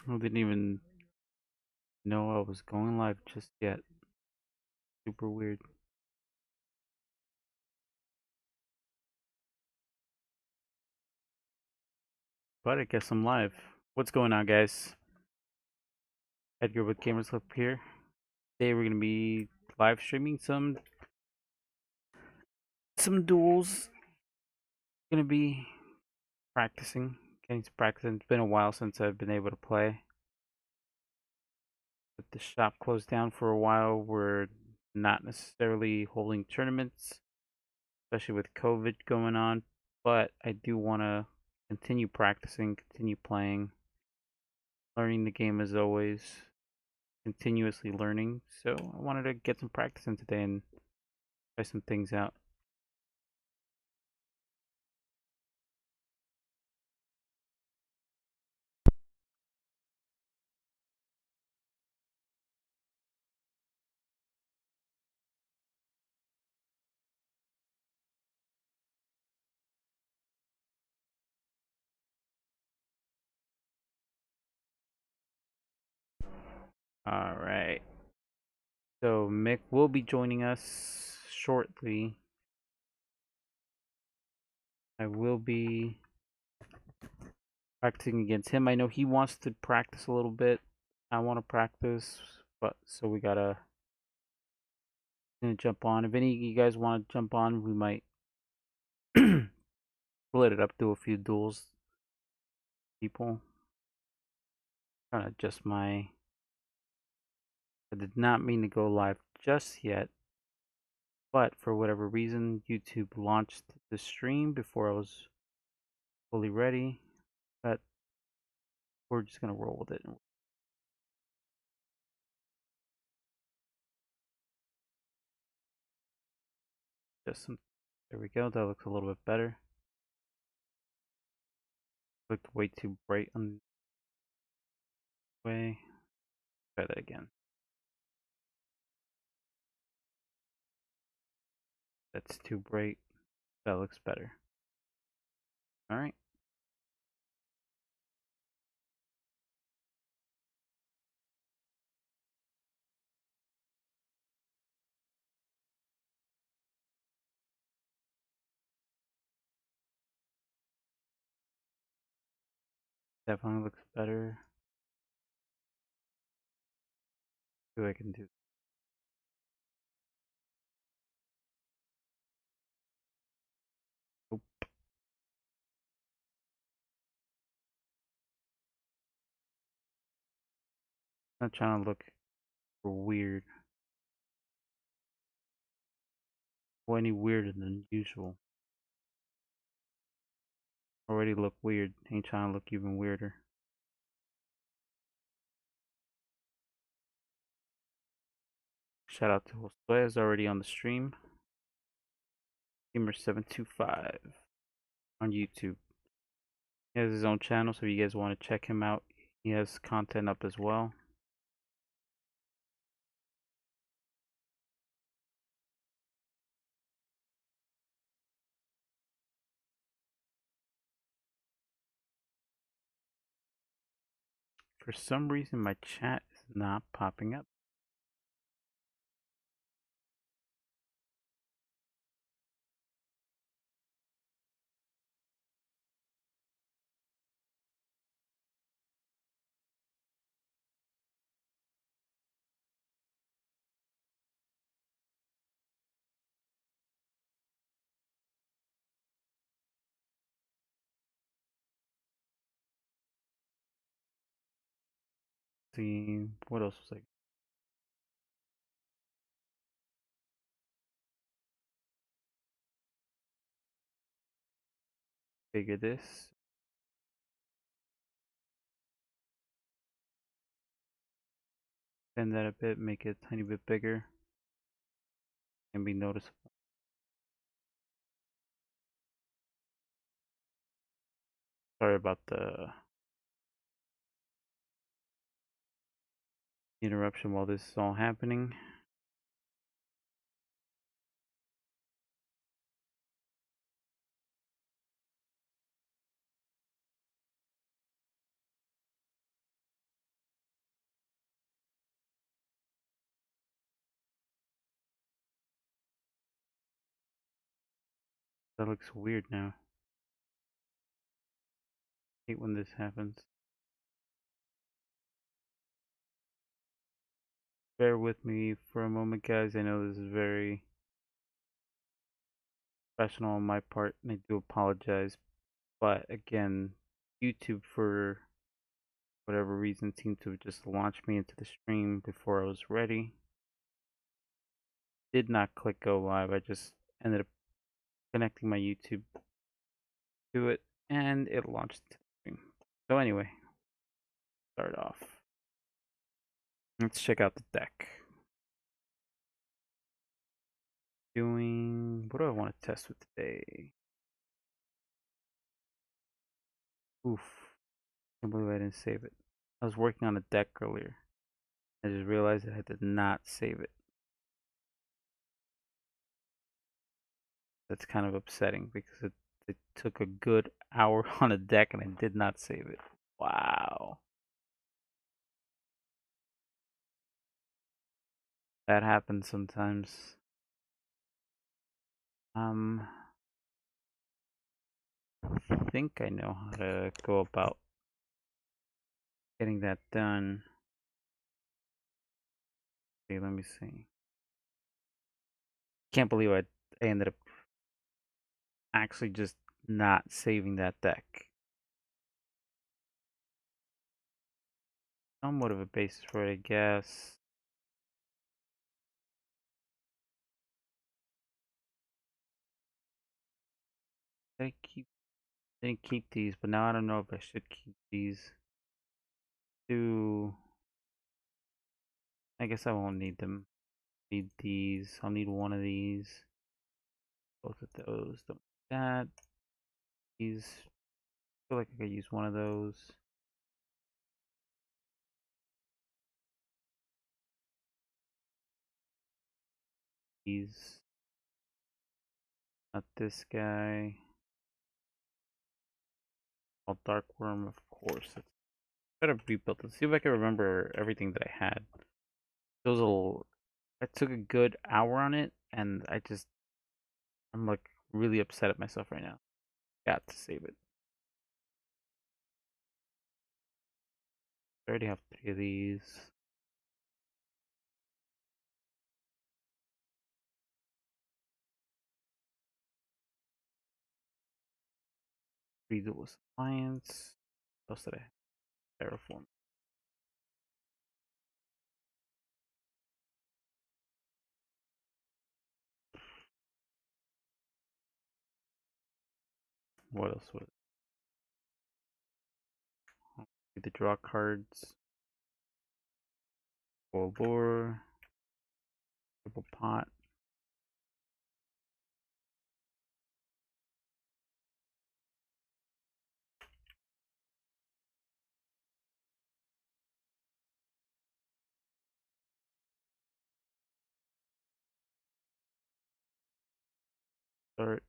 I didn't even know I was going live just yet. Super weird. But I guess I'm live. What's going on, guys? Edgar with Gamers Club here. Today we're gonna be live streaming some duels. Gonna be practicing, getting to practice. It's been a while since I've been able to play. But the shop closed down for a while. We're not necessarily holding tournaments, especially with COVID going on. But I do want to continue practicing, continue playing, learning the game as always, continuously learning. So I wanted to get some practice in today and try some things out. All right. So Mick will be joining us shortly. I will be practicing against him. I know he wants to practice a little bit. I want to practice, but so we gotta gonna jump on. If any of you guys want to jump on, we might split it up, do a few duels. People, trying to adjust my. I did not mean to go live just yet, but for whatever reason, YouTube launched the stream before I was fully ready. But we're just gonna roll with it. Just some. There we go. That looks a little bit better. Looked way too bright on the way. Try that again. That's too bright. That looks better. All right. Definitely looks better. See what I can do. Nope. Not trying to look weird or any weirder than usual. Already look weird. Ain't trying to look even weirder. Shout out to Josue is already on the stream. Gamer725 on YouTube. He has his own channel, so if you guys want to check him out, he has content up as well. For some reason, my chat is not popping up. See, what else was I? Figure this. Bend that a bit, make it a tiny bit bigger, and be noticeable. Sorry about the interruption while this is all happening. That looks weird now. Hate when this happens. Bear with me for a moment, guys. I know this is very professional on my part, and I do apologize. But again, YouTube, for whatever reason, seemed to have just launched me into the stream before I was ready. Did not click go live. I just ended up connecting my YouTube to it, and it launched the stream. So anyway, start off. Let's check out the deck. What do I want to test with today? Oof. Can't believe I didn't save it. I was working on a deck earlier. I just realized that I did not save it. That's kind of upsetting because it took a good hour on a deck and I did not save it. Wow. That happens sometimes. I think I know how to go about getting that done. Okay, let me see. Can't believe I ended up actually just not saving that deck. Somewhat of a basis for it, I guess. I didn't keep these, but now I don't know if I should keep these. I guess I won't need them. Need these. I'll need one of these. Both of those. Don't need that. These. I feel like I could use one of those. These. Not this guy. Oh, Dark Worm, of course. Let's try to rebuild it. See if I can remember everything that I had. It was I took a good hour on it, and I'm like really upset at myself right now. Got to save it. I already have 3 of these. Reasonable Alliance. What else did I have? Terraform. What else was it? The draw cards. Full bore. Triple pot. Start.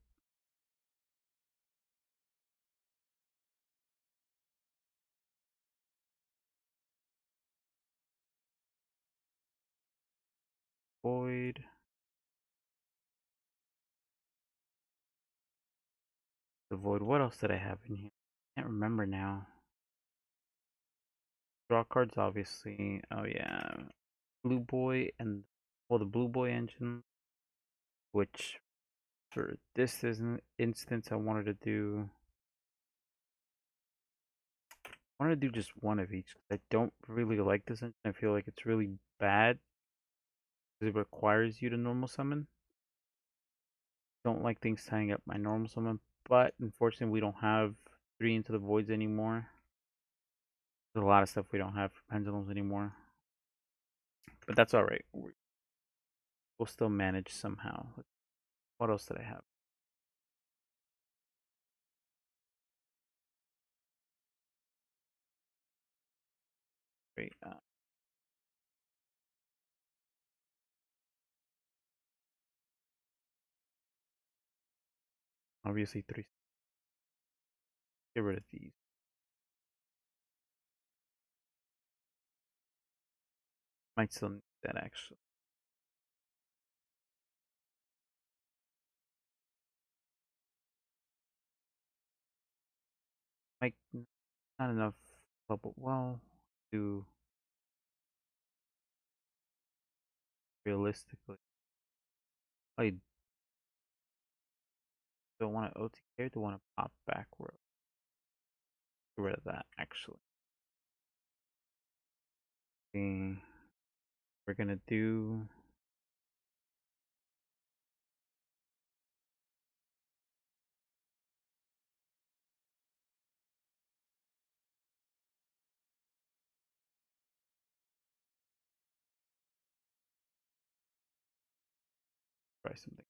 Void. The void. What else did I have in here? Can't remember now. Draw cards, obviously. Oh yeah, Blue Boy and the Blue Boy engine, which for this instance I wanted to do. I wanted to do just one of each. I don't really like this engine. I feel like it's really bad because it requires you to normal summon. Don't like things tying up my normal summon, but unfortunately we don't have 3 into the voids anymore. There's a lot of stuff we don't have for pendulums anymore. But that's alright. We'll still manage somehow. What else did I have? Great. Obviously 3. Get rid of these. Might still need that actually. like not enough level. Well, to realistically, I don't want to OTK. Or do want to pop back row. Get rid of that actually. Okay, we're gonna do. Try something.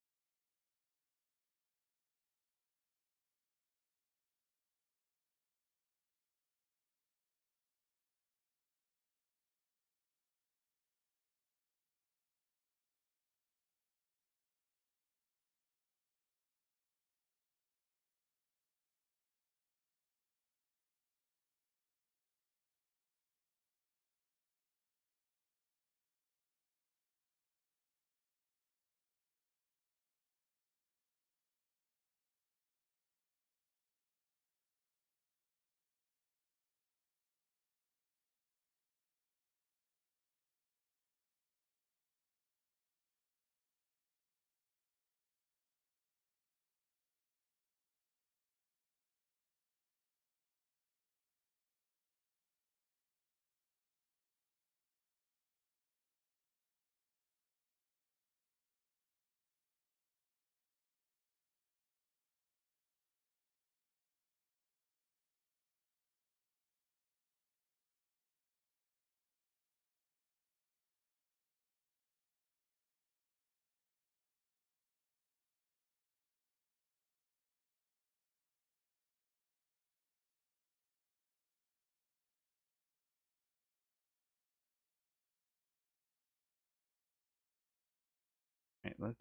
Right, let's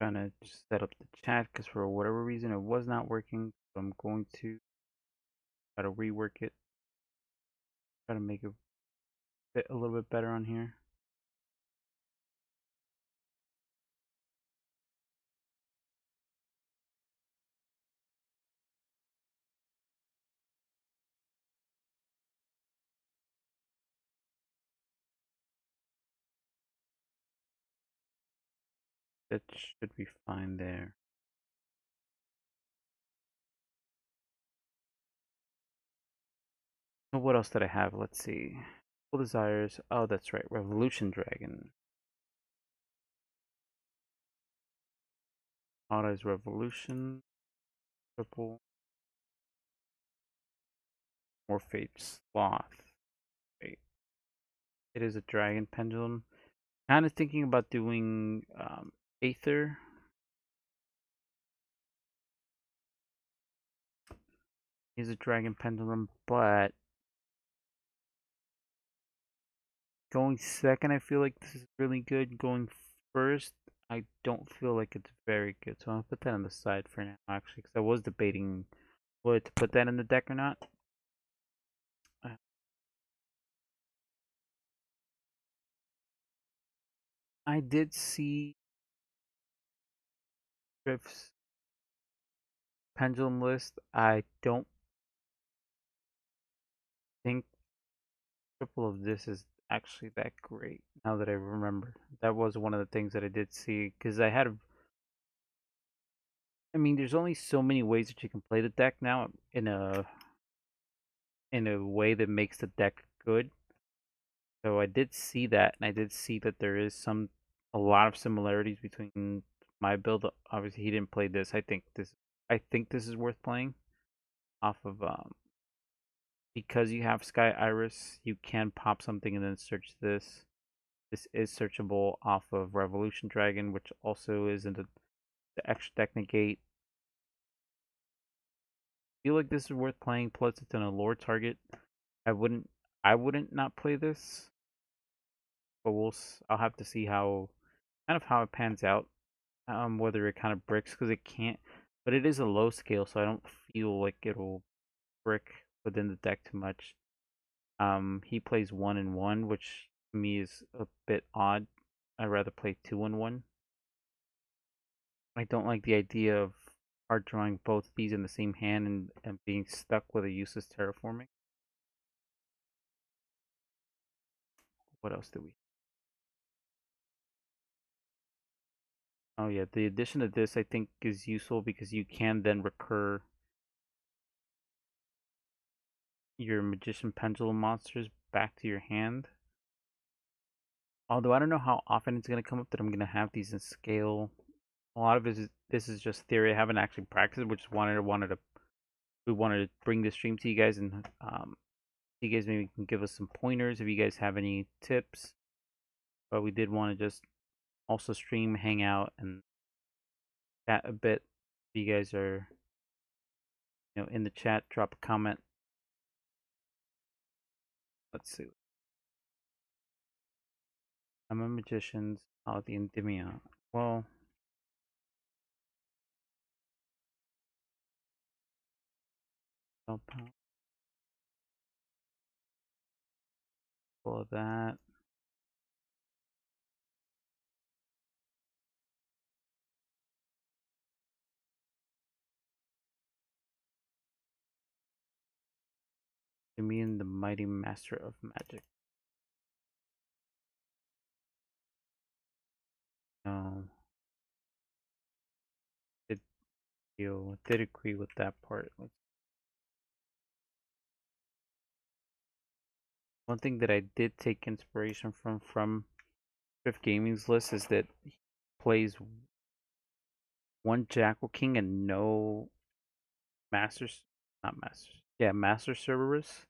trying to just set up the chat because for whatever reason it was not working. So I'm going to try to rework it. Try to make it fit a little bit better on here. That should be fine there. So what else did I have? Let's see. Full desires. Oh, that's right. Revolution Dragon. Auto is Revolution. Purple. More Fate Sloth. Wait. It is a dragon pendulum. Kind of thinking about doing Aether. He's a dragon pendulum, but going second, I feel like this is really good. Going first, I don't feel like it's very good. So I'll put that on the side for now, actually, because I was debating whether to put that in the deck or not. Uh, I did see Drift's pendulum list. I don't think triple of this is actually that great. Now that I remember, that was one of the things that I did see because I had. I mean, there's only so many ways that you can play the deck now in a way that makes the deck good. So I did see that, and I did see that there is a lot of similarities between my build. Obviously, he didn't play this. I think this is worth playing off of because you have Sky Iris, you can pop something and then search this. This is searchable off of Revolution Dragon, which also is in the extra deck negate. I feel like this is worth playing. Plus, it's an allure target. I wouldn't I wouldn't not play this, but I'll have to see how it pans out. Whether it kind of bricks because it can't, but it is a low scale, so I don't feel like it'll brick within the deck too much. He plays 1 and 1, which to me is a bit odd. I'd rather play 2 and 1. I don't like the idea of hard drawing both these in the same hand and being stuck with a useless terraforming. What else do we? Oh yeah, the addition of this I think is useful because you can then recur your magician pendulum monsters back to your hand. Although I don't know how often it's gonna come up that I'm gonna have these in scale. A lot of it is this is just theory. I haven't actually practiced. We just wanted to bring this stream to you guys and you guys maybe can give us some pointers if you guys have any tips. But we did want to just also stream, hang out, and chat a bit. If you guys are in the chat, drop a comment. Let's see. I'm a magician's the Endymion. Well, all of that. Endymion, the mighty master of magic. No, did did agree with that part. One thing that I did take inspiration from Drift Gaming's list is that he plays one Jackal King and no Masters, not Masters. Yeah, Master Cerberus.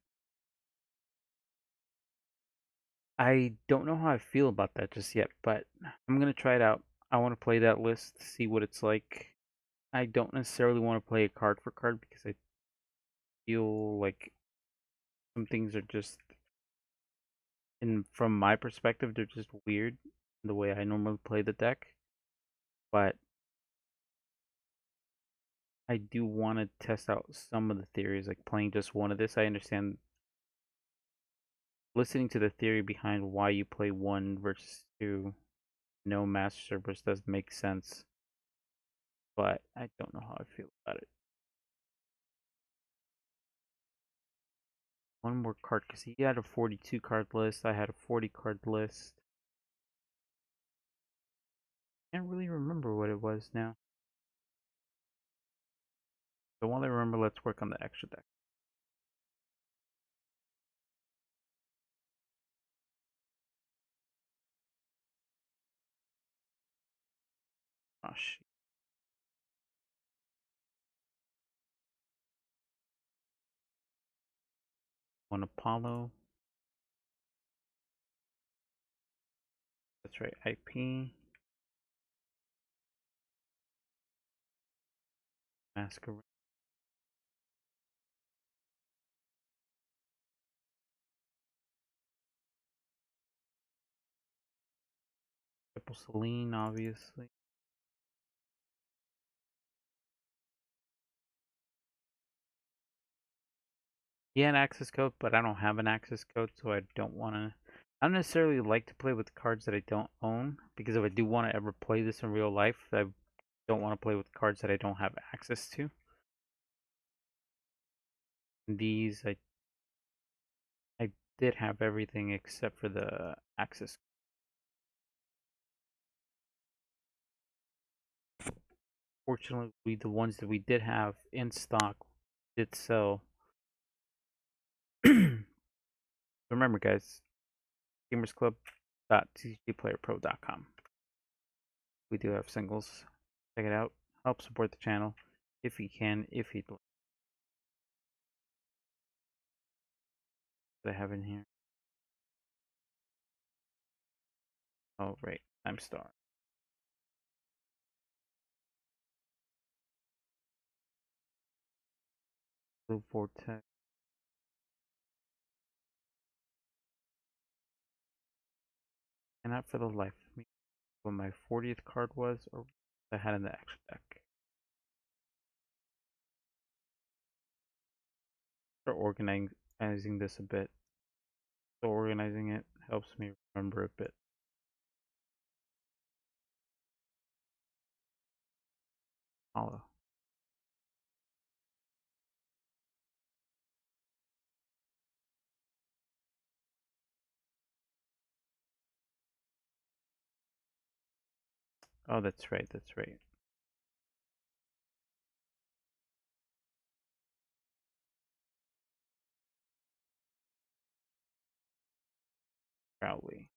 I don't know how I feel about that just yet, but I'm gonna try it out. I want to play that list, see what it's like. I don't necessarily want to play it card for card because I feel like some things are just, in from my perspective, they're just weird the way I normally play the deck. But I do want to test out some of the theories, like playing just one of this. I understand listening to the theory behind why you play one versus two, no Master Cerberus does make sense, but I don't know how I feel about it. One more card because he had a 42 card list. I had a 40 card list. Can't really remember what it was now. So while I remember, let's work on the extra deck. Oh shit. One Apollo. That's right. IP. Masquerade. Triple Celine, obviously. He had access code, but I don't have an access code, so I don't want to. I don't necessarily like to play with cards that I don't own because if I do want to ever play this in real life, I don't want to play with cards that I don't have access to. These I did have everything except for the access. Fortunately, the ones that we did have in stock did sell. Remember, guys, gamersclub.tcgplayerpro.com. We do have singles. Check it out. Help support the channel if you can, if you'd like. What I have in here. Oh, right. I'm Star. Blue Vortex. And not for the life of me what my 40th card was or what I had in the extra deck. Start organizing this a bit. So organizing it helps me remember a bit. Hollow. Oh, that's right. That's right. Probably.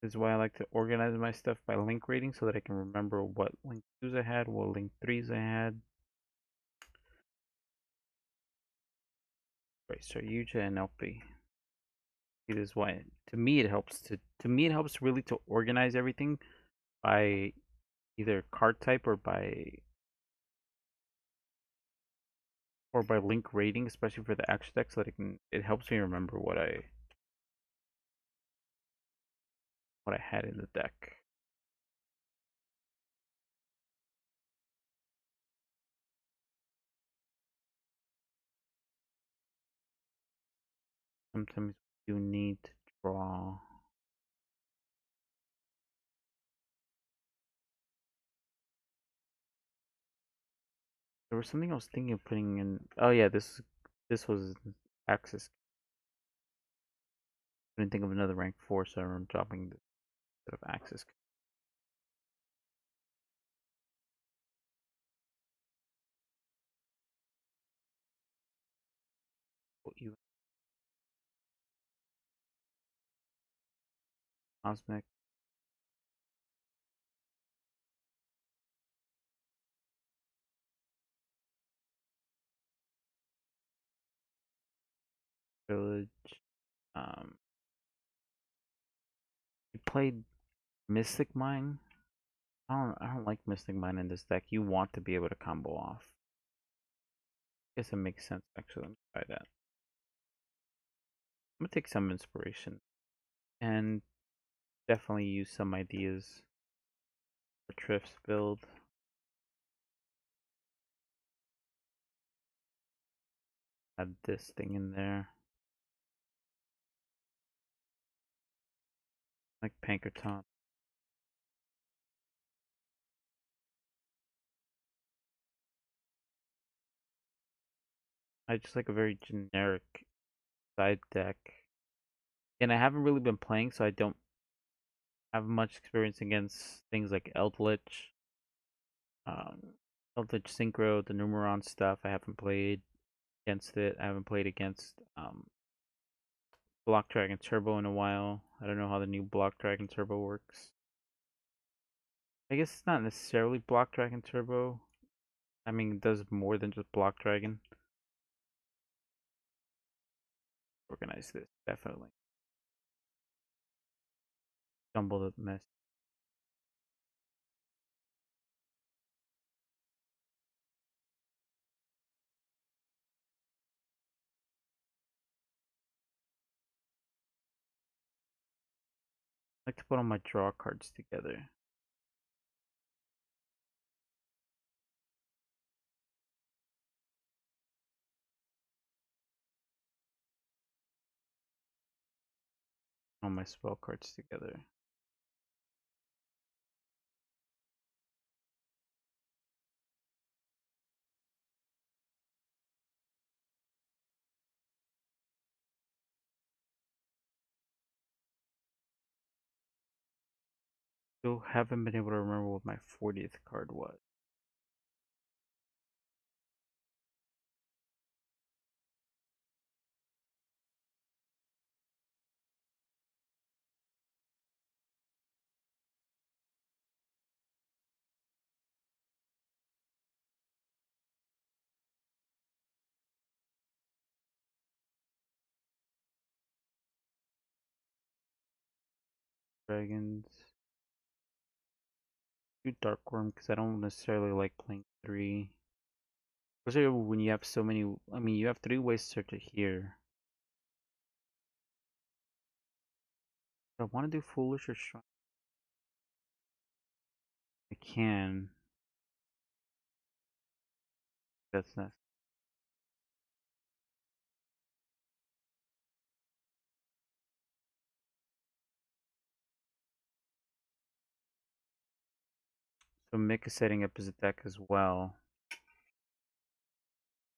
This is why I like to organize my stuff by link rating so that I can remember what link 2s I had, what link 3s I had. Right, so Yuja and LP. It is why to me it helps really to organize everything by either card type or by link rating, especially for the action deck, so that it helps me remember what I had in the deck. Sometimes you need to draw. There was something I was thinking of putting in. Oh yeah, this was Axis. I didn't think of another rank 4, so I'm dropping this instead of Axis. You Cosmic. Village. Um, you played Mystic Mine. I don't like Mystic Mine in this deck. You want to be able to combo off. I guess it makes sense actually. Let me try that. I'm gonna take some inspiration and definitely use some ideas for Triff's build. Add this thing in there. Like Pankerton. I just like a very generic side deck. And I haven't really been playing, so I don't have much experience against things like Eldritch, Eldritch Synchro, the Numeron stuff. I haven't played against it. I haven't played against Block Dragon Turbo in a while. I don't know how the new Block Dragon Turbo works. I guess it's not necessarily Block Dragon Turbo. I mean, it does more than just Block Dragon. Organize this, definitely. Jumble the mess. I like to put all my draw cards together. All my spell cards together. Still haven't been able to remember what my 40th card was. Dragons. Do Darkworm because I don't necessarily like playing 3. Especially when you have so many. I mean, you have 3 ways to search it here. I want to do Foolish or Shrine. I can. That's not. So Mick is setting up his deck as well.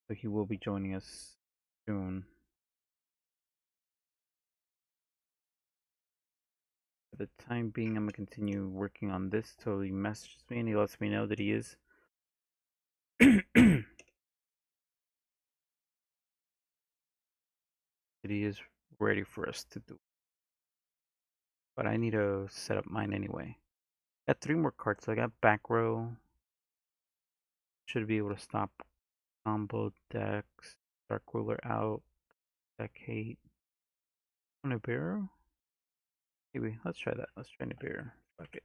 So he will be joining us soon. For the time being, I'm going to continue working on this till he messages me and he lets me know that he is. that he is ready for us to do. But I need to set up mine anyway. Got 3 more cards. So I got back row. Should be able to stop combo decks. Dark Ruler out. Deck hate. Nibiru? Maybe. Let's try that. Let's try Nibiru. Fuck it.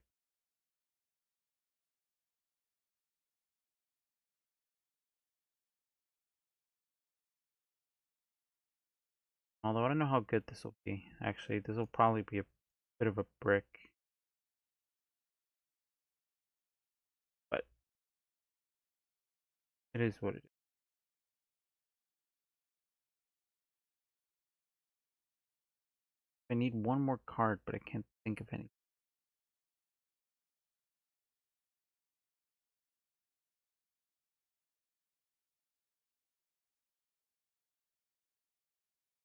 Although I don't know how good this will be. Actually, this will probably be a bit of a brick. But it is what it is. I need one more card, but I can't think of any.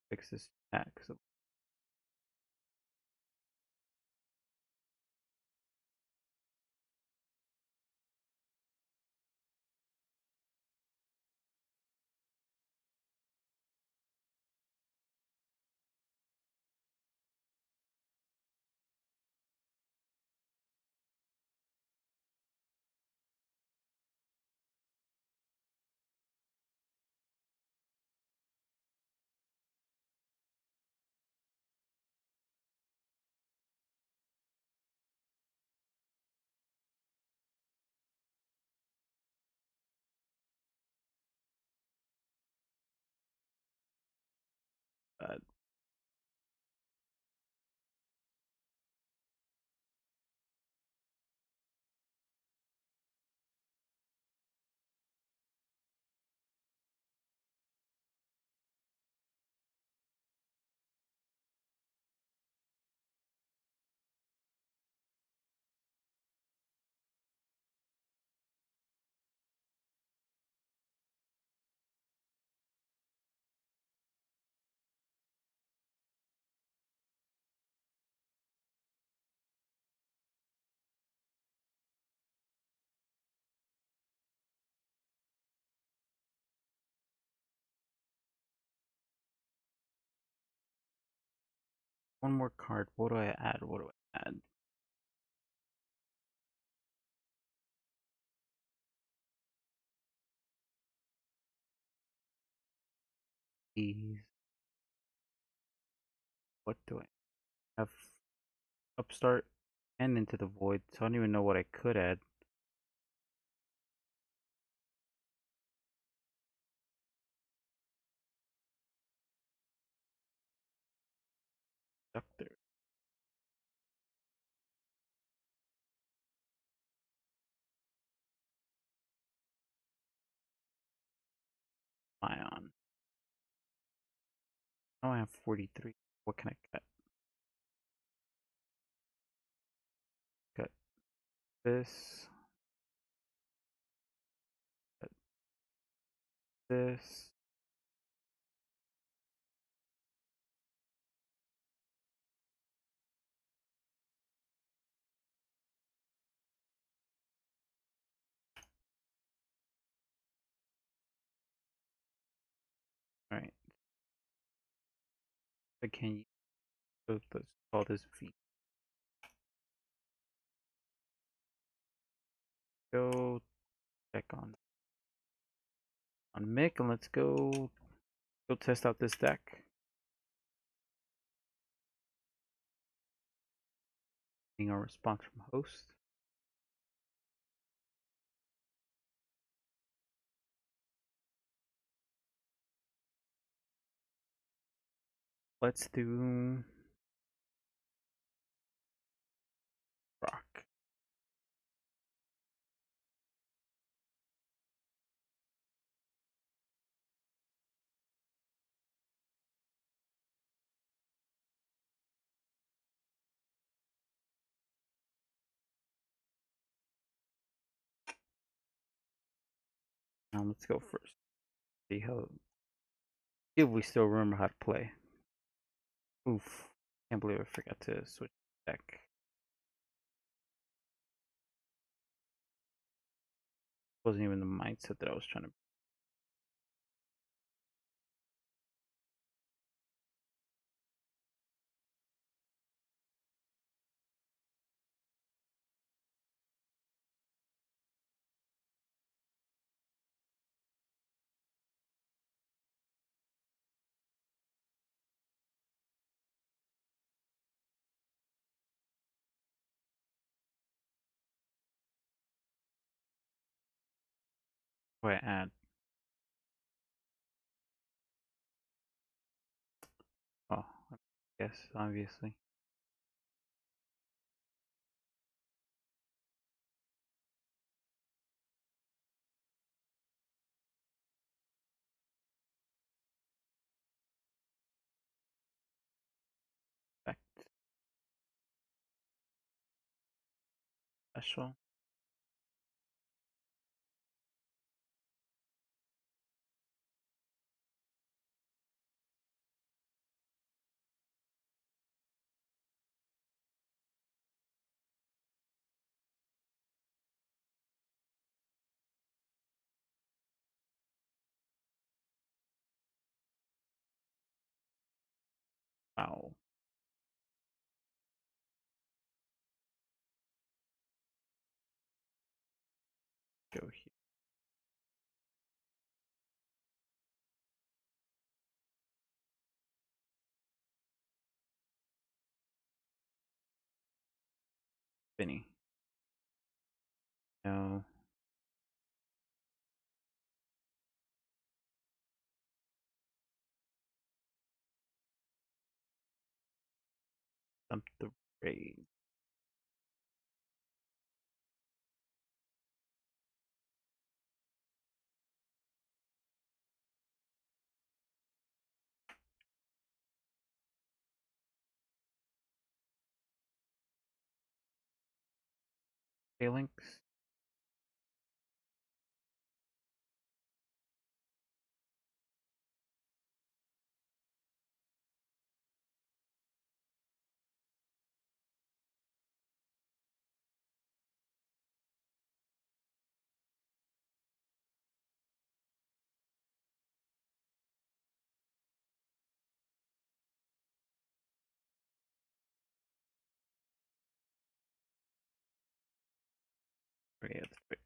Fix this tax. Uh, one more card. What do I add? What do I add? These. What do I have? Upstart and Into the Void. So I don't even know what I could add. Doctor. Ion. Now I have 43. What can I cut? Cut this. Cut this. Alright. I can use let's call this V. Go check on Mick and let's go test out this deck. Getting a response from host. Let's do rock. Let's go first. See how if we still remember how to play. Oof! Can't believe I forgot to switch deck. Wasn't even the mindset that I was trying to. Why add? Oh, yes, obviously. Effect. Special. Wow. Go here. Spinny. No. Dump the raid. Phalanx. Yeah, that's great.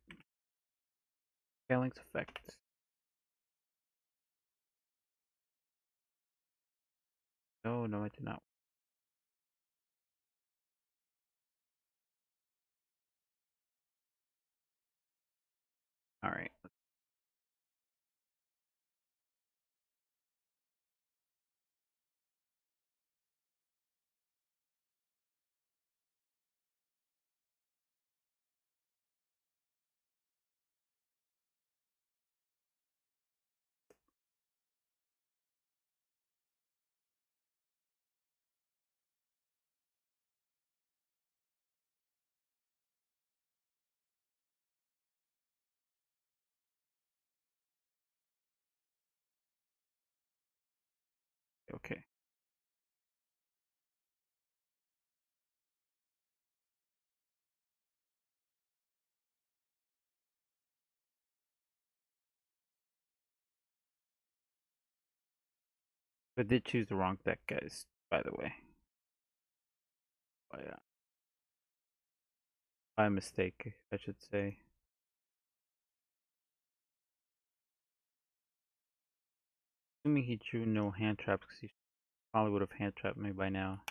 Phalanx effect. No, no, I did not. All right. Okay. I did choose the wrong deck, guys. By the way, by mistake, I should say. Assuming he drew no hand traps, because he probably would have hand trapped me by now.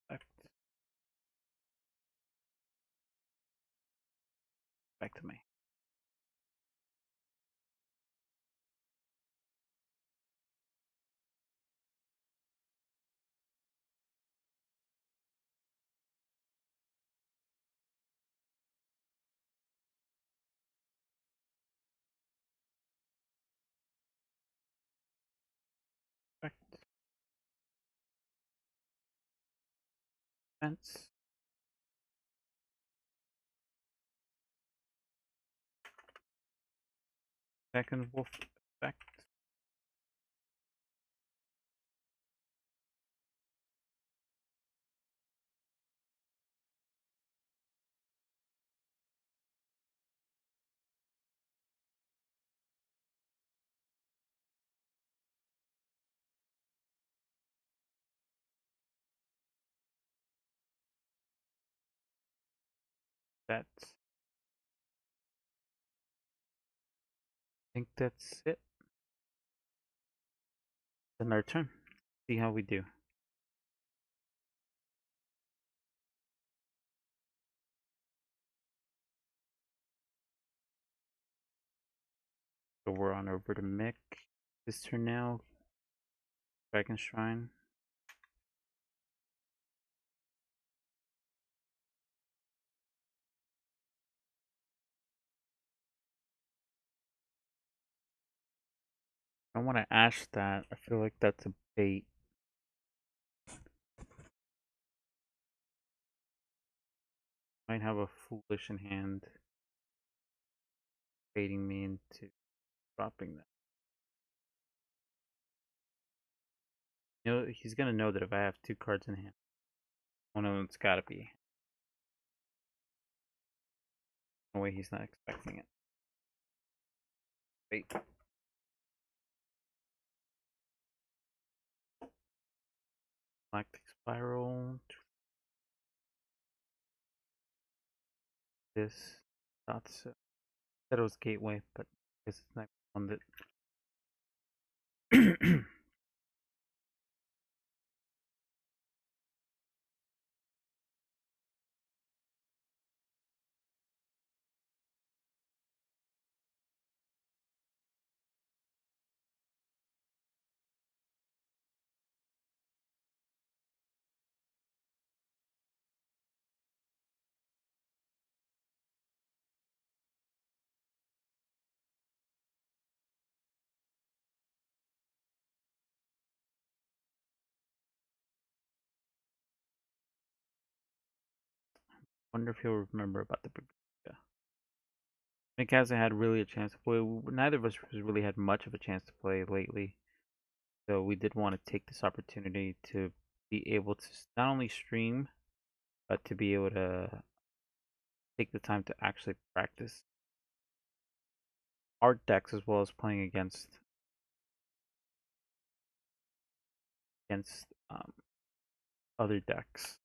Back, back to me. Effect. Fence. Second wolf effect. That's. I think that's it. Then our turn. See how we do. So we're on over to Mick. This turn now. Dragon Shrine. I want to ash that. I feel like that's a bait. Might have a foolish in hand, baiting me into dropping that. You know, he's gonna know that if I have two cards in hand, one of them's gotta be. No way he's not expecting it. Wait. Galactic Spiral. This. That's said it was Gateway, but I guess it's not one that. Wonder if he'll remember about the Bermuda. Nick hasn't had really a chance to play. Neither of us has really had much of a chance to play lately. So we did want to take this opportunity to be able to not only stream, but to be able to take the time to actually practice our decks as well as playing against other decks.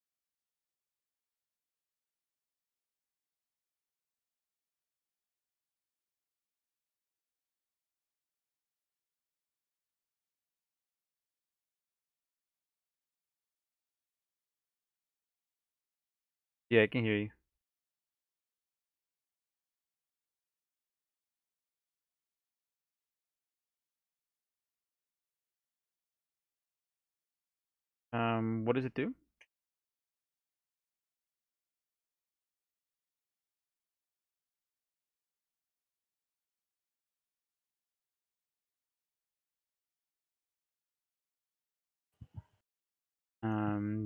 Yeah, I can hear you. What does it do?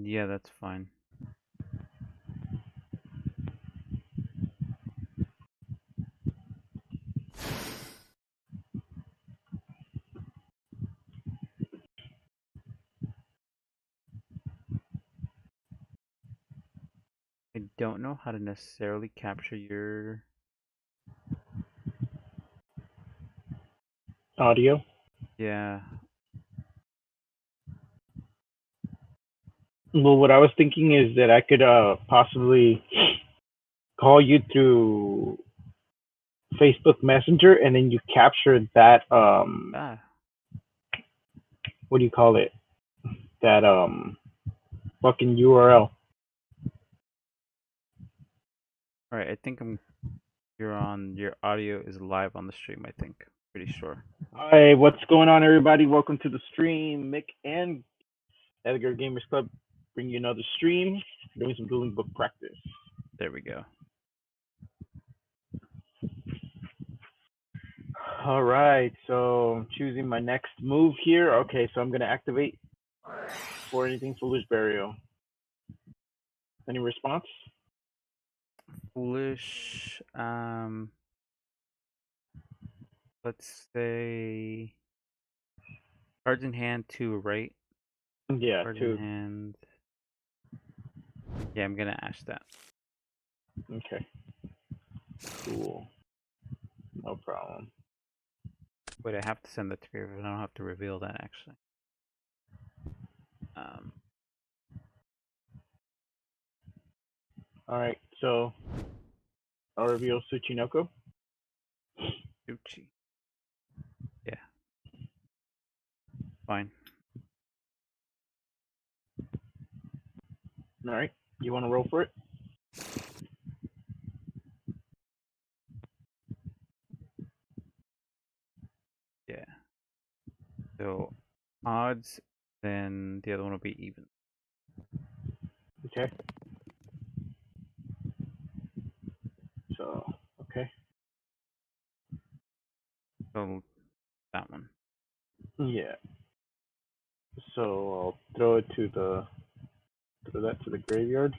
Yeah, that's fine. I don't know how to necessarily capture your audio. yeah. Well, what I was thinking is that I could possibly call you through Facebook Messenger, and then you capture that Ah, what do you call it? That fucking URL. all right. I think your audio is live on the stream. I think pretty sure. Hi, what's going on, everybody? Welcome to the stream. Mick and Edgar Gamers Club bring you another stream. Doing some dueling book practice. There we go. All right, so I'm choosing my next move here. Okay, so I'm gonna activate for anything foolish burial. Any response? Foolish. Let's say cards in hand two, right? Yeah, Cards in two. hand. Yeah, I'm gonna ash that. Okay, cool. No problem. Wait, I have to send that to Graveyard. I don't have to reveal that actually. Um, All right, so I'll reveal Tsuchinoko. Gucci. Yeah, fine. All right, you want to roll for it? Yeah. So odds, then the other one will be even. Okay. So, okay. So that one. Yeah. So I'll throw that to the graveyard,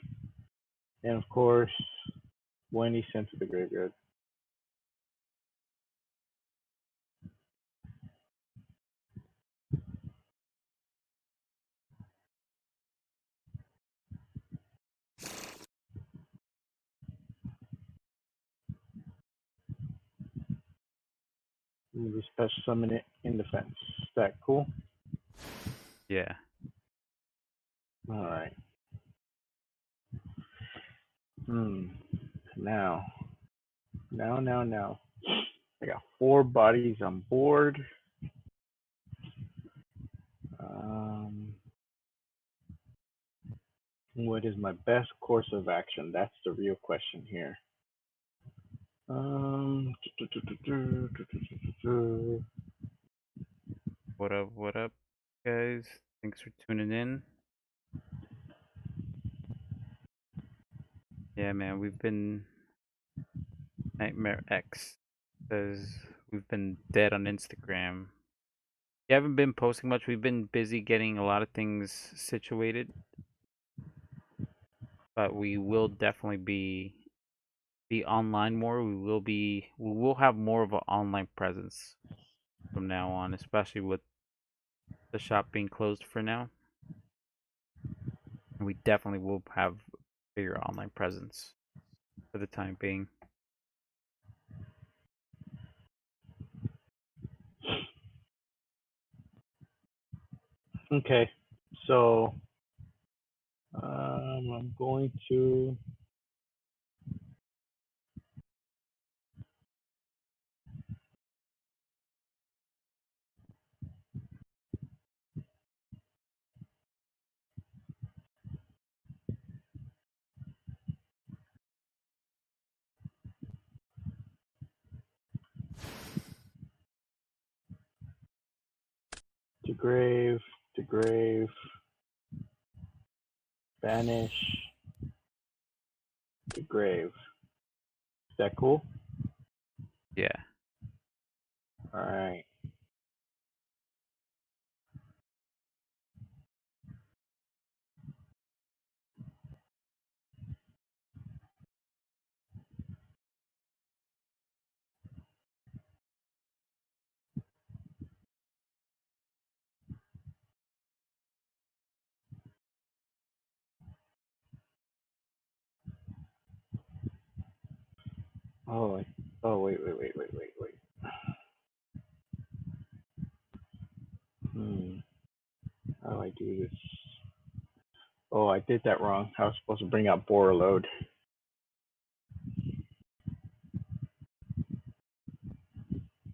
and of course, when he's sent to the graveyard, you just special summon it in defense. Is that cool? Yeah. All right. Hmm. Now, now. I got 4 bodies on board. Um, what is my best course of action? That's the real question here. Um, What up, guys? Thanks for tuning in. Yeah, man, we've been Nightmare X says we've been dead on Instagram. We haven't been posting much. We've been busy getting a lot of things situated, but we will definitely be online more. We will have more of an online presence from now on, especially with the shop being closed for now. And we definitely will have bigger online presence for the time being. okay, so I'm going to grave, banish, to grave. Is that cool? Yeah. All right. Oh, wait. Hmm. How do I do this? Oh, I did that wrong. I was supposed to bring out Bora load.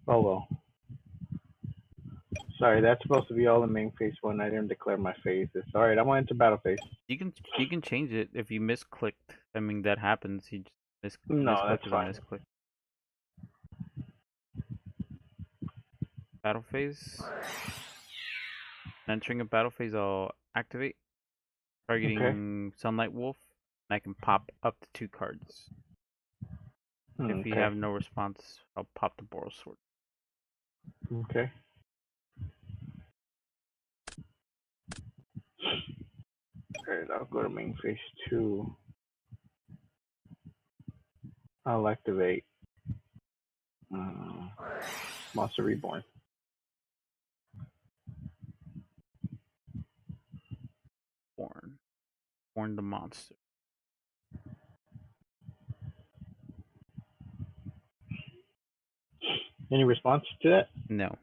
Oh well. Sorry, that's supposed to be all the main phase one. I didn't declare my phases. All right, I went into battle phase. You can change it if you misclicked. I mean that happens. You just No, that's misclick is a fine. misclick. Battle phase. Entering a battle phase, I'll activate Okay. targeting Sunlight Wolf. And I can pop up to 2 cards. If you Okay. have no response, I'll pop the Boral Sword. Okay. Alright, I'll go to main phase 2. I'll activate uh, Monster Reborn. Born. Born the monster. Any response to that? No.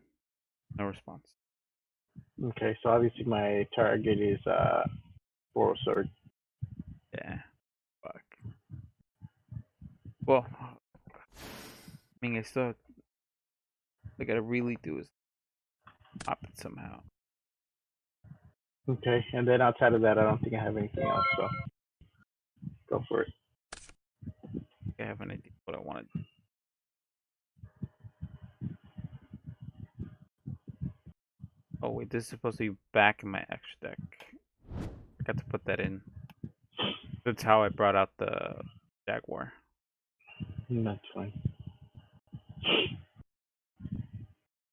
No response. Okay, so obviously my target is Boral Sword. Yeah. Fuck. Well, I mean, I still. What I gotta really do is pop it somehow. Okay, and then outside of that, I don't think I have anything else, so go for it. I have an idea what I want to do. Oh wait, this is supposed to be back in my extra deck. I got to put that in. That's how I brought out the Jaguar. That's fine.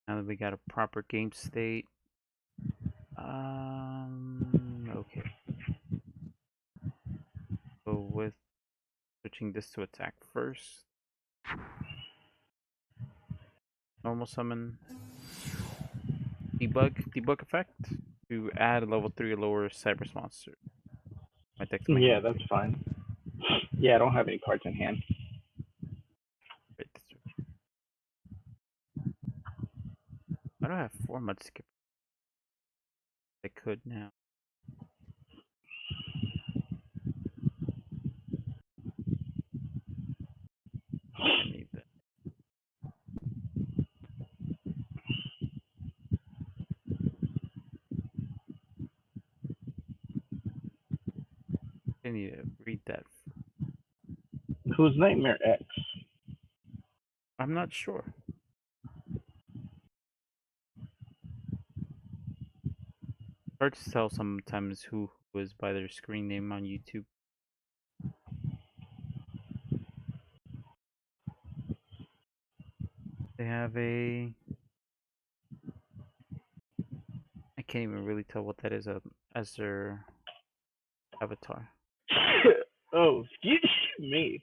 Now that we got a proper game state. Okay. So with switching this to attack first. Normal summon. Debug effect to add a level 3 or lower Cypress monster. My deck to my Yeah, hand. that's fine. Yeah, I don't have any cards in hand. Right, that's right. I don't have 4 mud skip. I could now. I need that. I need to read that. Who's Nightmare X? I'm not sure. Hard to tell sometimes who was by their screen name on YouTube. They have a. I can't even really tell what that is as their avatar. Oh, excuse me.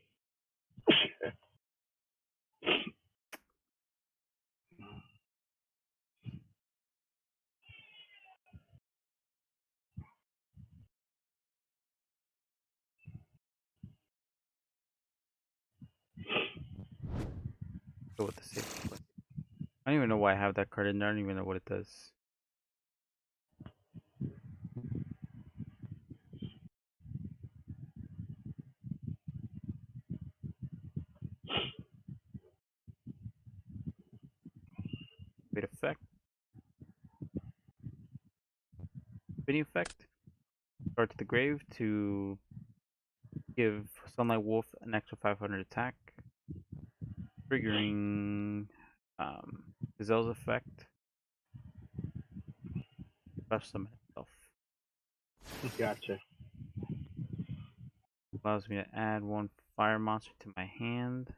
Go with the safety play. I don't even know why I have that card in there. I don't even know what it does. Wait, effect. Spinning effect. Card to the grave to give Sunlight Wolf an extra 500 attack. Triggering Gazelle's effect. Rush summon itself. Gotcha. Allows me to add 1 fire monster to my hand.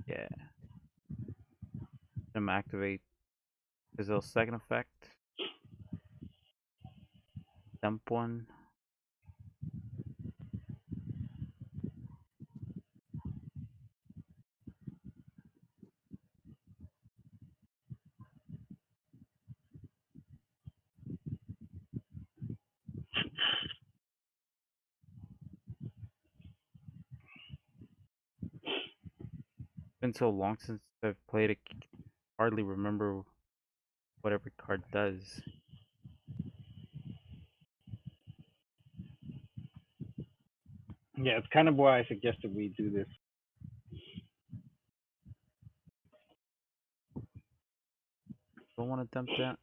Yeah. I'm gonna activate Gazelle's second effect. Dump 1. Been so long since I've played it, I can hardly remember what every card does. Yeah, it's kind of why I suggested we do this. Don't want to dump that.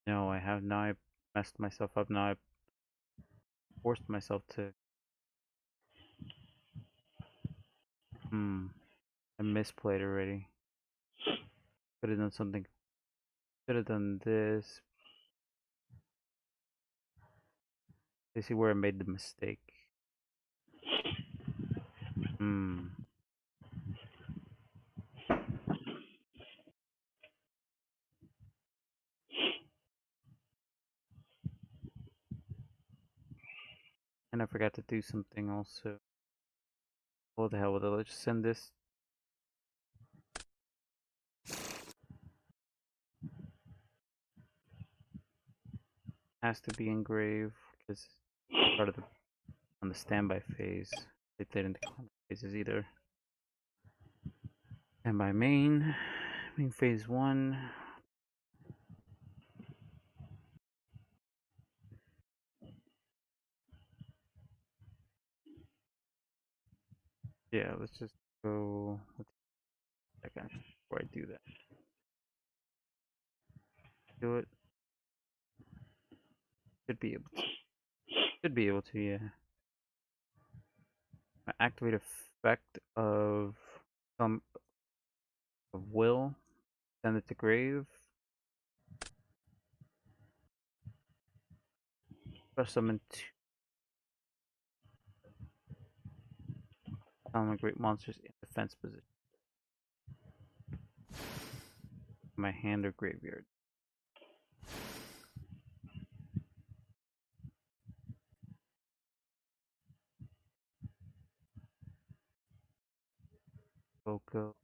No, I have now. I messed myself up. Now I forced myself to. I misplayed already. Could have done something. Could have done this. You see where I made the mistake. Hmm. And I forgot to do something also. What the hell with it? Let's just send this. Has to be engraved because part of the on the standby phase. They didn't declare phases either. Standby main phase 1. Yeah, let's just go. Let's second before I do that. Do it. Should be able to. Should be able to. Yeah. Activate effect of some of will. Send it to grave. Press summon two. Summon great monsters in defense position. My hand or graveyard. Boko.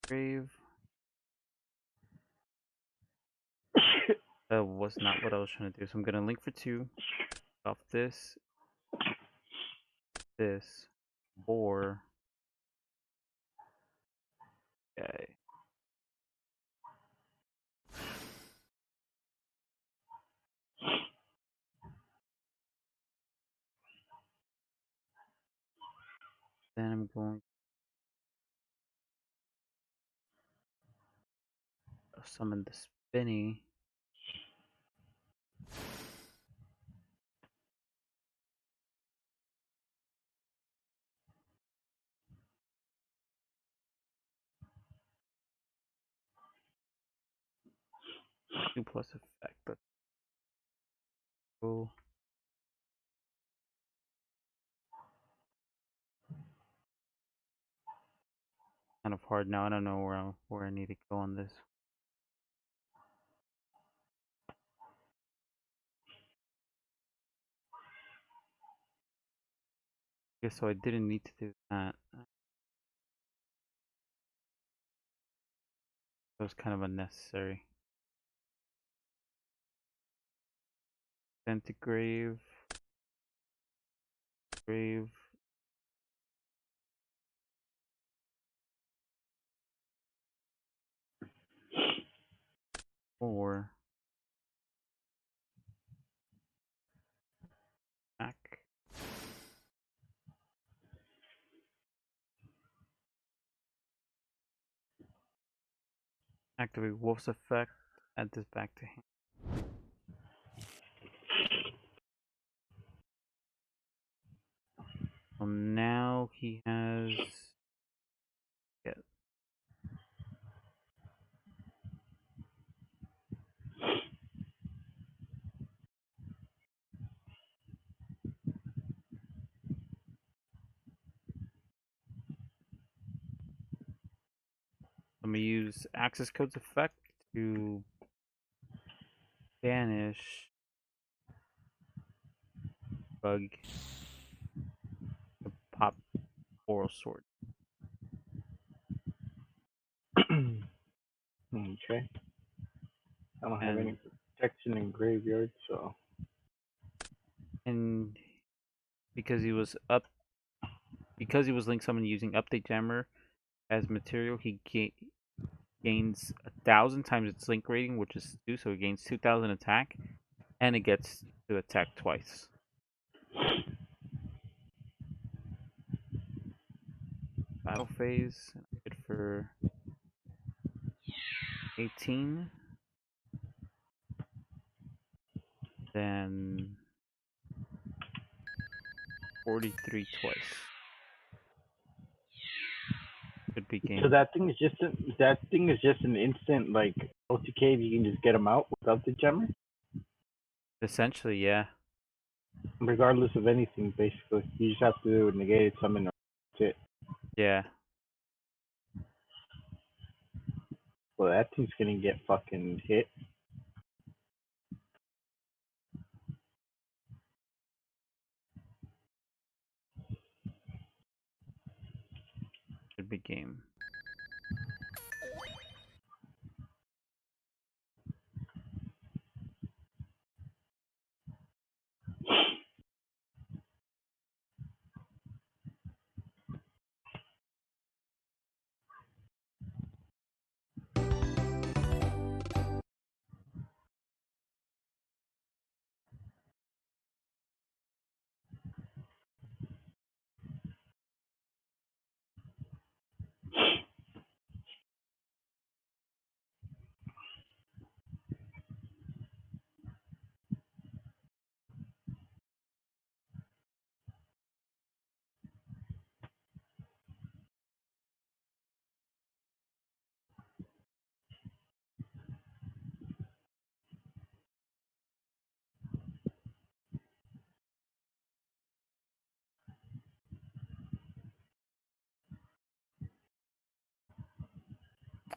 Grave. That was not what I was trying to do. So I'm gonna link for 2. Off this. This. 4. Okay. Then I'm going to summon the spinny. Two plus effect. Let's go. Kind of hard now. I don't know where I need to go on this. Okay, so I didn't need to do that. That was kind of unnecessary. Send to grave. Grave. 4. Back. Activate Wolf's effect. Add this back to hand. So now he has. Yeah. I'm gonna use access codes effect to banish bug to pop oral sword. Okay. I don't have any And protection in graveyard, so and because he was up because he was link summoned using update jammer as material, he gains 1,000 times its link rating, which is 2, so he gains 2,000 attack, and it gets to attack twice. Battle phase, good for 18. Then 43 twice. Should be So game. that thing is just an instant like OTK. You can just get them out without the gemmer, Essentially, yeah. regardless of anything. Basically, you just have to negate it, summon, or that's it. Yeah. Well, that thing's gonna get fucking hit. Should be game. I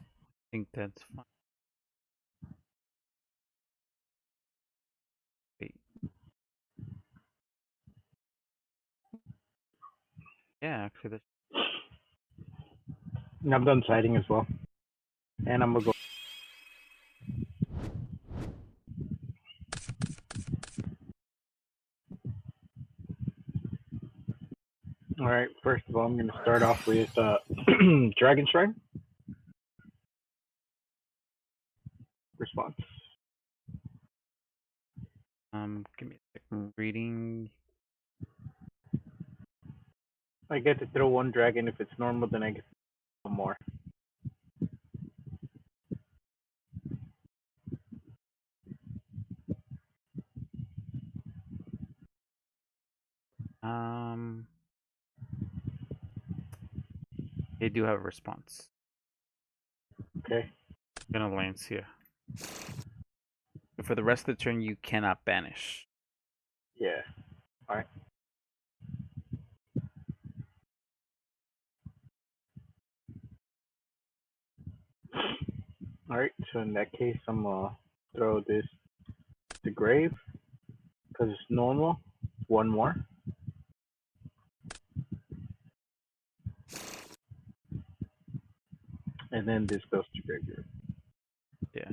think that's fine. Wait. Yeah, actually, that's And I'm done siding as well, and I'm gonna go. All right. First of all, I'm gonna start off with Dragon Shrine response. give me a second. Reading. I get to throw one dragon. If it's normal, then I get one more. Um, they do have a response. Okay. Gonna lance here. For the rest of the turn, you cannot banish. Yeah. All right. All right. So in that case, I'm gonna throw this to grave because it's normal. One more, and then this goes to graveyard. Yeah.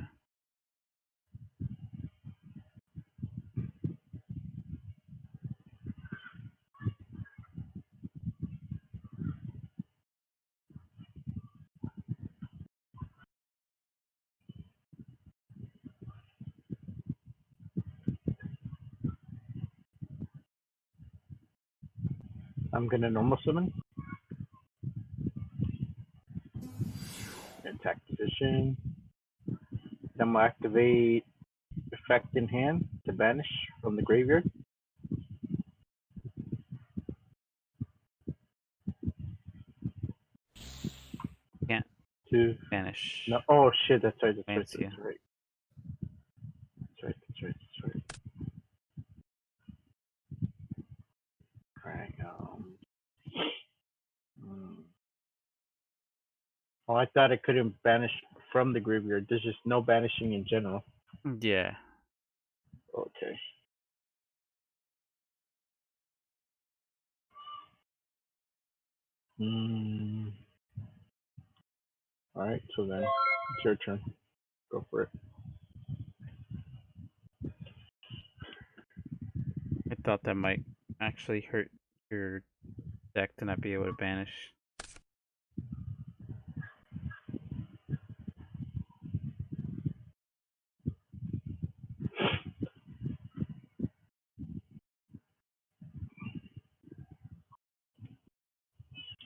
I'm gonna normal summon, attack position. Then I'm gonna activate effect in hand to banish from the graveyard. Can't To no, banish. oh shit, that's right, that's right, Lance that's here. right, that's right, that's right, that's right. Alright, hmm. Oh, I thought I couldn't banish from the graveyard. There's just no banishing in general. Yeah. Okay. Hmm. Alright, so then it's your turn. Go for it. I thought that might actually hurt your deck to not be able to banish.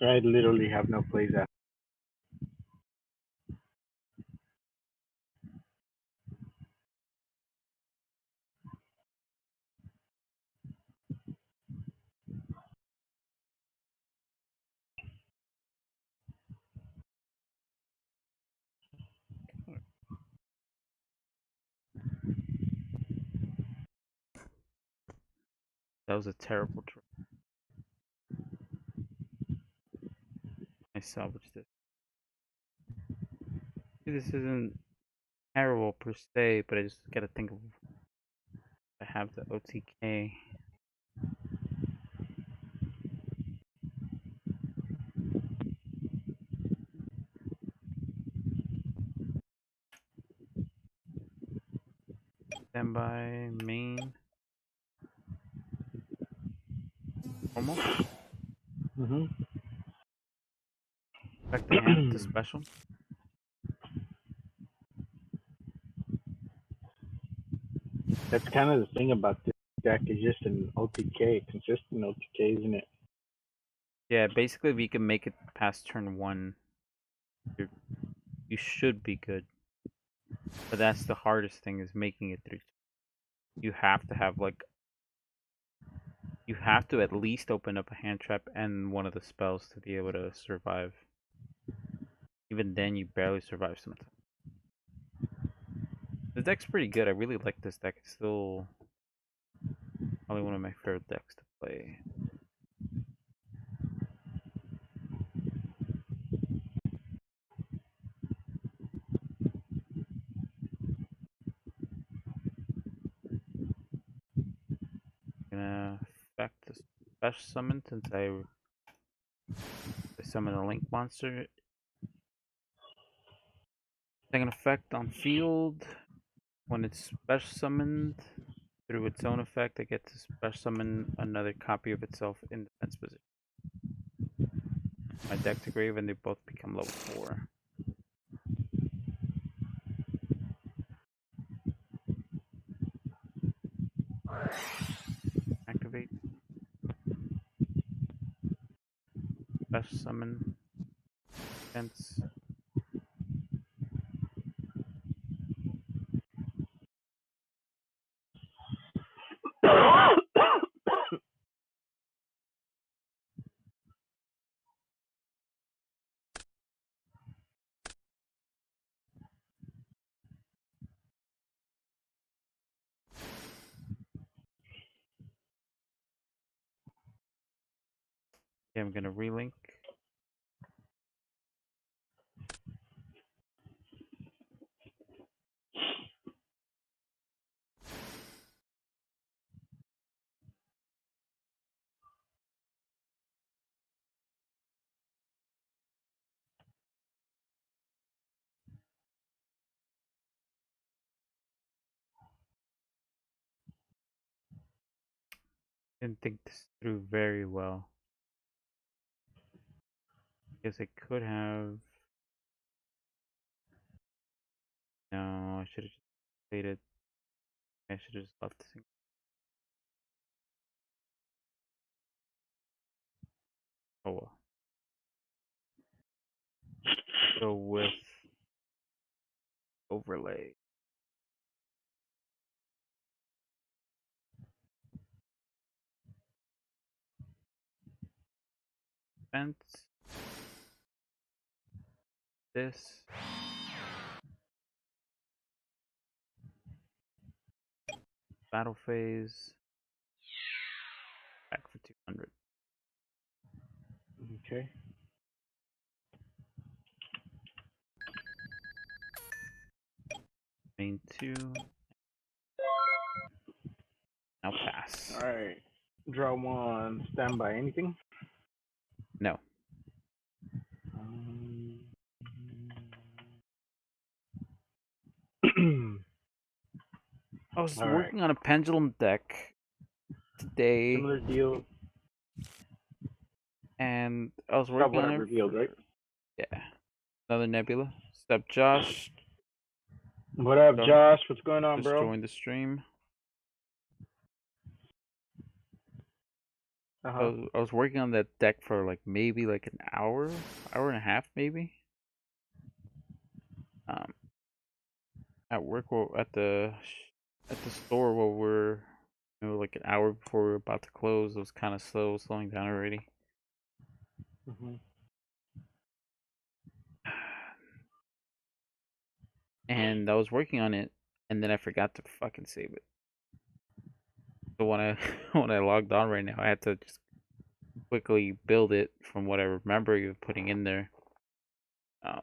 I literally have no plays after. That was a terrible trip. I salvaged it. This isn't terrible per se, but I just gotta think of I have the OTK. Standby, main, normal. Mm-hmm. Back the hand to special. That's kind of the thing about this deck is just an OTK, consistent OTK, isn't it? Yeah, basically, if you can make it past turn 1, you should be good. But that's the hardest thing is making it through. You have to have like you have to at least open up a hand trap and one of the spells to be able to survive. Even then, you barely survive sometimes. The deck's pretty good. I really like this deck. It's still probably one of my favorite decks to play. Gonna affect the special summon since I summon a link monster. Second effect on field. When it's special summoned through its own effect, it gets to special summon another copy of itself in defense position. My deck to grave and they both become level 4. Activate. Special summon. Defense. Okay, I'm gonna relink. Didn't think this through very well. Guess I could have. No, I should have just waited. I should have just left this thing. Oh well. Go with overlay. Fence. This. Battle phase. Back for 200. Okay. Main 2. Now pass. All right. Draw one. Standby. Anything? No. I was All right. working on a pendulum deck today, Similar deal. and I was Got working what I on it revealed, right? yeah, another nebula. What's up, Josh? What up, Josh? What's going on, Just bro? joined the stream. Uh-huh. I was working on that deck for like maybe like an hour, hour and a half, maybe. Um, at work or at the store where like an hour before we were about to close. It was kind of slowing down already. Mm-hmm. And I was working on it, and then I forgot to fucking save it. So when I when I logged on right now, I had to just quickly build it from what I remember you putting in there. Um,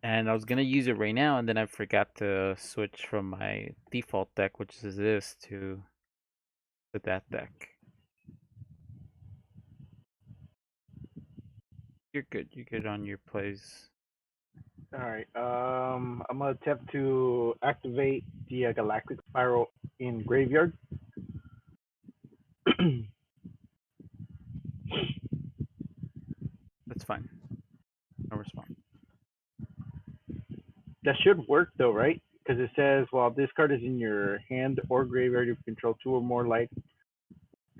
and I was gonna use it right now, and then I forgot to switch from my default deck, which is this, to that deck. You're good. You're good on your plays. All right. I'm gonna attempt to activate the galactic spiral in graveyard. That's fine. No response. That should work though, right? Because it says while this card is in your hand or graveyard, you control two or more light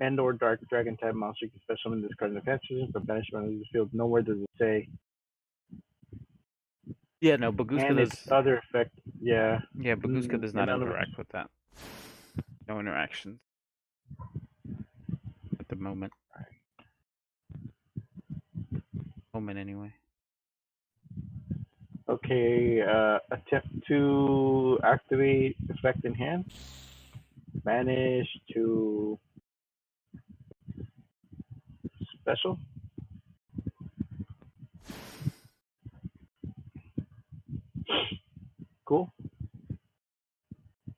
and or dark dragon type monster. You can special summon this card in the advanced position for banishment of the field. Nowhere does it say. Yeah, no, Baguska And its does. other effect, yeah. Yeah, Baguska does not In other words, interact with that. No interactions at the moment. Moment anyway. okay. Attempt to activate effect in hand. Banish to special. Cool.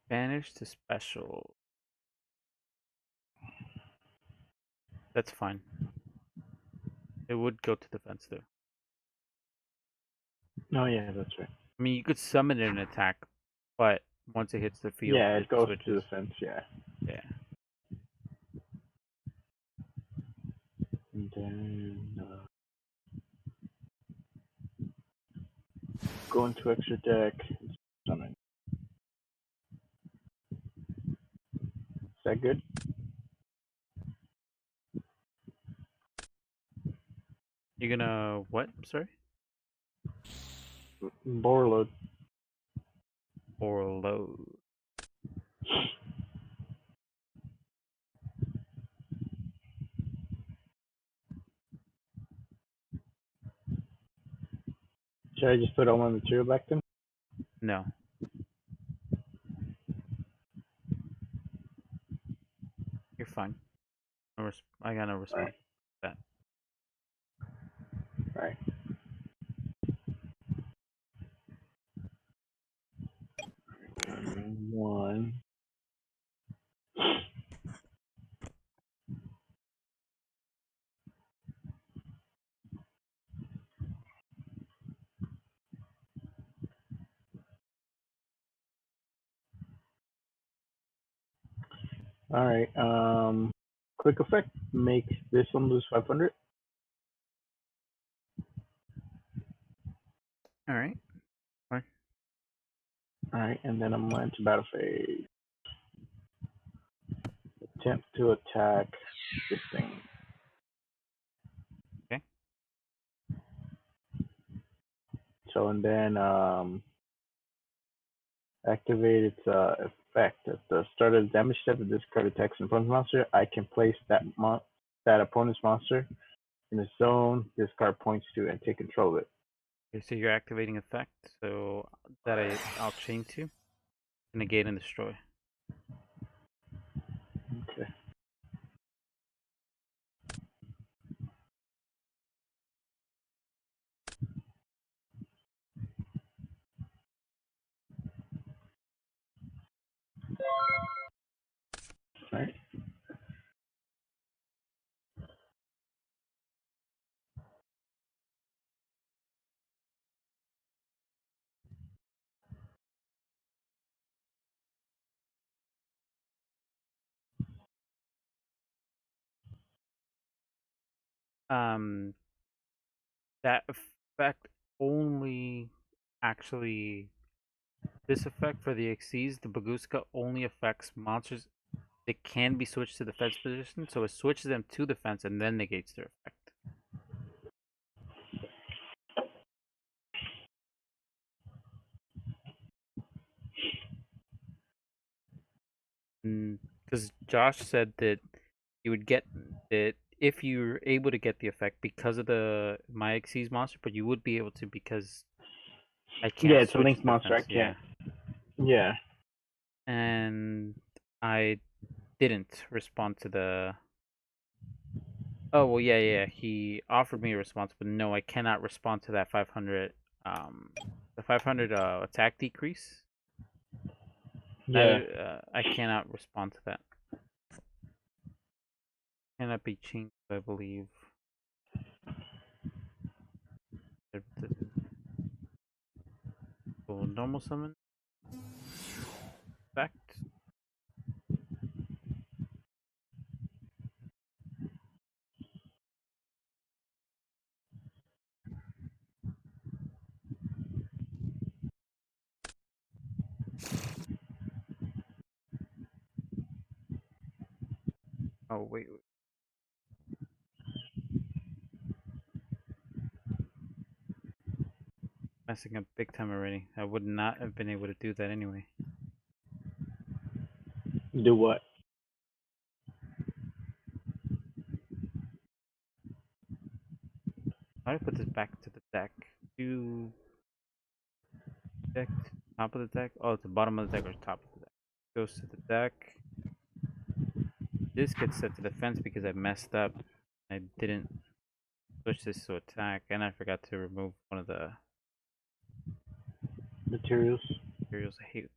Banish to special. That's fine. It would go to defense though. Oh yeah, that's right. I mean, you could summon an attack, but once it hits the field, Yeah, it it goes to switches. defense. Yeah. Yeah. And then go into extra deck. Summon. Is that good? You're gonna what? Sorry. Borload. Or load. Should I just put all my material back then? No. You're fine. I got no All right. response to that. All right. One. All right. Quick effect. Make this one lose 500. All right. Fine. All right, and then I'm going to battle phase. Attempt to attack this thing. Okay. So and then activate its effect. At the start of the damage step, if this card attacks an opponent's monster, I can place that opponent's monster in a zone this card points to and take control of it. Okay, so you're activating effect, so that I'll chain to negate and destroy. Okay. All right. Um, that effect only actually this effect for the Xyz, the Baguska only affects monsters that can be switched to defense position, so it switches them to defense and then negates their effect. Because Josh said that you would get that if you're able to get the effect because of the my Xyz monster, but you would be able to because I Yeah, can't it's a switch linked to monster. I defense. can't. Yeah. Yeah. And I didn't respond to the. Oh well, yeah, yeah. He offered me a response, but no, I cannot respond to that 500. The 500 attack decrease. Yeah. I cannot respond to that. Cannot be changed, I believe. So normal summon effect. Oh wait, messing up big time already. I would not have been able to do that anyway. Do what? How do I put this back to the deck? Do deck top of the deck? Oh, it's the bottom of the deck or top of the deck. Goes to the deck. This gets set to defense because I messed up. I didn't switch this to attack, and I forgot to remove one of the Materials. materials I hate.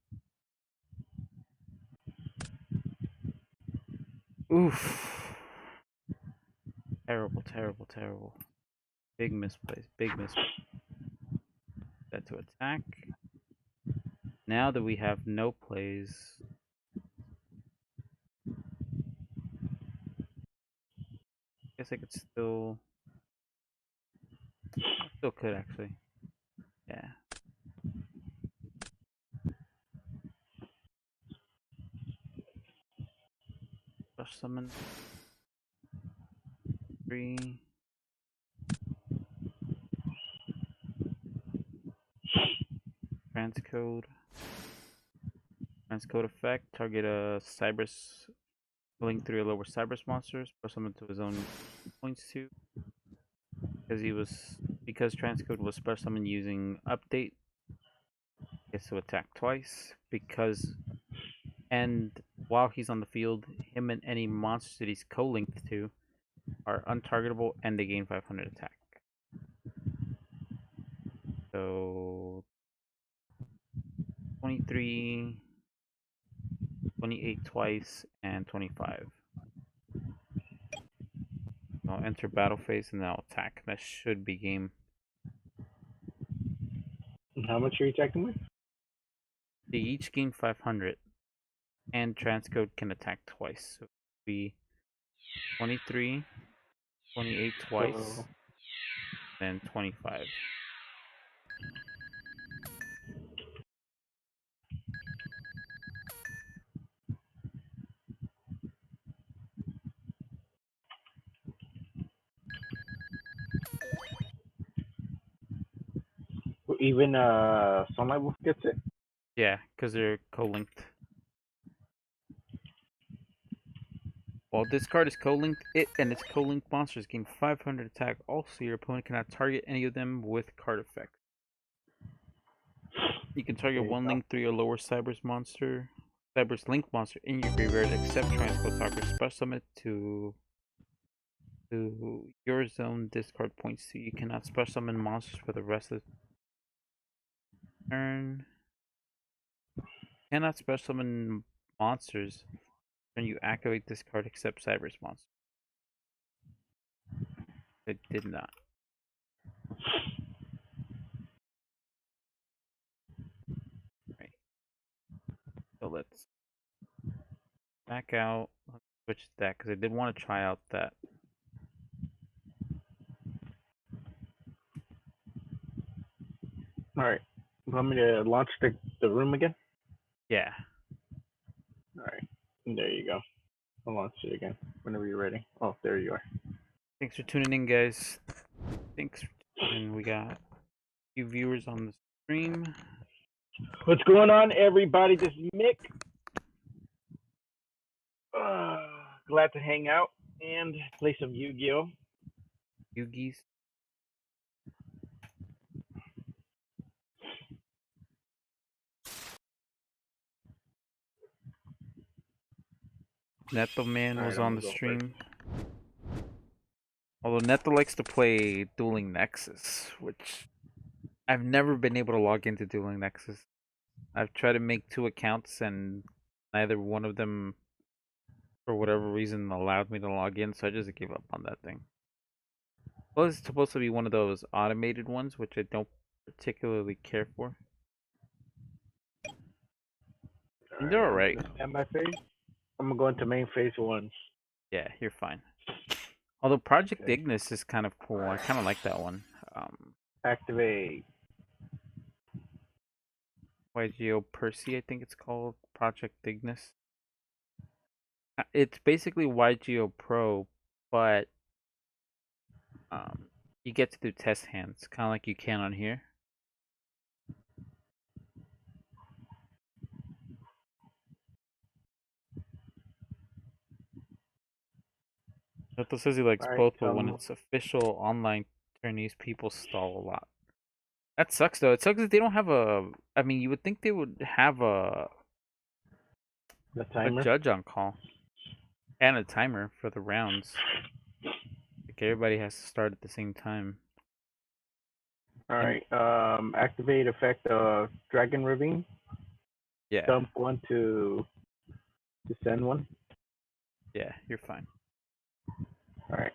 Oof. Terrible, terrible, terrible. Big misplays, big misplays. That to attack. Now that we have no plays, I guess I could still. I still could actually. Yeah. Brush summon. 3. Transcode. Transcode effect. Target a Cyberus. Link 3 or lower Cyberus monsters. Brush summon to his own points 2. Because Transcode was special summon using update, gets to attack twice. And while he's on the field, him and any monsters that he's co-linked to are untargetable and they gain 500 attack. So 23, 28 twice, and 25. I'll enter battle phase and then I'll attack. That should be game. And how much are you attacking with? They each gain 500, and Transcode can attack twice. So it would be 23, 28 twice, So then 25. even Sunlight Wolf gets it. Yeah, because they're co-linked. While this card is co-linked, it and its co-linked monsters gain 500 attack. Also, your opponent cannot target any of them with card effects. You can target There you one go. Link 3 or lower Cyberus Link monster in your graveyard except Transport Talker. Special summon to your zone discard points. So you cannot special summon monsters for the rest of the turn. Cannot special summon monsters when you activate this card except Cyberus monster. It did not. Right. So let's back out. Let's switch that because I did want to try out that. All right. You want me to launch the room again? Yeah. All right. And there you go. I'll launch it again whenever you're ready. Oh, there you are. Thanks for tuning in, guys. Thanks for tuning in. We got a few viewers on the stream. What's going on, everybody? This is Mick. Glad to hang out and play some Yu-Gi-Oh. Yugi's. Neto Man Alright, was I'm on gonna the go first. stream. Although Neto likes to play Dueling Nexus, which I've never been able to log into Dueling Nexus. I've tried to make 2 accounts and neither one of them, for whatever reason, allowed me to log in, so I just gave up on that thing. Well, it's supposed to be one of those automated ones, which I don't particularly care for. And they're Alright, I'm alright. gonna stand my phase. I'm gonna go into main phase 1. Yeah, you're fine. Although Project Okay. Ignis is kind of cool. I kind of like that one. Activate. YGO Percy, I think it's called. Project Ignis. It's basically YGO Pro, but um, you get to do test hands, kind of like you can on here. Neto says he likes Alright, both, so but when it's official online tourneys, people stall a lot. That sucks, though. It sucks that they don't have a. I mean, you would think they would have the a timer. judge on call and a timer for the rounds. Like everybody has to start at the same time. And Alright, activate effect of Dragon Ravine. yeah, Dump 1 to send 1. yeah, you're fine. Alright.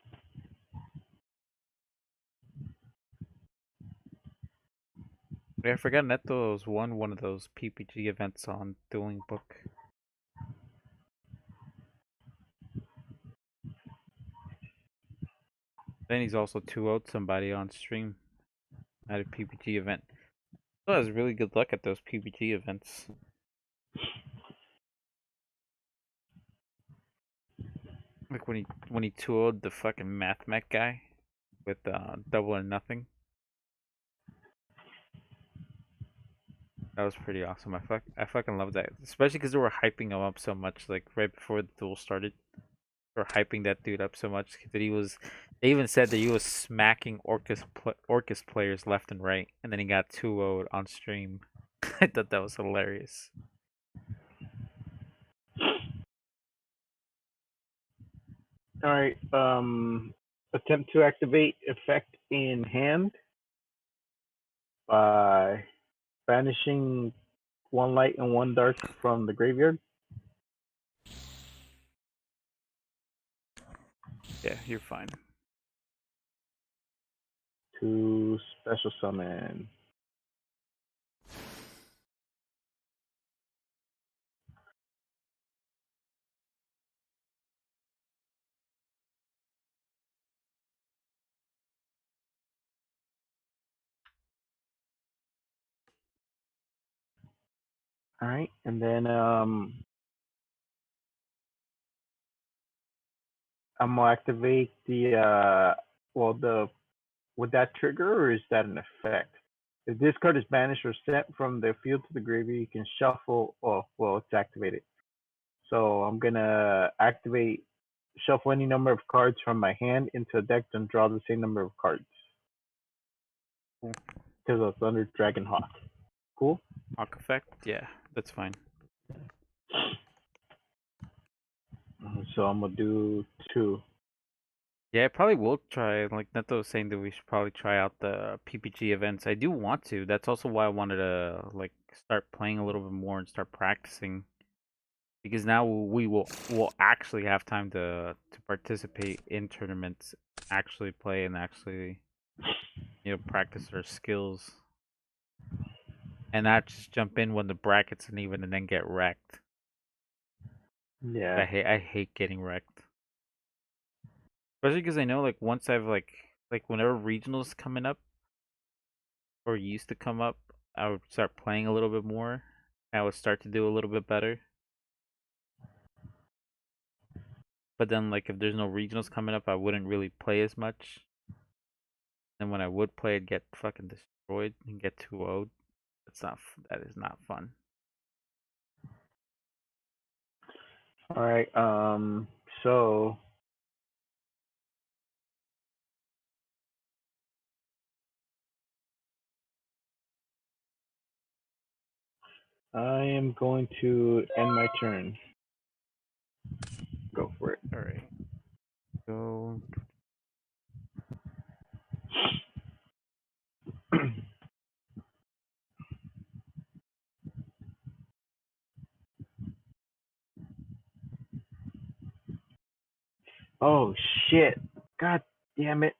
Yeah, I forgot Neto's won one of those PPG events on DuelingBook. Then he's also 2-0'd somebody on stream at a PPG event. So has really good luck at those PPG events. Like when he 2-0'd the fucking Math Mech guy with double or nothing. That was pretty awesome. I fucking love that, especially because they were hyping him up so much. Like right before the duel started, they were hyping that dude up so much that he was. They even said that he was smacking Orcus players left and right, and then he got 2-0'd on stream. I thought that was hilarious. Alright, attempt to activate effect in hand by banishing 1 light and 1 dark from the graveyard. Yeah, you're fine. To special summon. Alright, and then I'm gonna activate the would that trigger or is that an effect? If this card is banished or sent from the field to the graveyard, you can shuffle. Oh, well, it's activated. So I'm gonna activate shuffle any number of cards from my hand into a deck and draw the same number of cards. Cool. Because it's under Dragon Hawk. Cool. Hawk effect? Yeah, that's fine. So I'm gonna do 2. Yeah, I probably will try. Like Neto was saying that we should probably try out the PPG events. I do want to. That's also why I wanted to like start playing a little bit more and start practicing. Because now will actually have time to participate in tournaments, actually play and actually practice our skills, and not just jump in when the brackets and even and then get wrecked. Yeah. I hate getting wrecked. Especially because I know like once I've like whenever regionals coming up or used to come up, I would start playing a little bit more. I would start to do a little bit better. But then like if there's no regionals coming up, I wouldn't really play as much. And when I would play, I'd get fucking destroyed and get 2-0'd. That is not fun. All right. So I am going to end my turn. Go. Oh shit! God damn it!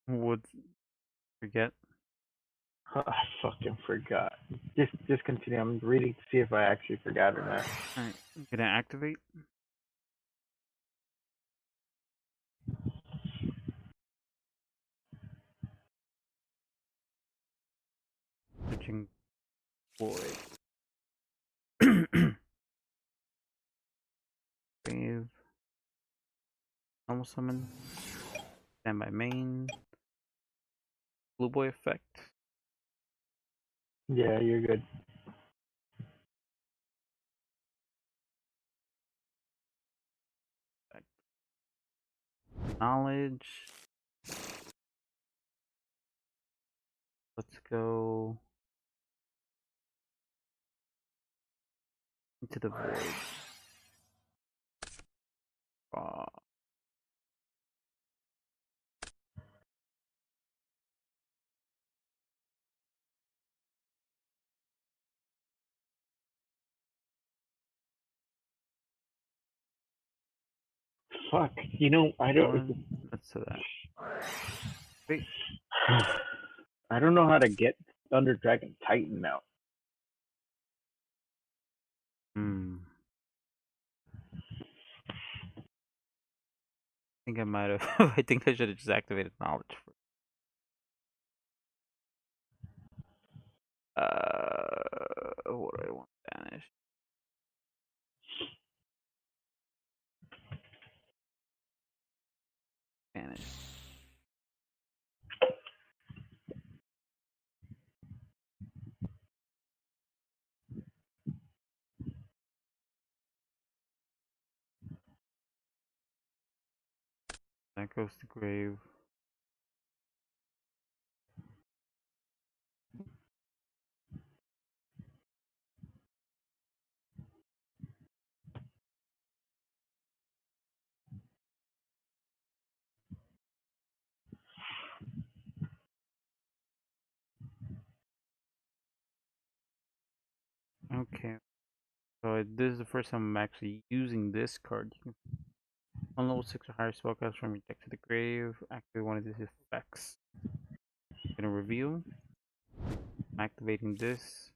Would forget. I fucking forgot. Just continue. I'm reading to see if I actually forgot or not. Alright, I'm gonna activate. Switching void. Save. Normal summon. Standby main. Blue boy effect. Yeah, you're good. Knowledge. Let's go into the void. Uh, Fuck. You know, I don't. one. Let's do that. Wait. I don't know how to get Thunder Dragon Titan out. Hmm. I think I might have. I think I should have just activated knowledge. What do I want? Banish. Banish. That goes to grave. Okay. So this is the first time I'm actually using this card. You can on level 6 or higher spellcast from your deck to the grave. Activate one of these effects. I'm gonna reveal. I'm activating this.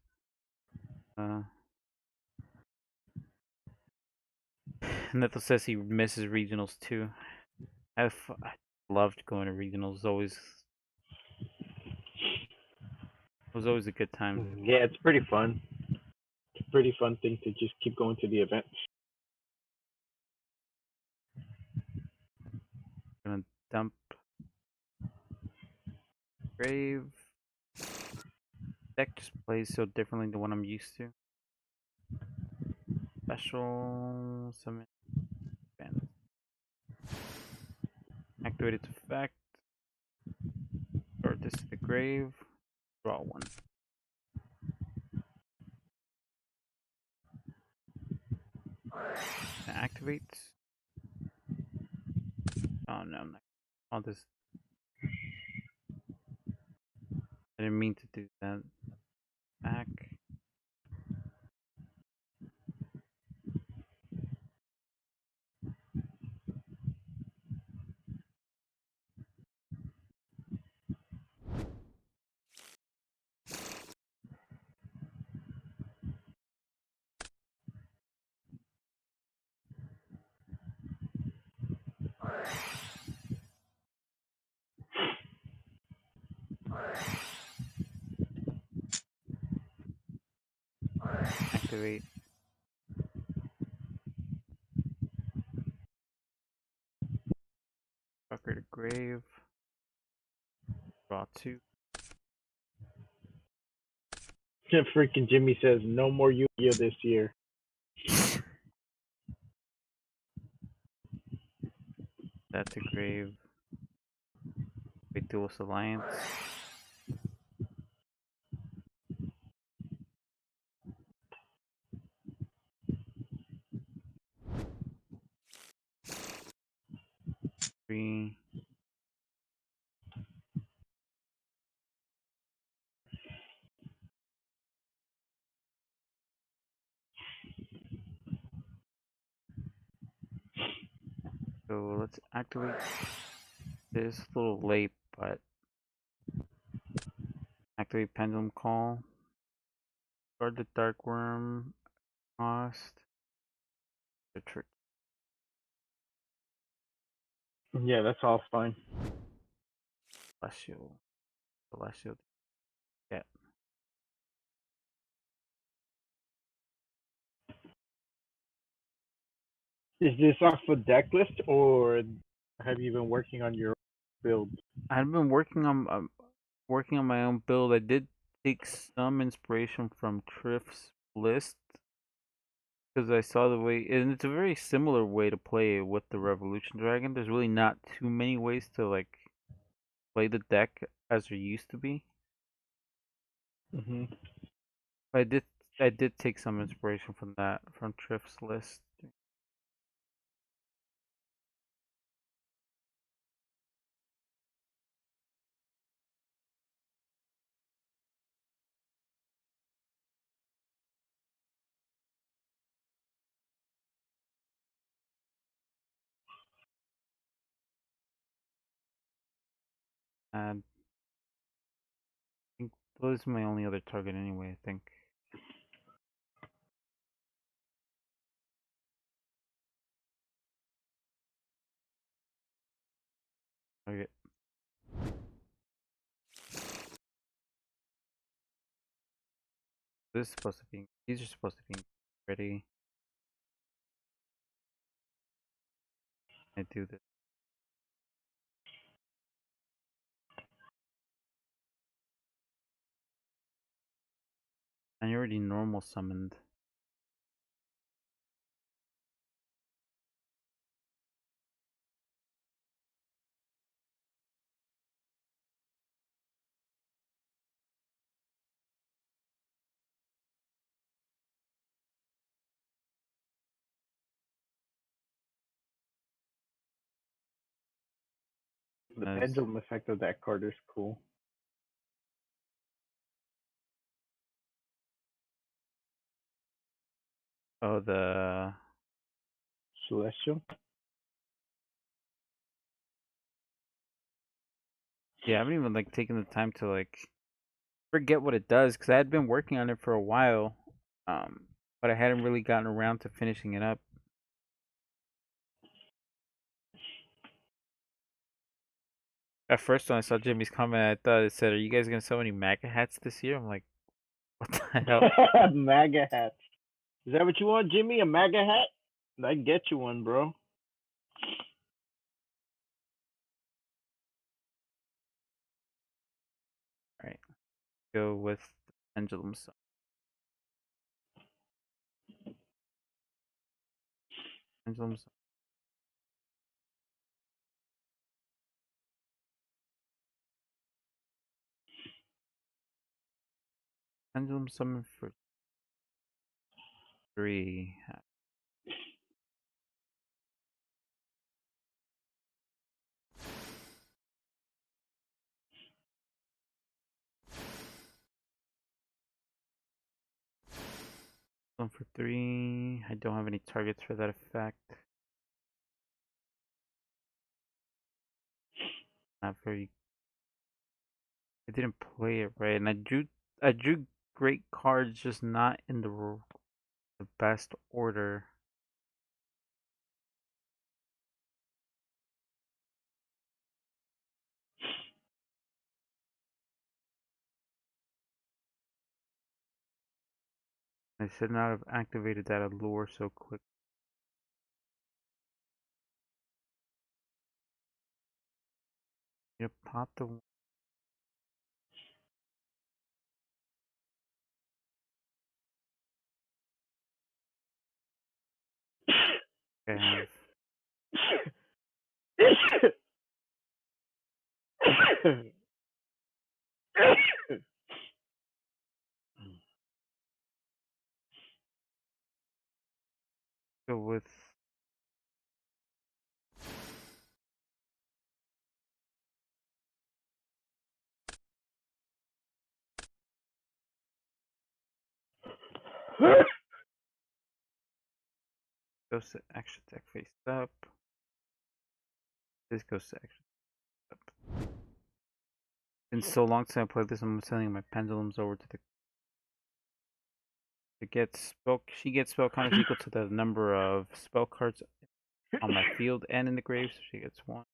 Neto says he misses regionals too. I loved going to regionals. It was always a good time. Yeah, it's pretty fun. It's a pretty fun thing to just keep going to the events. Gonna dump grave. Deck just plays so differently than what I'm used to. Special summon. Activate its effect. Start this to the grave. Draw one. Activate. Oh no, I'm not. I'll just. I didn't mean to do that. Back. Activate. Fucker to grave. Draw two. Freaking Jimmy says no more Yu-Gi-Oh this year. That to grave. Wait, Duelist Alliance. 3. So let's activate this. A little late, but activate Pendulum Call. Guard the Dark Worm. Cost. The trick. Yeah, that's all fine. Celestial. Celestial. Yeah. Is this off a deck list, or have you been working on your build? I've been working on my own build. I did take some inspiration from Triff's list because I saw the way, and it's a very similar way to play it with the Revolution Dragon. There's really not too many ways to like play the deck as there used to be. Mm-hmm. But I did take some inspiration from that from Triff's list. And I think those is my only other target anyway. I think. Target. This is supposed to be. These are supposed to be ready. I do this. And you already normal summoned. The As pendulum effect of that card is cool. oh the Celestial. yeah, I haven't even like taken the time to like forget what it does because I had been working on it for a while, but I hadn't really gotten around to finishing it up. At first, when I saw Jimmy's comment, I thought it said, "Are you guys gonna sell any MAGA hats this year?" I'm like, "What the hell?" MAGA hat. Is that what you want, Jimmy? A MAGA hat? I get you one, bro. All right, go with the pendulum. Pendulum. Pendulum summon for 3. Summon for 3. I don't have any targets for that effect. Not very. I didn't play it right, and I drew great cards, just not in the best order. I should not have activated that allure so quick. You pop the. I have. Go with Goes to action deck face up. This goes to action up. Been so long since I played this, I'm sending my pendulums over to the. To get spell, she gets spell counters equal to the number of spell cards on my field and in the grave. So she gets 1,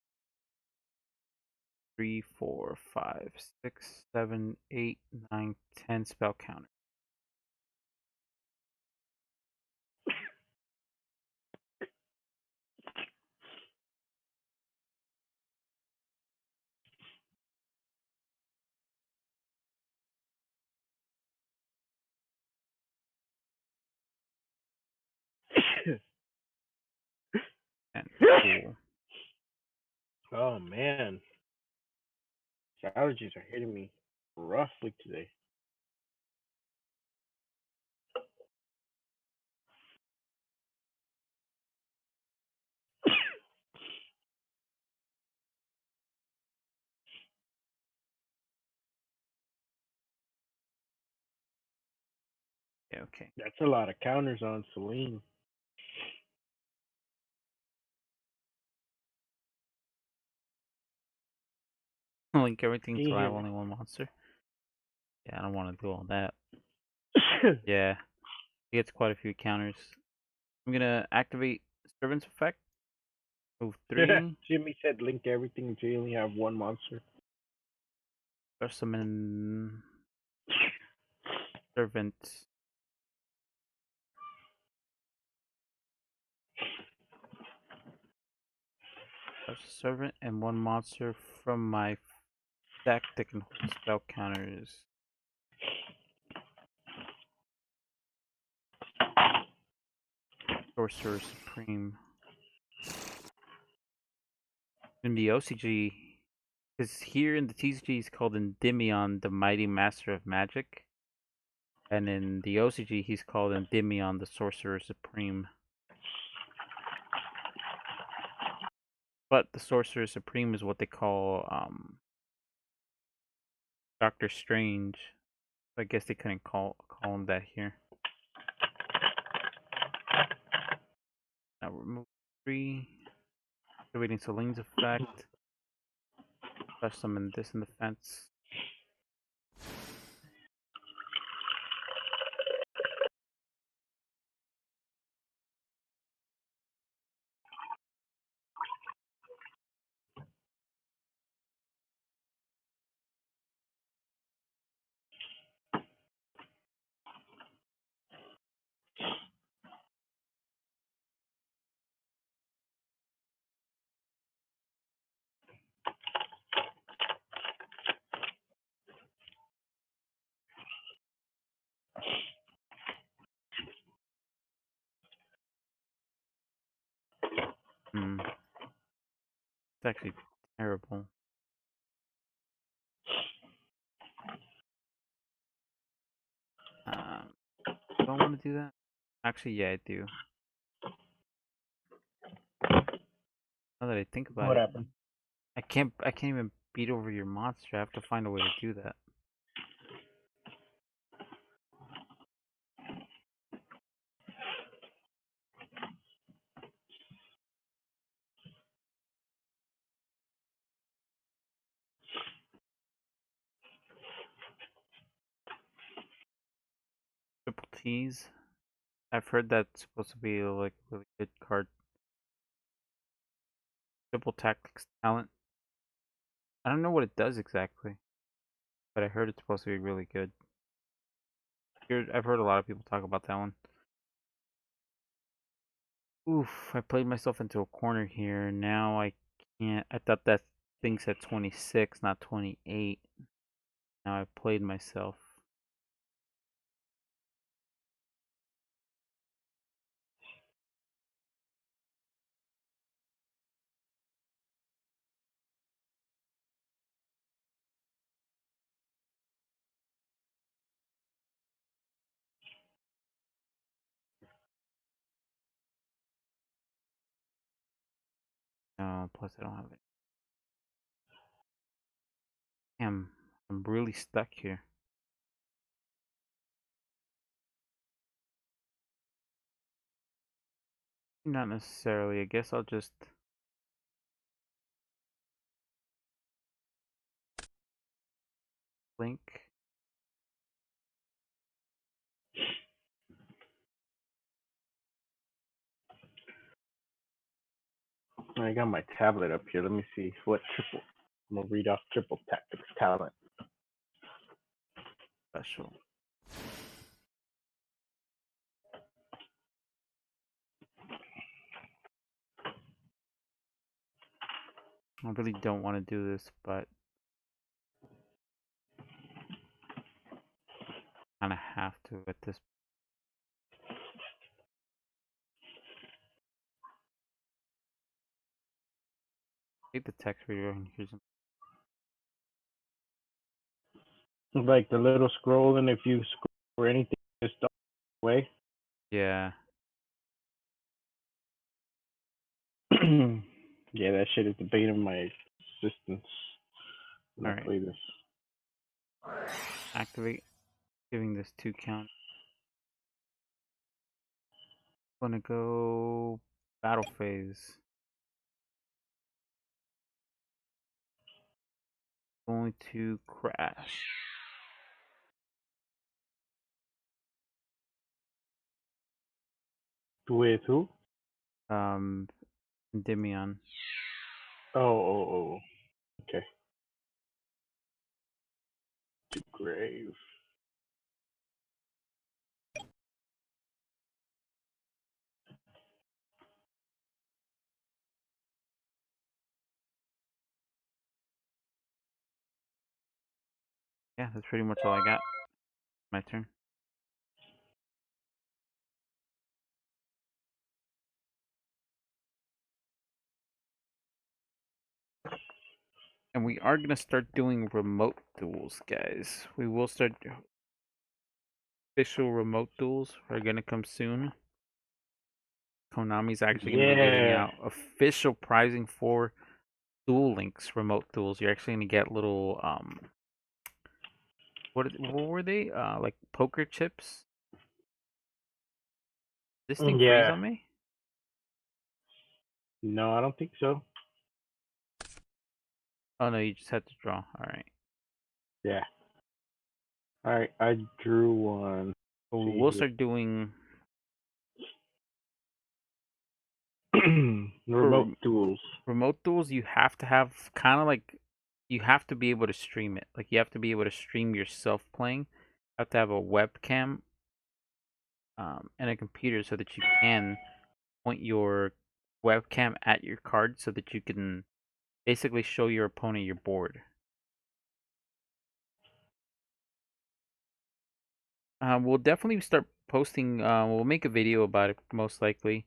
3, 4, 5, 6, 7, 8, 9, 10 spell counters. And cool. Oh man, allergies are hitting me roughly today. Yeah, okay. That's a lot of counters on Celine. Link everything Can you until I hear have me? only one monster. Yeah, I don't want to do all that. Yeah, he gets quite a few counters. I'm gonna activate Servant's Effect. Move 3. Jimmy said link everything until you only have one monster. Or summon Servant. There's a Servant and one monster from my deck that can hold spell counters. Sorcerer Supreme. In the OCG, because here in the TCG he's called Endymion, the Mighty Master of Magic. And in the OCG he's called Endymion, the Sorcerer Supreme. But the Sorcerer Supreme is what they call Doctor Strange. I guess they couldn't call him that here. Now remove 3. Activating Celine's effect. Special summon this in the fence. Hmm. It's actually terrible. Um, do I want to do that? Actually, yeah, I do. Now that I think about What it, happened? I can't even beat over your monster. I have to find a way to do that. Triple T's. I've heard that's supposed to be like a really good card. Triple Tactics Talent. I don't know what it does exactly, but I heard it's supposed to be really good. I've heard a lot of people talk about that one. Oof, I played myself into a corner here. Now I can't. I thought that thing said 26, not 28. Now I played myself. No, plus I don't have it. Damn, I'm really stuck here. Not necessarily. I guess I'll just blink. I got my tablet up here. Let me see what triple. I'm gonna read off triple tactics talent. Special. I really don't want to do this, but kind of have to at this. Take the text reader and here's some. Like the little scroll, and if you scroll or anything, just away. Yeah. Yeah, that shit is the bane of my existence when All I right. play this. Activate. Giving this 2 count. Gonna go battle phase. Going to crash. With who? Endymion. Oh. Okay. To grave. Yeah, that's pretty much all I got. My turn. And we are gonna start doing remote duels, guys. We will start official remote duels are gonna come soon. Konami's actually gonna be giving Yeah. out official pricing for Duel Links remote duels. You're actually gonna get little what were they? Like poker chips? This thing freeze Yeah. on me? No, I don't think so. Oh no, you just had to draw. Alright. Yeah. All right, I drew one. Well, we See will here. start doing for Remote duels. remote duels. You have to have kind of like you have to be able to stream it. Like you have to be able to stream yourself playing. You have to have a webcam and a computer so that you can point your webcam at your card so that you can basically show your opponent your board. We'll definitely start posting. We'll make a video about it most likely,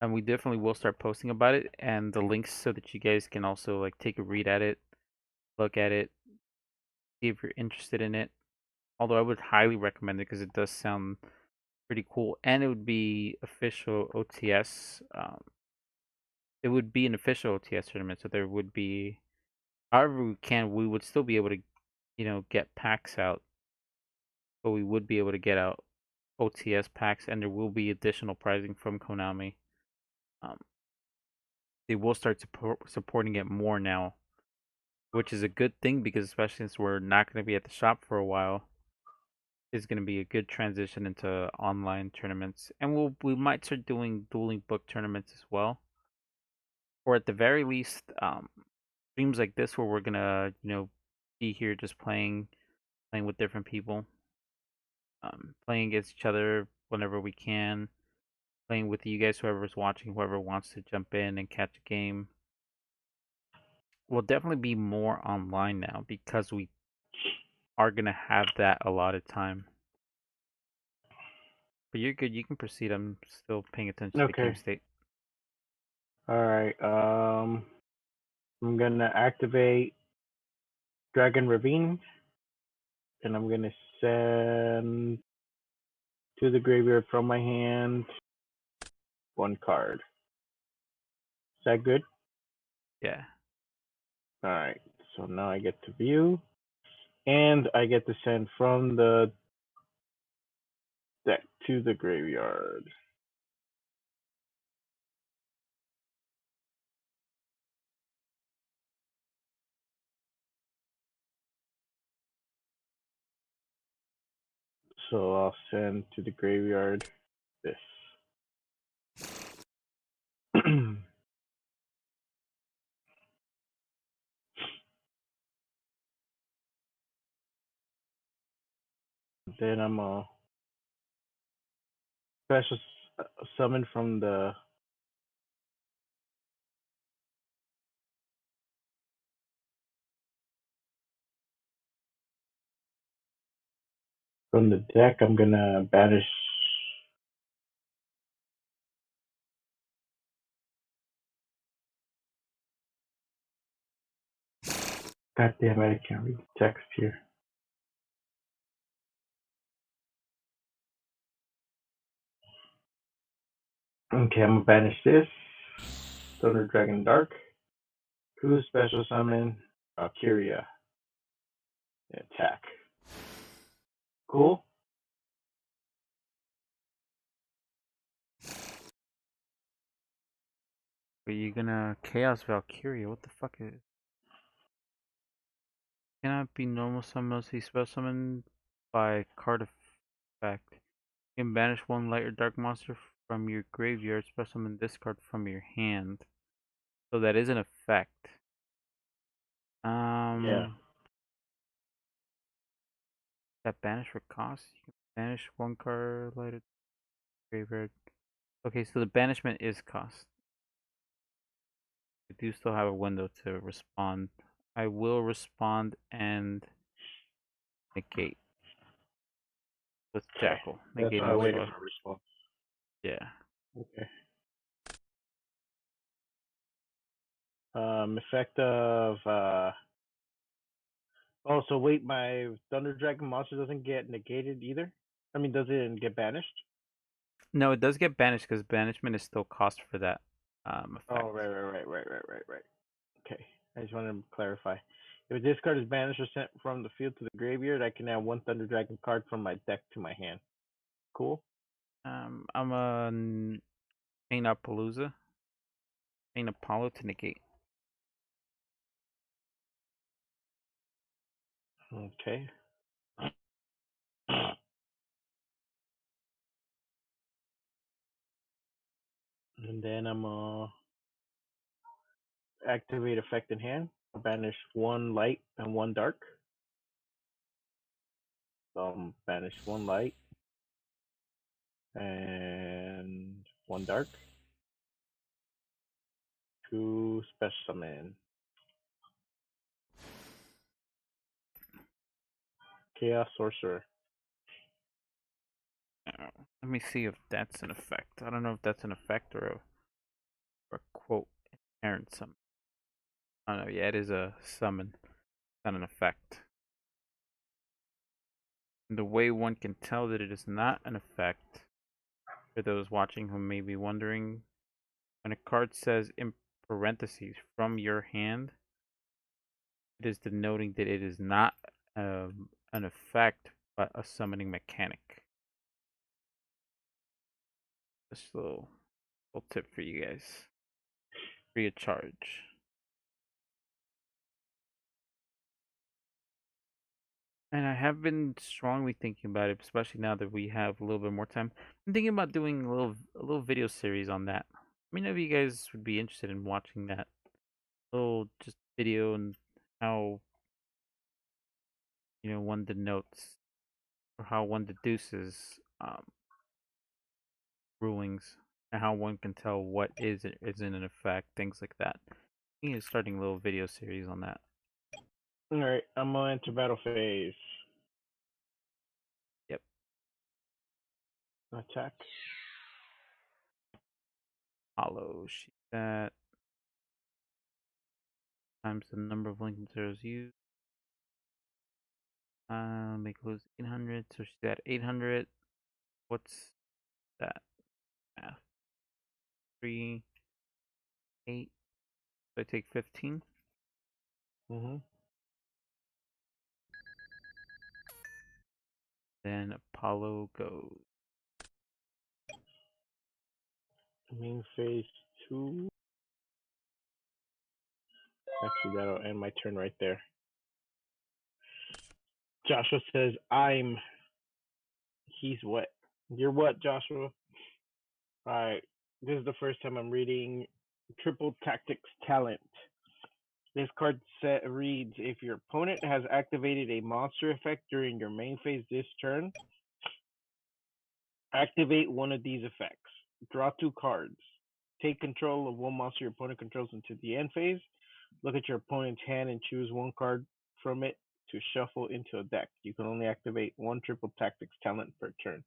and we definitely will start posting about it and the links so that you guys can also like take a read at it, look at it, see if you're interested in it. Although I would highly recommend it because it does sound pretty cool, and it would be official OTS. It would be an official OTS tournament, so there would be, however we would still be able to, get packs out, but we would be able to get out OTS packs, and there will be additional pricing from Konami. Um, they will start supporting it more now, which is a good thing because especially since we're not going to be at the shop for a while, it's going to be a good transition into online tournaments, and we might start doing dueling book tournaments as well, or at the very least, streams like this where we're gonna be here just playing with different people, playing against each other whenever we can, playing with you guys, whoever's watching, whoever wants to jump in and catch a game. We'll definitely be more online now because we are gonna have that allotted time. But you're good. You can proceed. I'm still paying attention to the game Okay. state. All right. I'm gonna activate Dragon Ravine, and I'm gonna send to the graveyard from my hand one card. Is that good? Yeah. All right. So now I get to view, and I get to send from the deck to the graveyard. So I'll send to the graveyard this. Then I'm gonna special summon from the deck. I'm gonna banish. God damn it! I can't read the text here. Okay, I'm gonna banish this. Thunder Dragon Dark. Who special summon Valkyria. Attack. Cool. But you're gonna Chaos Valkyria. What the fuck is? Cannot be normal summon unless he special summoned by card effect. You can banish one light or dark monster from your graveyard. Special summon this card from your hand. So that is an effect. Yeah. That banish for cost. You can banish one card light or graveyard. Okay, so the banishment is cost. I do still have a window to respond. I will respond and negate with Okay. Jackal. That's Negate why I and waited destroy. for a response. Yeah. Okay. Effect of oh, so wait, my Thunder Dragon monster doesn't get negated either? I mean, doesn't get banished? No, it does get banished because banishment is still cost for that Oh, effect. right. Okay. I just wanted to clarify. If this card is banished or sent from the field to the graveyard, I can add one Thunder Dragon card from my deck to my hand. Cool. I'm a Chain Appaloosa. Chain Apollo to negate. Okay. And then I'm activate effect in hand. I'll banish one light and one dark. So banish one light and one dark. Two special summon. Chaos Sorcerer. Let me see if that's an effect. I don't know if that's an effect or a quote inherent summon. I don't know. Yeah, it is a summon, not an effect. And the way one can tell that it is not an effect, for those watching who may be wondering, when a card says in parentheses from your hand, it is denoting that it is not an effect but a summoning mechanic. Just a little tip for you guys. Free of charge. And I have been strongly thinking about it, especially now that we have a little bit more time. I'm thinking about doing a little video series on that. Let me know if you guys would be interested in watching that little just video and how one denotes or how one deduces rulings and how one can tell what is in effect, things like that. I think it's starting a little video series on that. Alright, I'm gonna enter battle phase. Yep. Attack. Hollow. Sheet that times the number of Lincoln zeros used. Make lose 800. So she's at 800. What's that? Math. 3, 8. So I take 15. Mm-hmm. Then Apollo goes. Main phase 2. Actually, that'll end my turn right there. Joshua says, I'm He's what? You're what, Joshua? Alright. This is the first time I'm reading Triple Tactics Talent. This card set reads: if your opponent has activated a monster effect during your main phase this turn, activate one of these effects. Draw two cards. Take control of one monster your opponent controls into the end phase. Look at your opponent's hand and choose one card from it to shuffle into a deck. You can only activate one Triple Tactics Talent per turn.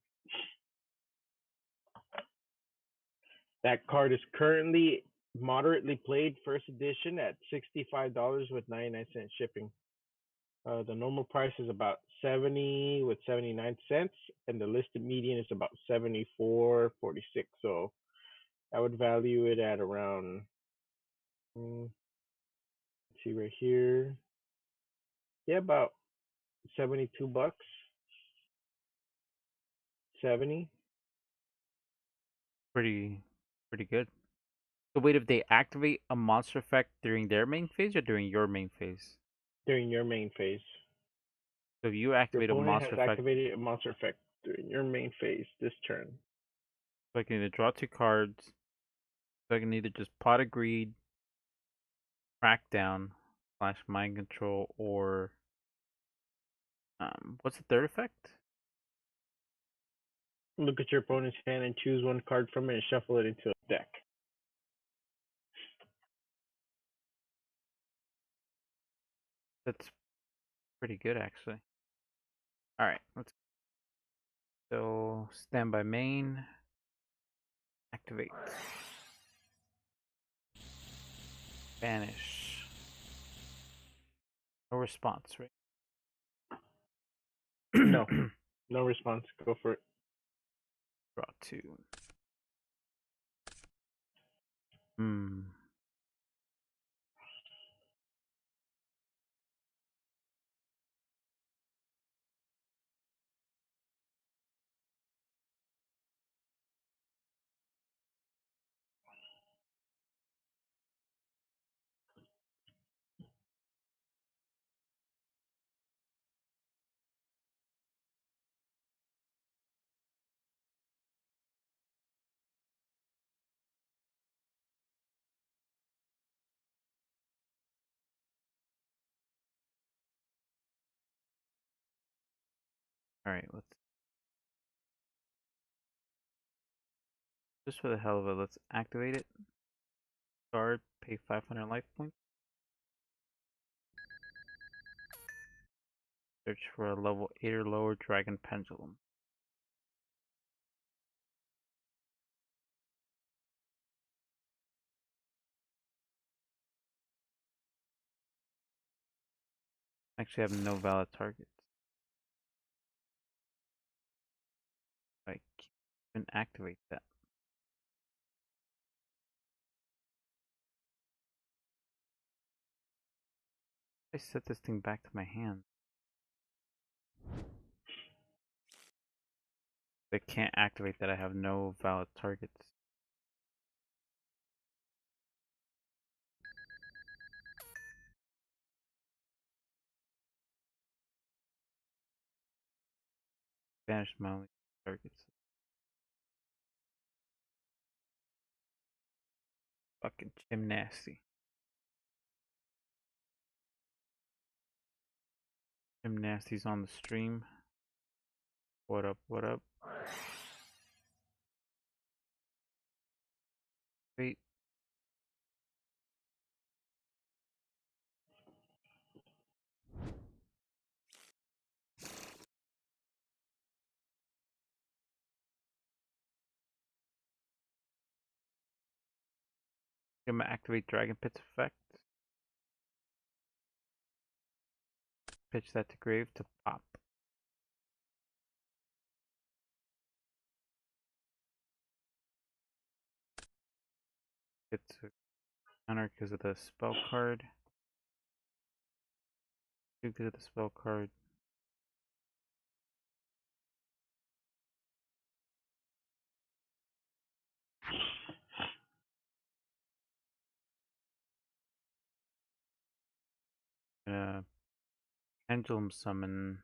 That card is currently moderately played first edition at $65 with 99 cent shipping. The normal price is about 70 with 79 cents, and the listed median is about 74.46. So I would value it at around, let's see right here, yeah, about $72, 70 Pretty, pretty good. So wait, if they activate a monster effect during their main phase or during your main phase? during your main phase. So if you Your activate a opponent monster has effect, activated a monster effect during your main phase this turn. so I can either draw two cards, so I can either just pot of greed, crackdown, slash mind control, or what's the third effect? Look at your opponent's hand and choose one card from it and shuffle it into a deck. That's pretty good actually. All right, let's go standby main, activate, banish. No response, right? No, no response. Go for it. Draw two. Hmm. All right, let's just for the hell of it, let's activate it. Card, pay 500 life points. Search for a level 8 or lower dragon pendulum. Actually, I have no valid targets. I can't even activate that. I set this thing back to my hand. I can't activate that. I have no valid targets. Banish my only targets. Fucking gymnasty. Gymnasty's on the stream. What up? What up? Wait. I'm gonna activate Dragon Pit's effect. Pitch that to grave to pop. It's a counter because of the spell card. Because of the spell card. Pendulum summon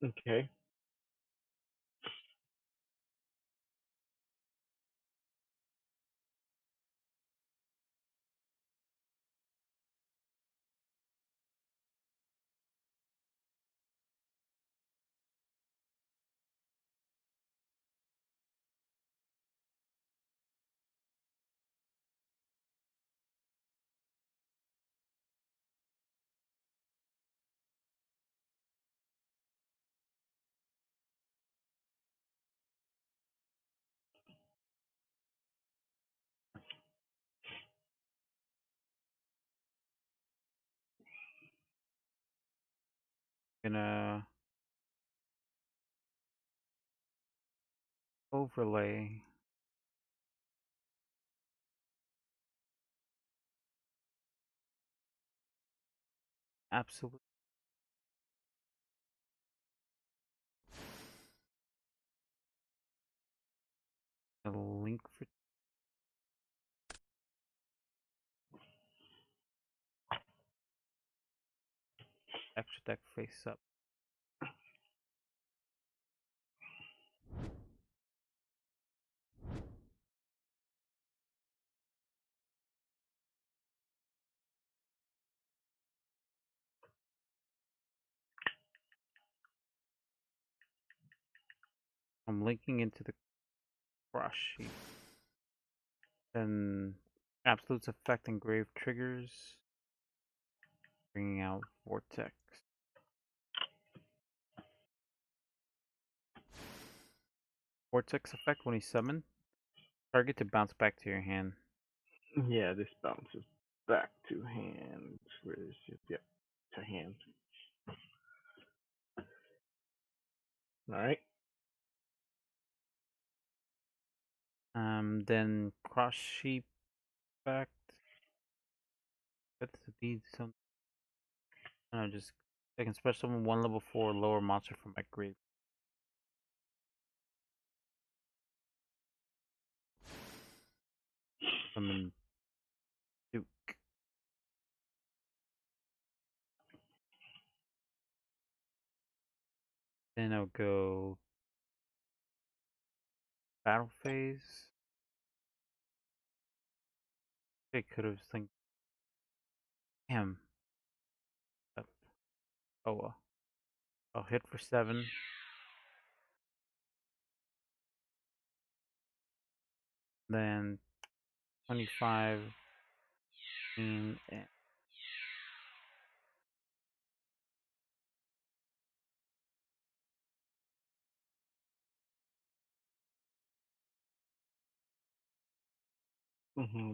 Okay. Gonna overlay absolute link for extra deck face up. I'm linking into the cross sheet. Then absolutes effect engrave triggers, bringing out vortex. Vortex effect when you summon, target to bounce back to your hand. Yeah, this bounces back to hand. Where is it? Yep, to hand. All right. Then cross sheet effect. That's to be some. I don't know, just I can special summon one level 4 lower monster from my grave. Summon Duke. Then I'll go battle phase. I could have think him. Oh well. I'll hit for 7. Then 25 and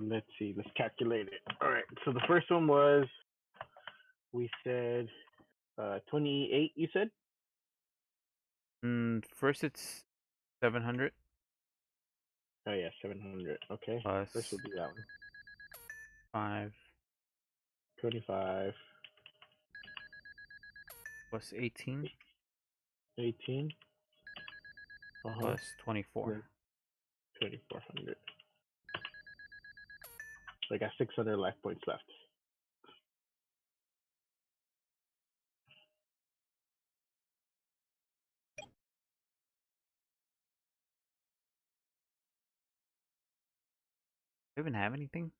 Let's see. Let's calculate it. All right. So the first one was we said 28. You said. first it's 700 Oh yeah, 700. Okay. First plus we'll do that one. 5 25, plus 18 18. plus And 24. then 2400. So I got 600 life points left. Do I even have anything?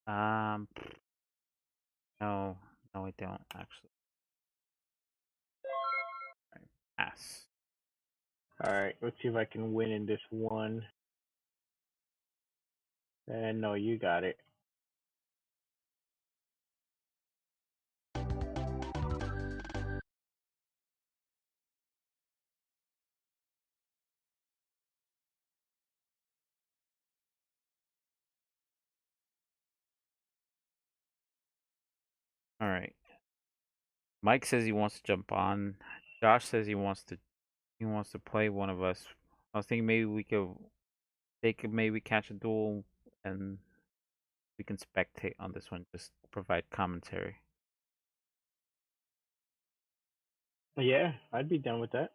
Um, no, no, I don't actually. Right. Pass. All right. Let's see if I can win in this one. And no, you got it. All right. Mike says he wants to jump on. Josh says he wants to play one of us. I was thinking maybe they could maybe catch a duel and we can spectate on this one, just provide commentary. Yeah, I'd be down with that.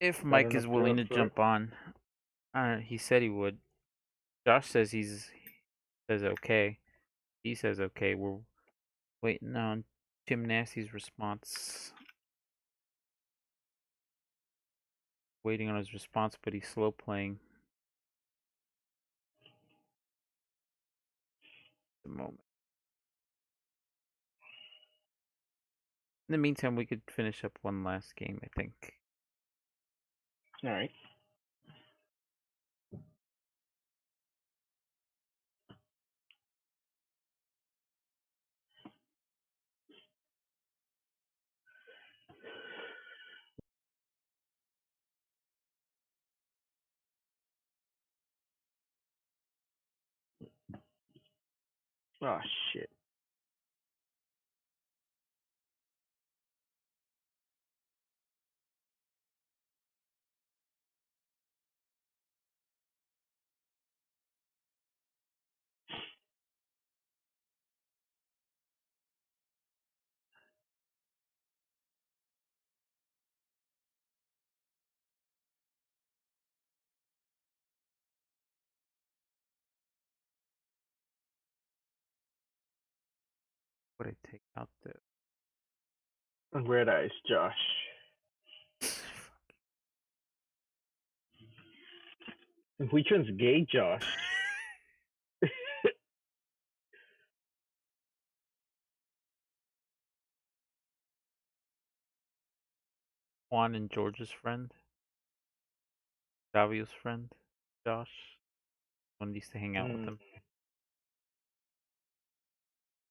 If I don't Mike know is if you're willing up to for it. jump on, he said he would. Josh says says okay. He says okay. We're waiting on Jim Nasty's response. Waiting on his response, but he's slow playing at the moment. In the meantime, we could finish up one last game, I think. All right. Oh shit. What I take out the Red eyes, Josh. And which one's gay, Josh? Juan and George's friend, Davio's friend, Josh. One used to hang out with Mm. him.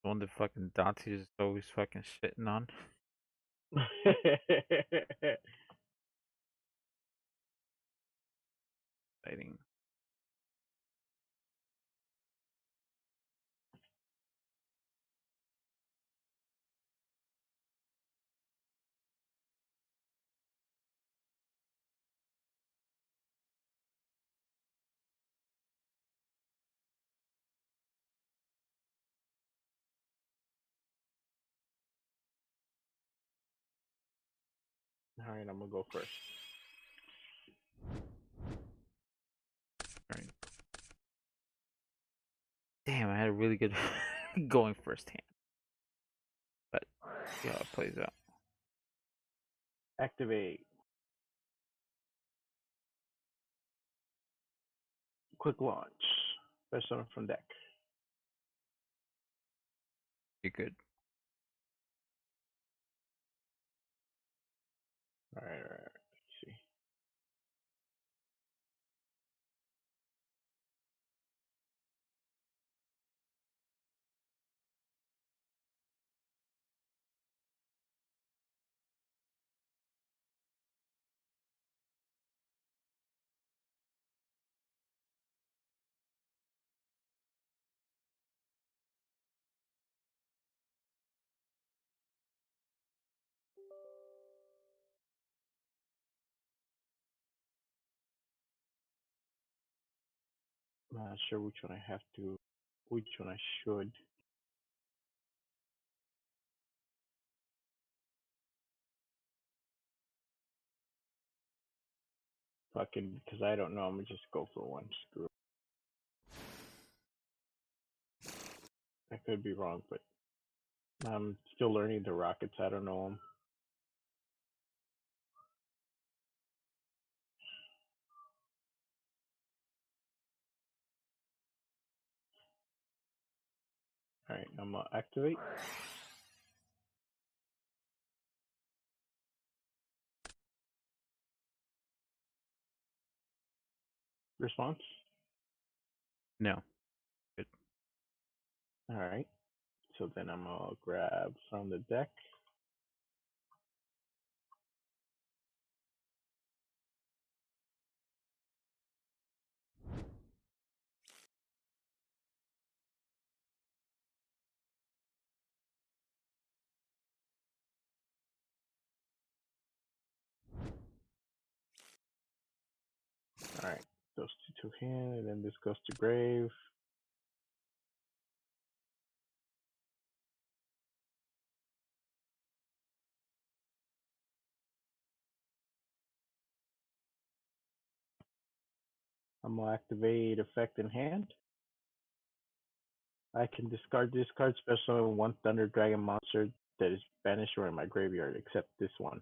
The one that fucking Dottie is always fucking shitting on. Exciting. All right, I'm gonna go first. Alright. Damn, I had a really good going first hand. But see how it plays out. Activate. Quick launch. Special summon from deck. You're good. All right. Let's see. I'm not sure which one I have to, which one I should. Fucking, because I don't know. I'm gonna just go for one. Screw. I could be wrong, but I'm still learning the rockets. I don't know them. All right, I'm gonna activate. Response. No. Good. All right. So then I'm gonna grab from the deck. All right. Goes to hand, and then this goes to grave. I'm gonna activate effect in hand. I can discard this card, special one Thunder Dragon monster that is banished or in my graveyard, except this one.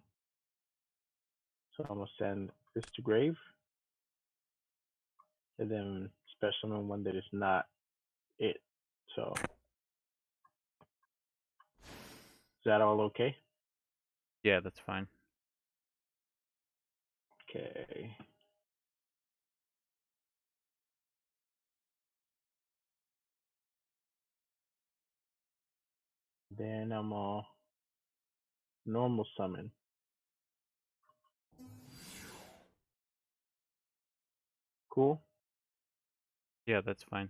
So I'm gonna send this to grave, and then special one that is not it. So is that all okay? Yeah, that's fine. Okay. Then I'm gonna normal summon. Cool. Yeah, that's fine.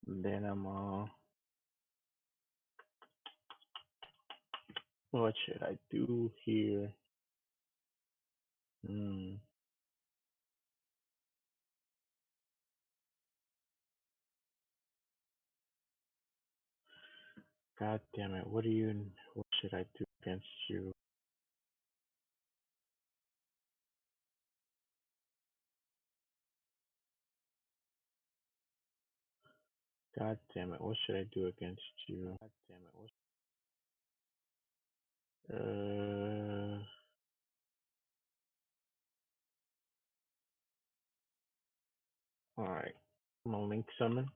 And then what should I do here? Hmm. God damn it! What should I do against you? God damn it! What should I do against you? God damn it! All right. I'm gonna link summon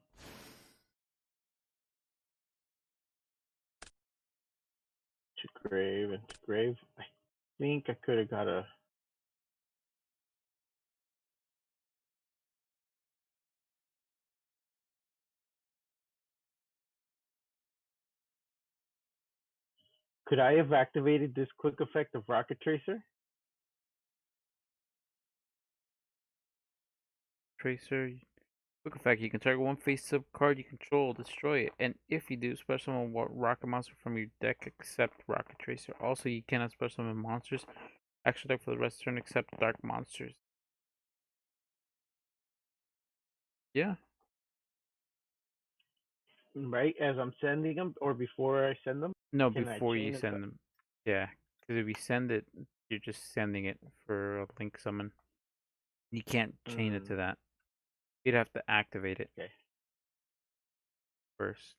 to grave and to grave. I think I could have got a. Could I have activated this quick effect of Rocket Tracer? Tracer. Quick effect, you can target one face-up card you control, destroy it, and if you do, special summon rocket monster from your deck except Rocket Tracer. Also, you cannot special summon monsters. Extra deck for the rest of the turn except dark monsters. Yeah. Right as I'm sending them, or before I send them, No, can I before you chain a? send them. Yeah, because if you send it, you're just sending it for a link summon. You can't chain it to that. You'd have to activate it Okay. first.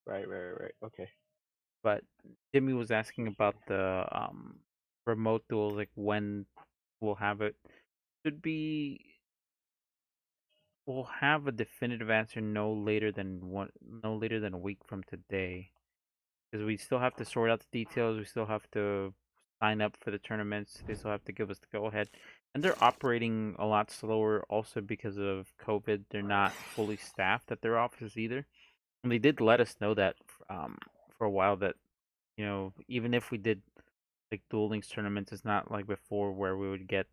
Right. Okay. But Jimmy was asking about the remote duels, like when we'll have it. Should be We'll have a definitive answer no later than a week from today, because we still have to sort out the details. We still have to sign up for the tournaments. They still have to give us the go ahead, and they're operating a lot slower also because of COVID. They're not fully staffed at their offices either, and they did let us know that for a while that even if we did like Duel Links tournaments, it's not like before where we would get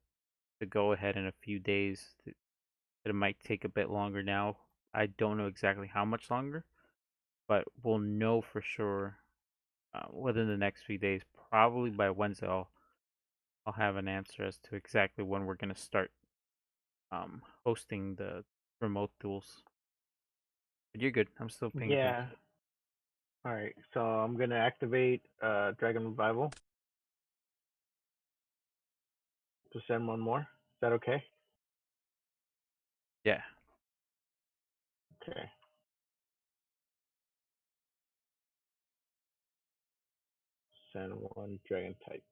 the go ahead in a few days. That it might take a bit longer now. I don't know exactly how much longer, but we'll know for sure within the next few days. Probably by Wednesday, I'll have an answer as to exactly when we're gonna start hosting the remote duels. But you're good. I'm still paying Yeah. attention. All right. So I'm gonna activate Dragon Revival to send one more. Is that okay? Yeah. Okay. Send one Dragon type.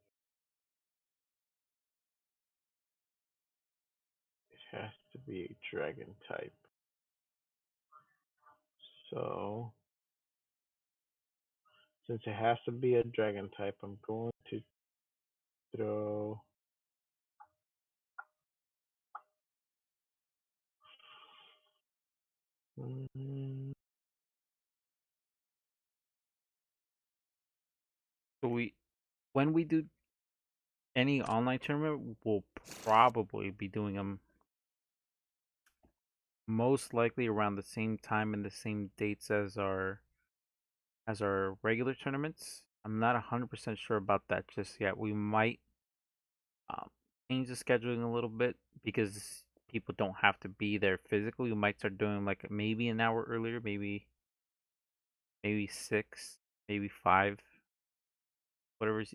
It has to be a Dragon type. So since it has to be a Dragon type, I'm going to throw. Mm, So when we do any online tournament, we'll probably be doing them most likely around the same time and the same dates as our regular tournaments. I'm not 100% sure about that just yet. We might um, change the scheduling a little bit because people don't have to be there physically. We might start doing like maybe an hour earlier, maybe 6, maybe 5, whatever's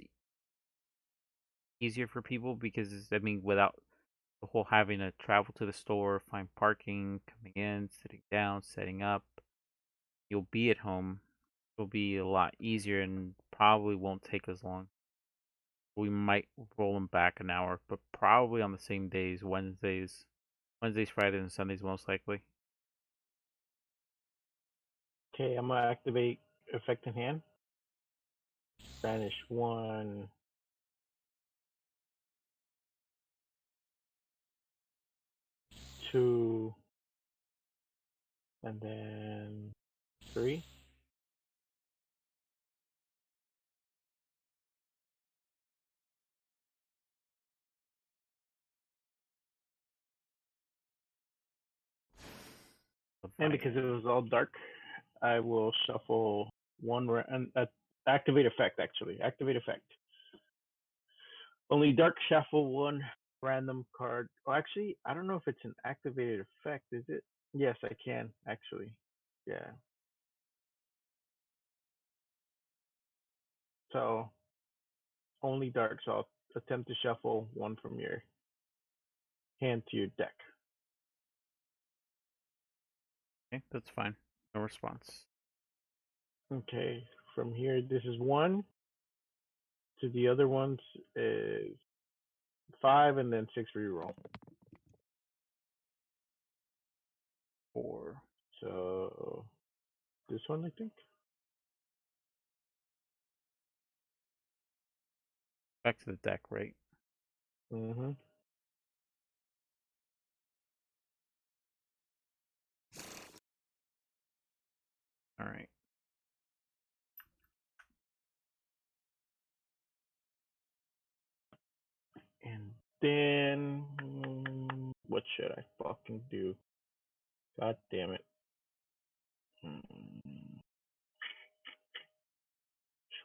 easier for people because I mean without the whole having to travel to the store, find parking, coming in, sitting down, setting up, you'll be at home. It'll be a lot easier and probably won't take as long. We might roll them back an hour, but probably on the same days, Wednesdays, Fridays, and Sundays most likely. Okay, I'm gonna activate effect in hand. Banish 1, 2, and then 3. And because it was all dark, I will shuffle one and activate effect. Actually, activate effect. Only dark shuffle one random card. Oh, actually, I don't know if it's an activated effect. Is it? Yes, I can actually. Yeah. So only dark. So I'll attempt to shuffle one from your hand to your deck. Okay, that's fine. No response. Okay. From here, this is 1. To the other ones is 5, and then 6 for your roll. 4. So this one, I think. Back to the deck, right? Mm-hmm. All right. And then what should I fucking do? God damn it. Just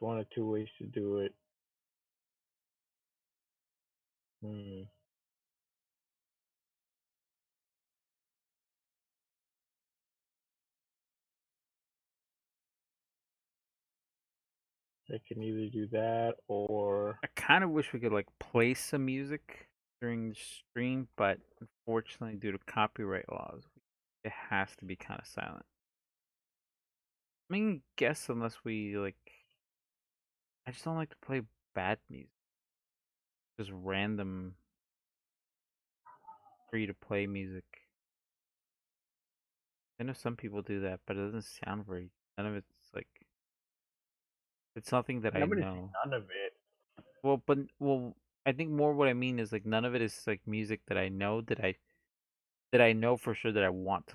one of two ways to do it. I can either do that or I kind of wish we could like play some music during the stream, but unfortunately, due to copyright laws, it has to be kind of silent. I mean, guess unless we like, I just don't like to play bad music, just random free to play music. I know some people do that, but it doesn't sound very. None of it's like it's nothing that I'm I not gonna say know. none of it. Well, I think more what I mean is like none of it is like music that I know that I know for sure that I want to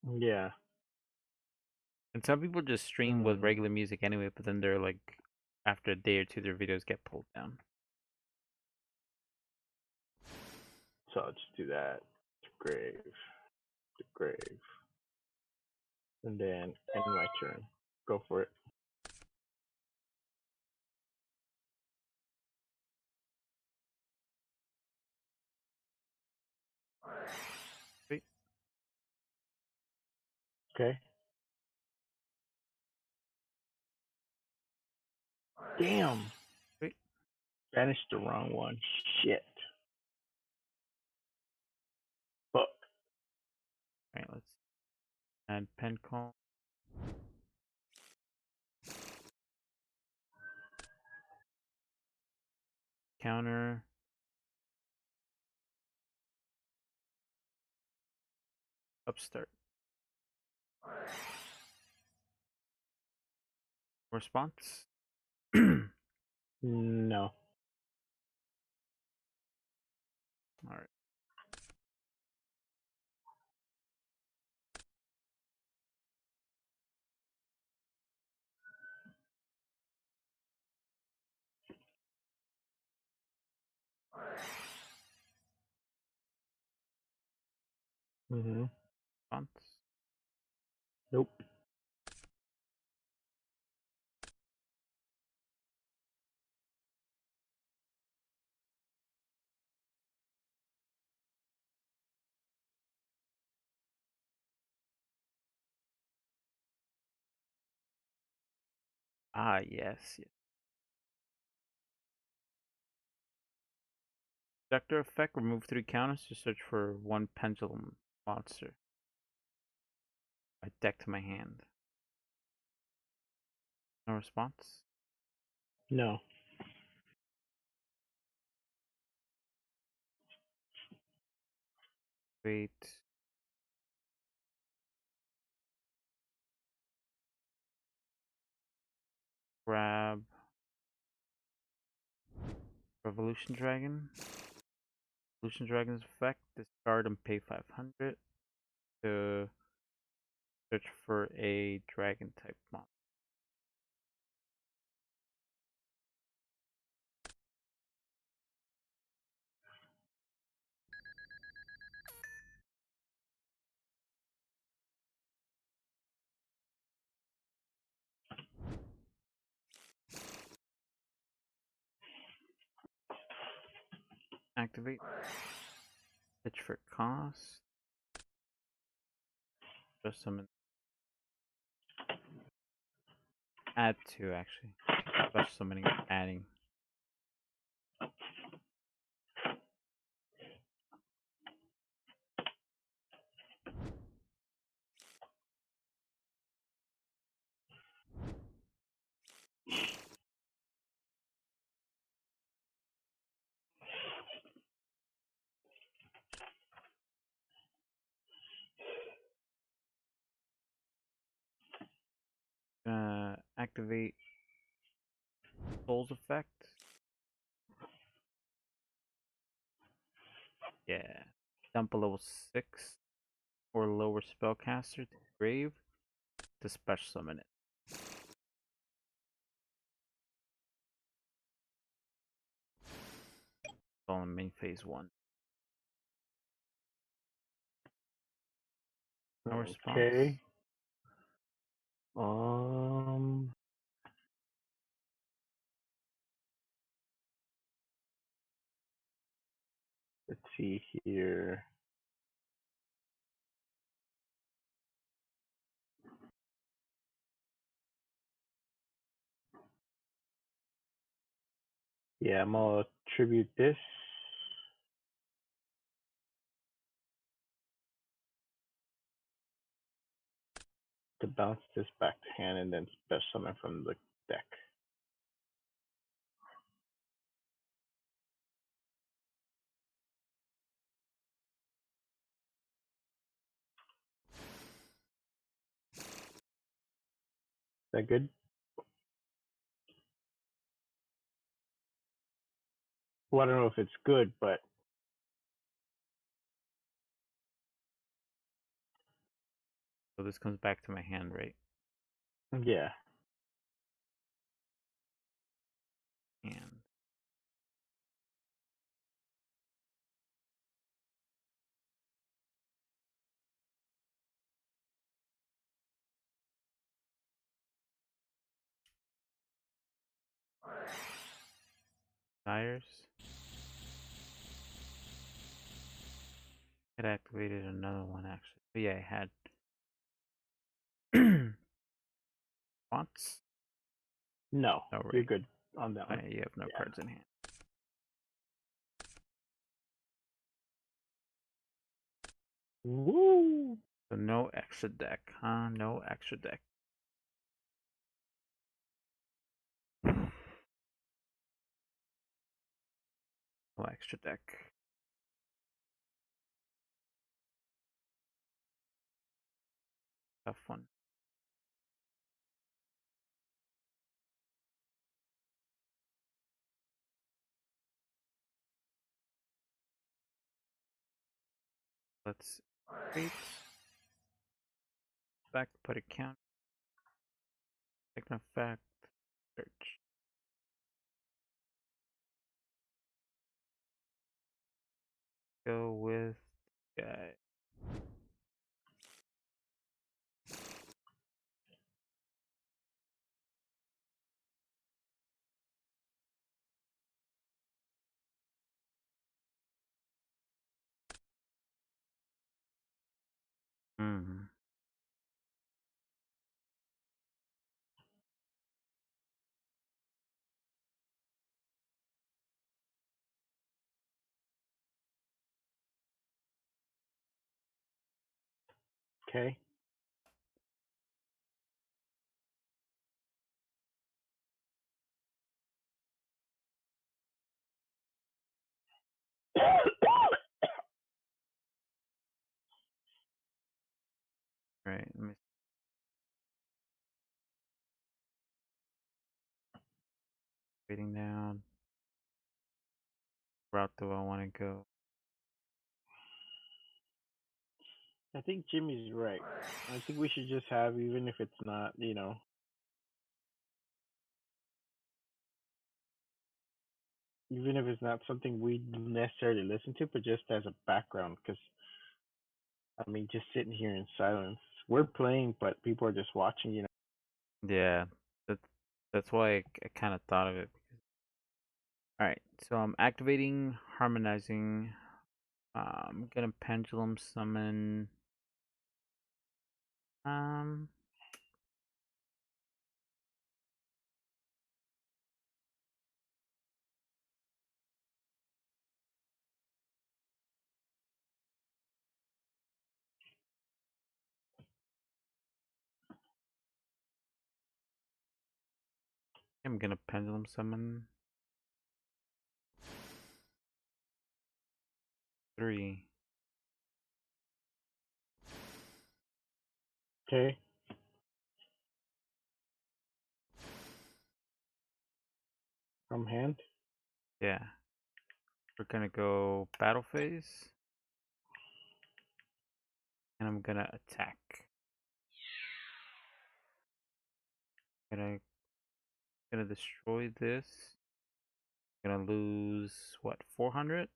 listen. Yeah. And some people just stream with Mm. regular music anyway, but then they're like, after a day or two, their videos get pulled down. So I'll just do that. The grave. And then end my turn. Go for it. Wait, Okay. Damn. wait. Banished the wrong one. Shit. Fuck. All right, let's add pen call. Counter. Upstart. Response. All No. right. Mm-hmm. Response. Nope. Ah, yes, yes. Sector effect. Remove 3 counters to search for one pendulum monster. I deck to my hand. No response. No. Wait. Grab Revolution Dragon. Revolution Dragon's effect. Discard and pay 500 to search for a dragon type monster. Activate. Pitch for cost. Just summon. Add 2 actually. Special summoning, adding. Activate Soul's effect. Yeah. Dump a level 6 or lower spellcaster to grave to special summon it. All in main phase 1. No response. Okay. Um. Let's see here. Yeah, I'm gonna attribute this to bounce this back to hand and then special summon from the deck. Is that good? Well, I don't know if it's good, but So this comes back to my hand, right? yeah. And tires. It activated another one actually. But yeah, I had fonts. No, Oh you're right. good on that one. You have no Yeah. cards in hand. Woo! So no extra deck, huh? No extra deck. No extra deck. Tough one. Let's wait. Back, put a count. Take an effect. Search. Go with guy. Hmm. Okay. Right. Let me waiting down. Route do I want to go? I think Jimmy's right. I think we should just have, even if it's not, even if it's not something we necessarily listen to, but just as a background. Because I mean, just sitting here in silence, we're playing, but people are just watching. Yeah. That's that's why I kind of thought of it. All right. So I'm activating, harmonizing. I'm gonna pendulum summon. Um. I'm gonna pendulum summon 3. Okay. From hand. Yeah. We're gonna go battle phase, and I'm gonna attack. Gonna gonna destroy this. Gonna lose what, 400?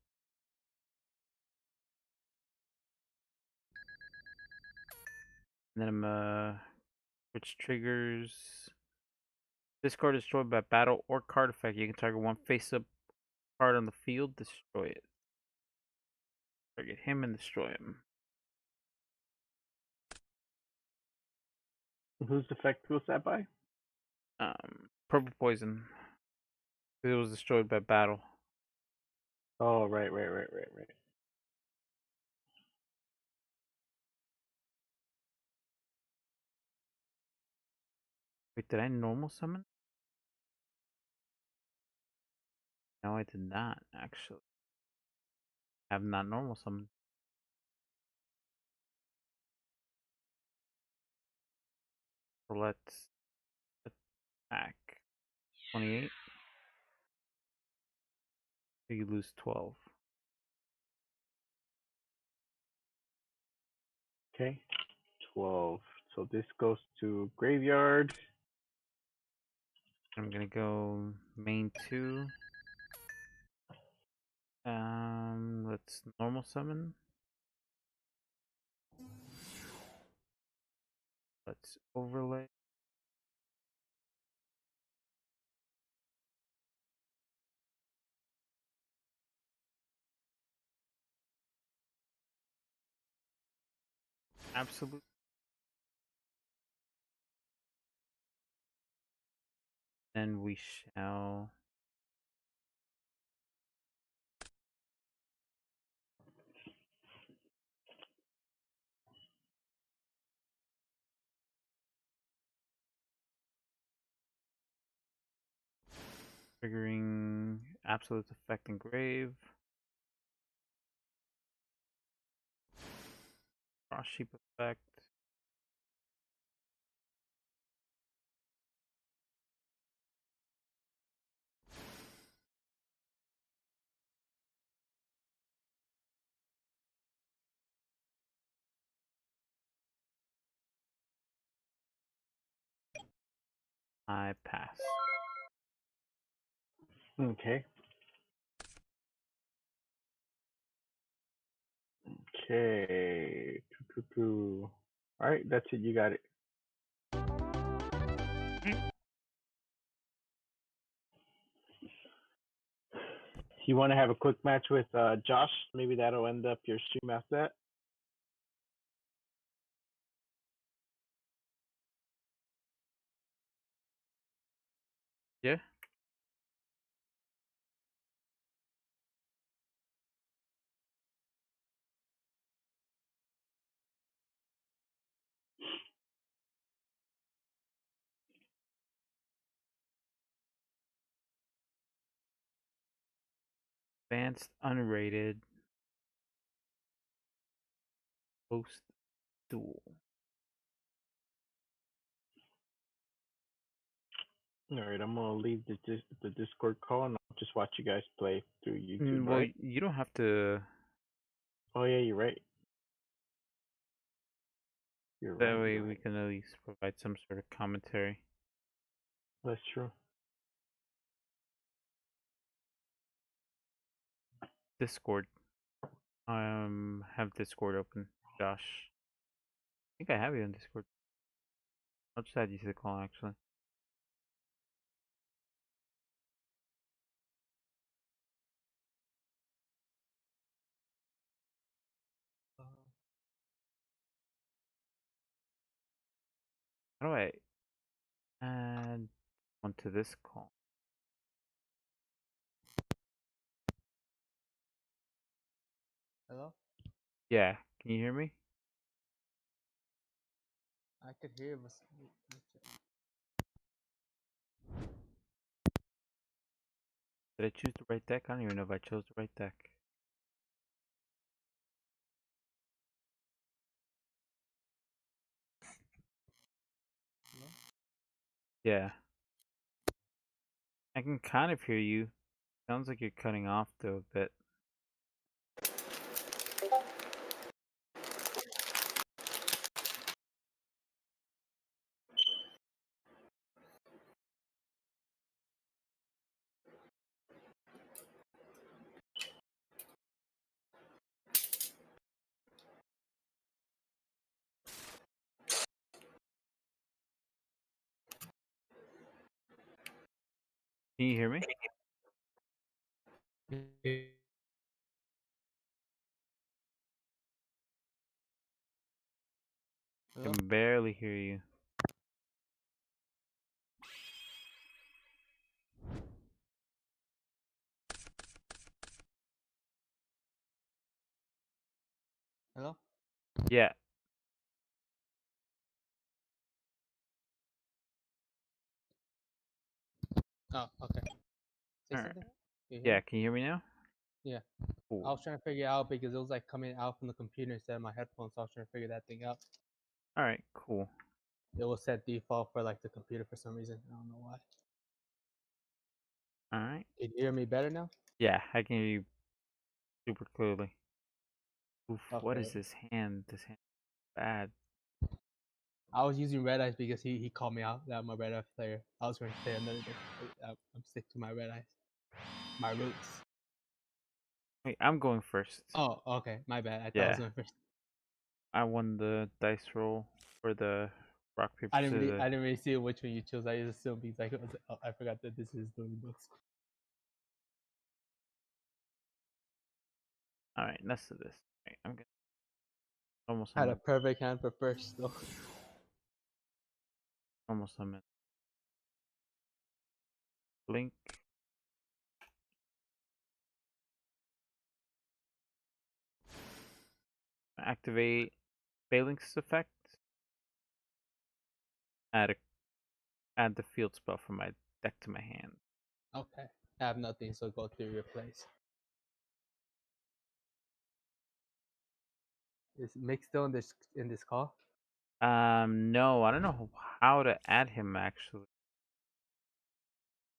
And then I'm which triggers this card is destroyed by battle or card effect. You can target one face-up card on the field, destroy it. Target him and destroy him. Whose effect was that by? Purple poison. It was destroyed by battle. Oh, right. Wait, did I normal summon? No, I did not actually. I have not normal summoned. So let's attack. 28. So you lose 12. Okay. 12. So this goes to graveyard. I'm gonna go main 2. Let's normal summon. Let's overlay. Absolute. Then we shall triggering absolute effect engrave. Cross sheep effect. I pass. Okay. Okay. All right, that's it. You got it. You want to have a quick match with Josh? Maybe that'll end up your stream after that. Yeah. Advanced unrated post duel. All right, I'm gonna leave the Discord call and I'll just watch you guys play through YouTube. All Well, right? you don't have to. Oh yeah, you're right. You're That right. way You're we right. can at least provide some sort of commentary. That's true. Discord. Have Discord open, Josh. I think I have you on Discord. I'll just add you to the call actually. How do I add one to this call? Hello? Yeah, can you hear me? I could hear but Did I choose the right deck? I don't even know if I chose the right deck. hello? Yeah, I can kind of hear you. Sounds like you're cutting off though a bit. Can you hear me? I Hello? can barely hear you. Hello? Yeah. Oh, okay. Say All right. something? Can you hear Yeah, me? can you hear me now? Yeah. I Cool. was trying to figure it out because it was like coming out from the computer instead of my headphones, so I was trying to figure that thing out. All right, cool. It was set default for like the computer for some reason. I don't know why. All right. Can you hear me better now? Yeah, I can hear you super clearly. Oof, what is Okay. this hand? This hand is bad. I was using red eyes because he called me out that I'm a red eye player. I was going to play another deck. I'm stick to my red eyes. My roots. Wait, I'm going first. Oh, okay. My bad. I thought I was Yeah, going first. I won the dice roll for the rock paper I didn't really, scissors. I didn't really see which one you chose. I just assumed because oh, I forgot that this is doing books. All right, next to this. Right, I'm gonna almost Had on a my perfect hand for first though. almost on my blink. Activate Phalanx effect. Add a add the field spell from my deck to my hand. Okay. I have nothing, so go to your place. Is Mick still in this call? No, I don't know how to add him actually.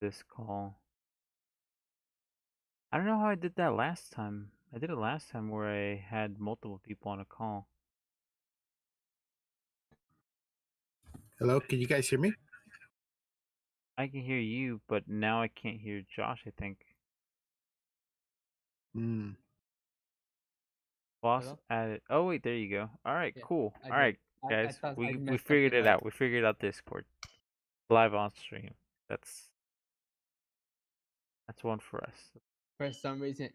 This call. I don't know how I did that last time. I did it last time where I had multiple people on a call. Hello, can you guys hear me? I can hear you, but now I can't hear Josh, I think. Mm. Boss Hello? added. Oh wait, there you go. All right, Yeah, cool. I All did. right, I guys, thought I we messed figured something it up. out. We figured out Discord live on stream. That's one for us. For some reason,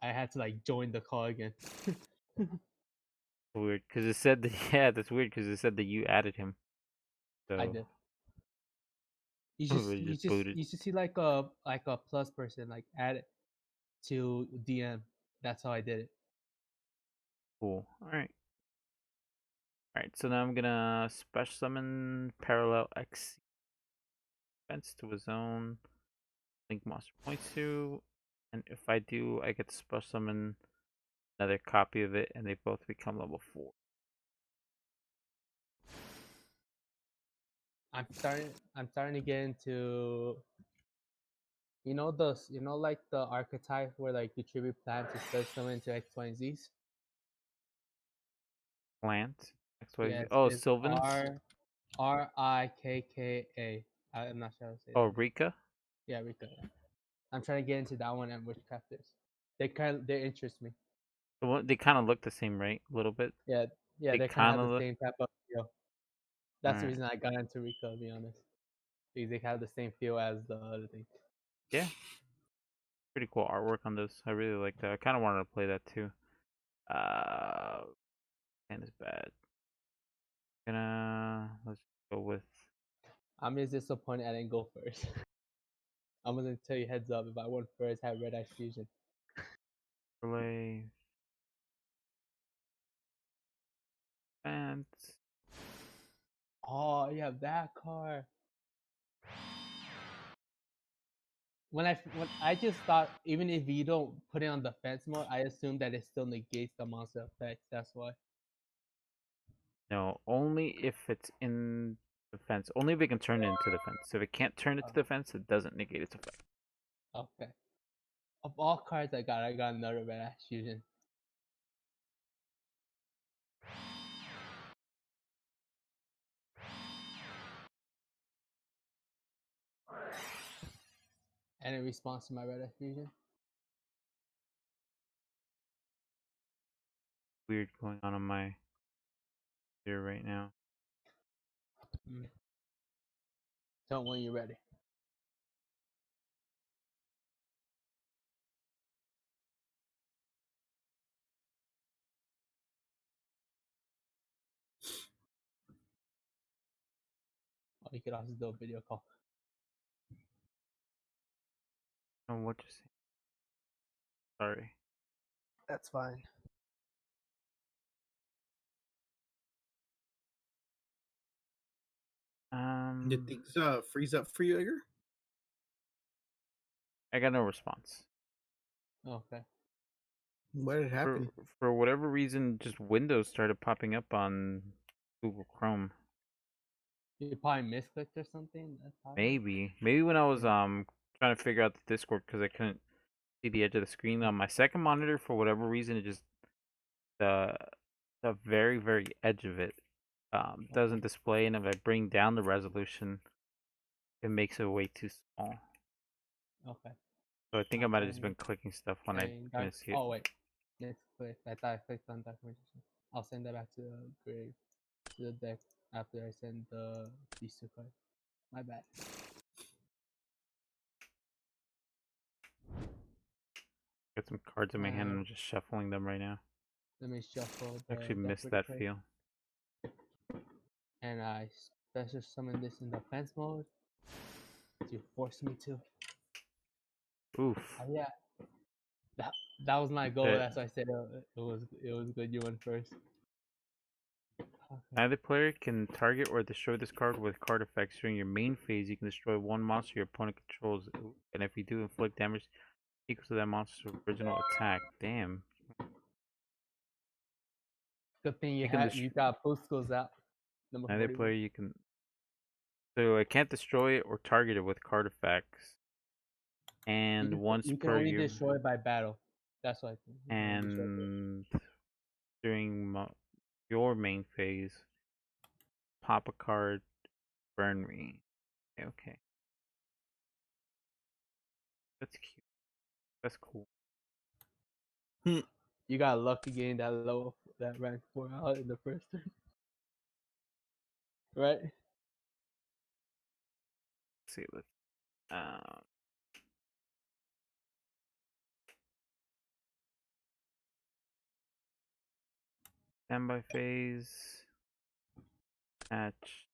I had to like join the call again. Weird, because it said that. Yeah, that's weird because it said that you added him. I So did. You just we you just just booted. you should see like a plus person like add it to DM. That's how I did it. Cool. All right. All right. So now I'm gonna special summon Parallel X. Fence to a zone. Link monster points to, And if I do, I get to special summon another copy of it, and they both become level 4. I'm starting to get into like the archetype where like you tribute plan to special summon into X, Y, and Z's. Plant. XYZ. Yes, Oh, it's Sylvans. Rikka. I'm not sure how to say Oh, that. Rika. Yeah, Rika. Yeah. I'm trying to get into that one and witchcrafters. They interest me. They kind of look the same, right? A little bit. Yeah, They they kind of kind have of the look. same type of feel. That's the Alright. reason I got into Rika, to be honest. Because they have the same feel as the other thing. Yeah. Pretty cool artwork on this. I really like that. I kind of wanted to play that too. And it's bad. Let's go with I'm just disappointed I didn't go first. I'm gonna tell you heads up, if I went first, I had Red Ice Fusion. Relay. Fence. Oh, you have that card. When I just thought, even if you don't put it on defense mode, I assume that it still negates the monster effects. That's why. No, only if it's in defense. Only if it can turn it into defense. If it can't turn it to defense, it doesn't negate its effect. Okay. Of all cards I got another Red Ash Fusion. And in response to my Red Ash Fusion. Weird going on my here right now. Tell me when you're ready. Oh, you could also do a video call. Oh, what you say? Sorry. That's fine. Did things freeze up for you, Edgar? I got no response. Okay. What had happened? For whatever reason, just Windows started popping up on Google Chrome. You probably misclicked or something. That's Maybe when I was trying to figure out the Discord because I couldn't see the edge of the screen on my second monitor for whatever reason, it just the very edge of it doesn't display, and if I bring down the resolution, it makes it way too small. Okay. So I think I might have just been clicking stuff when I couldn't see it. Oh wait, let's click. I thought I clicked on documentation. I'll send that back to the grave, to the deck after I send these two cards. My bad. Got some cards in my hand and I'm just shuffling them right now. Let me shuffle the Actually deck missed really that quick. feel. And I special summon this in defense mode to force me to. Oof. Yeah, that was my goal. That's why I said it was good. You went first. Okay. Either player can target or destroy this card with card effects. During your main phase, you can destroy one monster your opponent controls, and if you do, inflict damage equal to that monster's original attack. Damn. Good thing You can you got Fusco's out. Number Either 41. player you can. So I can't destroy it or target it with card effects. And once You can per only year. destroy by battle. That's what I think. And during your main phase, pop a card, burn me. Okay. That's cute. That's cool. You got lucky getting that rank 4 out in the first turn. Right? Let's see. Let's. Standby phase. Match.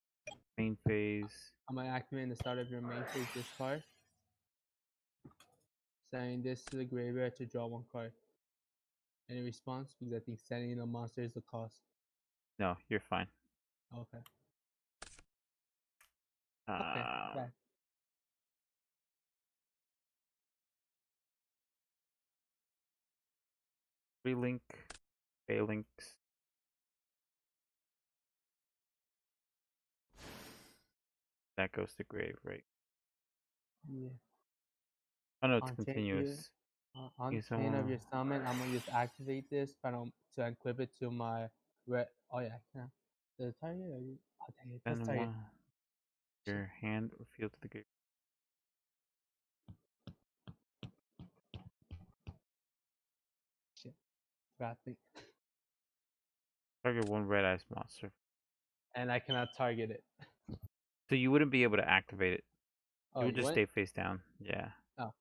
Main phase. I'm gonna activate in the start of your main phase this card. Sending this to the graveyard to draw one card. Any response? Because I think sending a monster is the cost. No, you're fine. Okay. Okay. Right. Relink, Phalanx. That goes to grave, right? Yeah. Oh no, it's On continuous. on Use chain of someone- your summon, I'm gonna just activate this, but to equip it to my red. Oh yeah, yeah. The target. Oh dang it, this Send target. one your hand or field to the grave. Shit, forgot to- Target one red ice monster. And I cannot target it. So you wouldn't be able to activate it. Oh, You would you just went? stay face down. Yeah. Oh,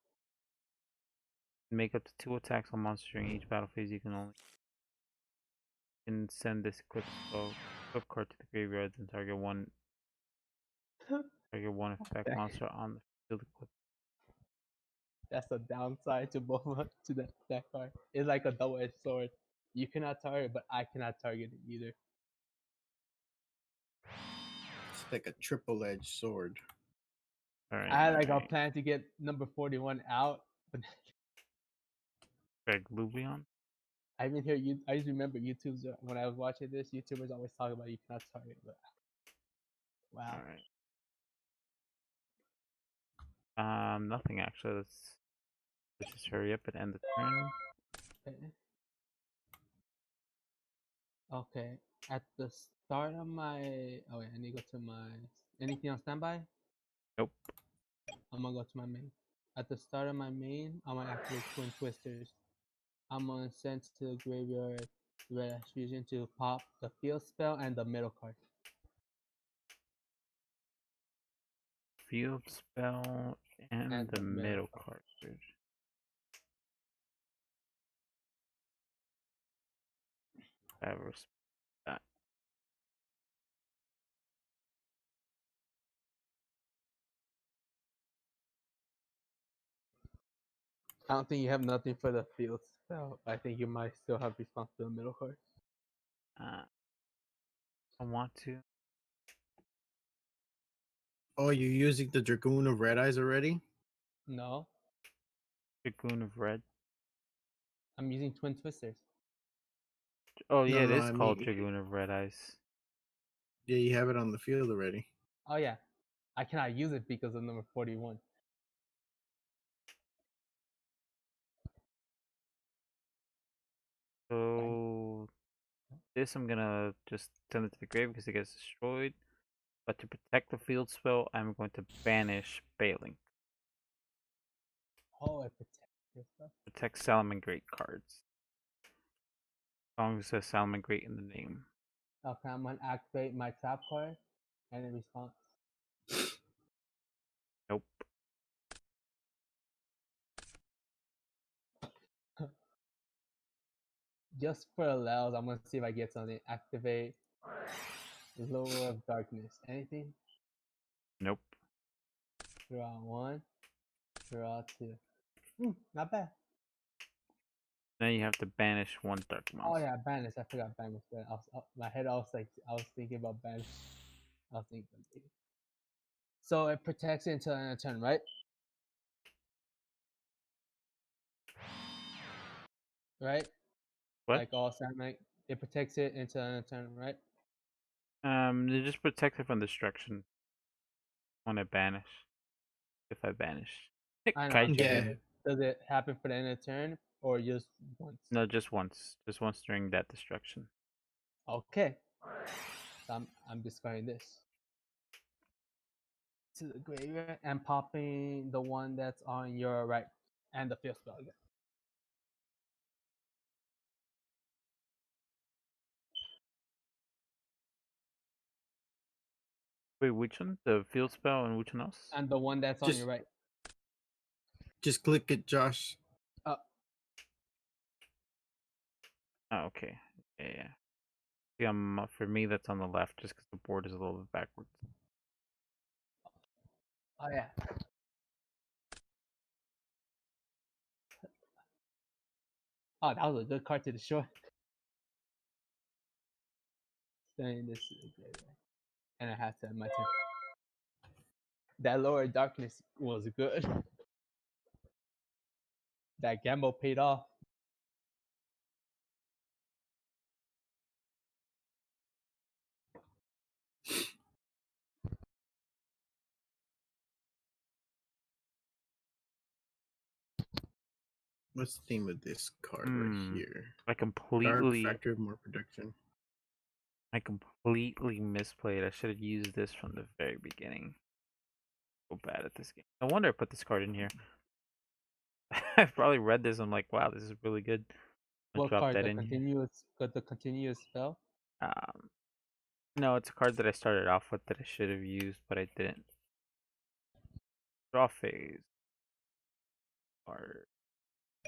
Make up to 2 attacks on monsters during each battle phase. You can send this equip card to the graveyard, then target one effect dang. monster on the field equip. That's the downside to both to that card. It's like a double-edged sword. You cannot target, but I cannot target it either. It's like a triple-edged sword. Alright. I had like a plan to get number 41 out, but Greg Lubion. I even hear you. I just remember YouTube's when I was watching this. YouTubers always talk about you cannot target, but wow. Alright. Nothing actually. Let's just hurry up and end the turn. Okay. Okay. At the start of my I need to go to my anything on standby. Nope. I'm gonna go to my main. At the start of my main, I'm gonna activate Twin Twisters. I'm gonna send to the graveyard Red Ash Fusion to pop the field spell and the middle card. Field spell and the middle card. I respect that. I don't think you have nothing for the field spell. I think you might still have response to the middle card. I want to. Oh, you're using the Dragoon of Red Eyes already? No, Dragoon of Red. I'm using Twin Twisters. Oh yeah, it is I called mean, Dragoon of Red Eyes. yeah, you have it on the field already. Oh yeah, I cannot use it because of number 41. So this I'm gonna just send it to the grave because it gets destroyed. But to protect the field spell, I'm going to banish Bailing. Oh, I protect this stuff. Protect Salamangreat cards. As long as it says Salamangreat in the name. Okay, I'm gonna activate my trap card and in response. Nope. Just for allows, I'm gonna see if I get something. Activate Lower of Darkness. Anything? Nope. Draw one. Draw two. Not bad. Then you have to banish one dark Oh monster. yeah, banish. I forgot banish. But my head, I was thinking about banish. I was thinking. So it protects it until end of turn, right? Right? What? Like all Sandmag, it protects it until end of turn, right? They just protect it from destruction when I banish. If I banish. I know. I'm Kaiju. saying, Yeah. does it happen for the end of turn or just once? No, just once. Just once during that destruction. Okay. So I'm discarding this to the graveyard and popping the one that's on your right and the field spell again. Wait, which one? The field spell and which one else? And the one that's on your right. Just click it, Josh. Oh, okay. Yeah. Yeah, for me, that's on the left, just because the board is a little bit backwards. Oh yeah. Oh, that was a good card to destroy. Sending this to the graveyard. And I have to end my turn. That lower darkness was good. That gamble paid off. What's the name of this card right here? I Card completely Factor of More Production. misplayed. I should have used this from the very beginning. So bad at this game. No wonder I put this card in here. I've probably read this. I'm like, wow, this is really good. I What drop card? that in here. The continuous spell. Um, no, it's a card that I started off with that I should have used, but I didn't. Draw phase. Or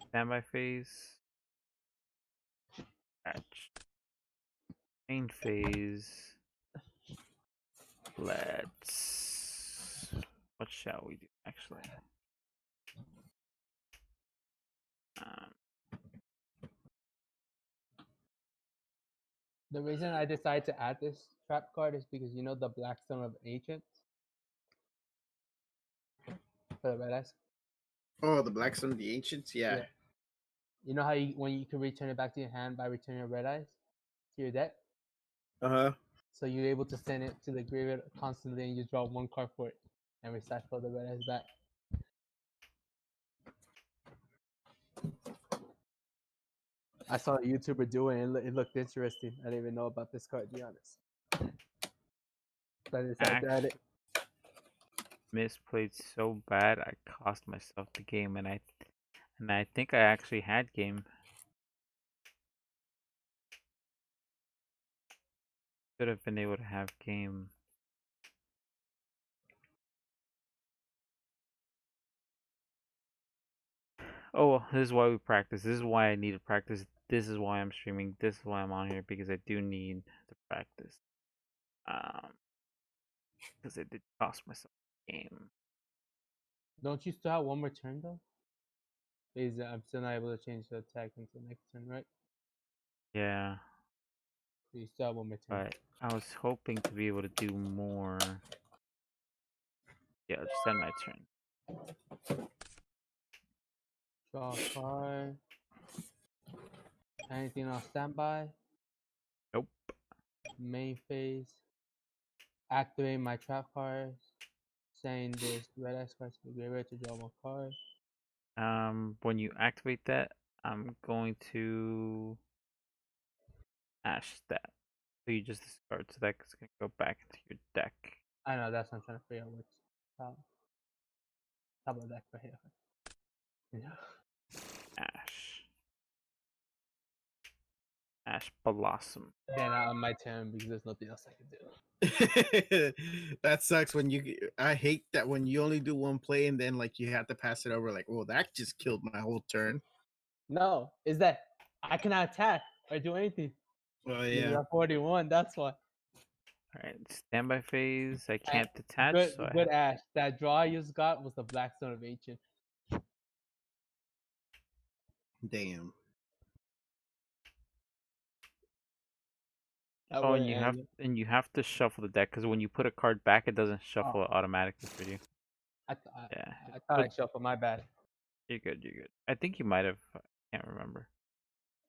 standby phase. Patch. Main phase. Let's. What shall we do actually? Um, The reason I decided to add this trap card is because you know the Blackstone of Ancients for the red eyes. Oh, the Blackstone of the Ancients? Yeah. Yeah. You know how when you can return it back to your hand by returning your red eyes to your deck? Uh-huh. So you're able to send it to the graveyard constantly and you draw one card for it and recycle the red eyes back. I saw a YouTuber do it and it looked interesting. I didn't even know about this card, to be honest. But I decided to add it. misplayed so bad I cost myself the game, and I think I actually had game. Should have been able to have game. Oh, this is why we practice. This is why I need to practice. This is why I'm streaming. This is why I'm on here, because I do need to practice. Because it did cost myself the game. Don't you still have one more turn though? Because I'm still not able to change the attack until next turn, right? Yeah, So you still have one more turn. but I was hoping to be able to do more. Yeah, just end my turn. Draw a card. Anything on standby? Nope. Main phase. Activate my trap cards. Saying this red X card to the graveyard to draw one card. When you activate that, I'm going to ash that. So you just discard, so that's gonna go back into your deck. I know that's what I'm trying to figure out which top of deck right here. Yeah. Ash. Ash Blossom. Then on my turn because there's nothing else I can do. That sucks when I hate that when you only do one play and then like you have to pass it over like, well, that just killed my whole turn. No, is that I cannot attack or do anything. Well, You yeah. got 41, that's why. Alright, standby phase. I can't detach, Good, so I good have Ash. That draw I just got was the Blackstone of Ancient. Damn. That Oh, would and you have to shuffle the deck because when you put a card back, it doesn't shuffle Oh. it automatically for you. I Yeah, thought I but shuffled. My bad. you're good. You're good. I think you might have. I can't remember.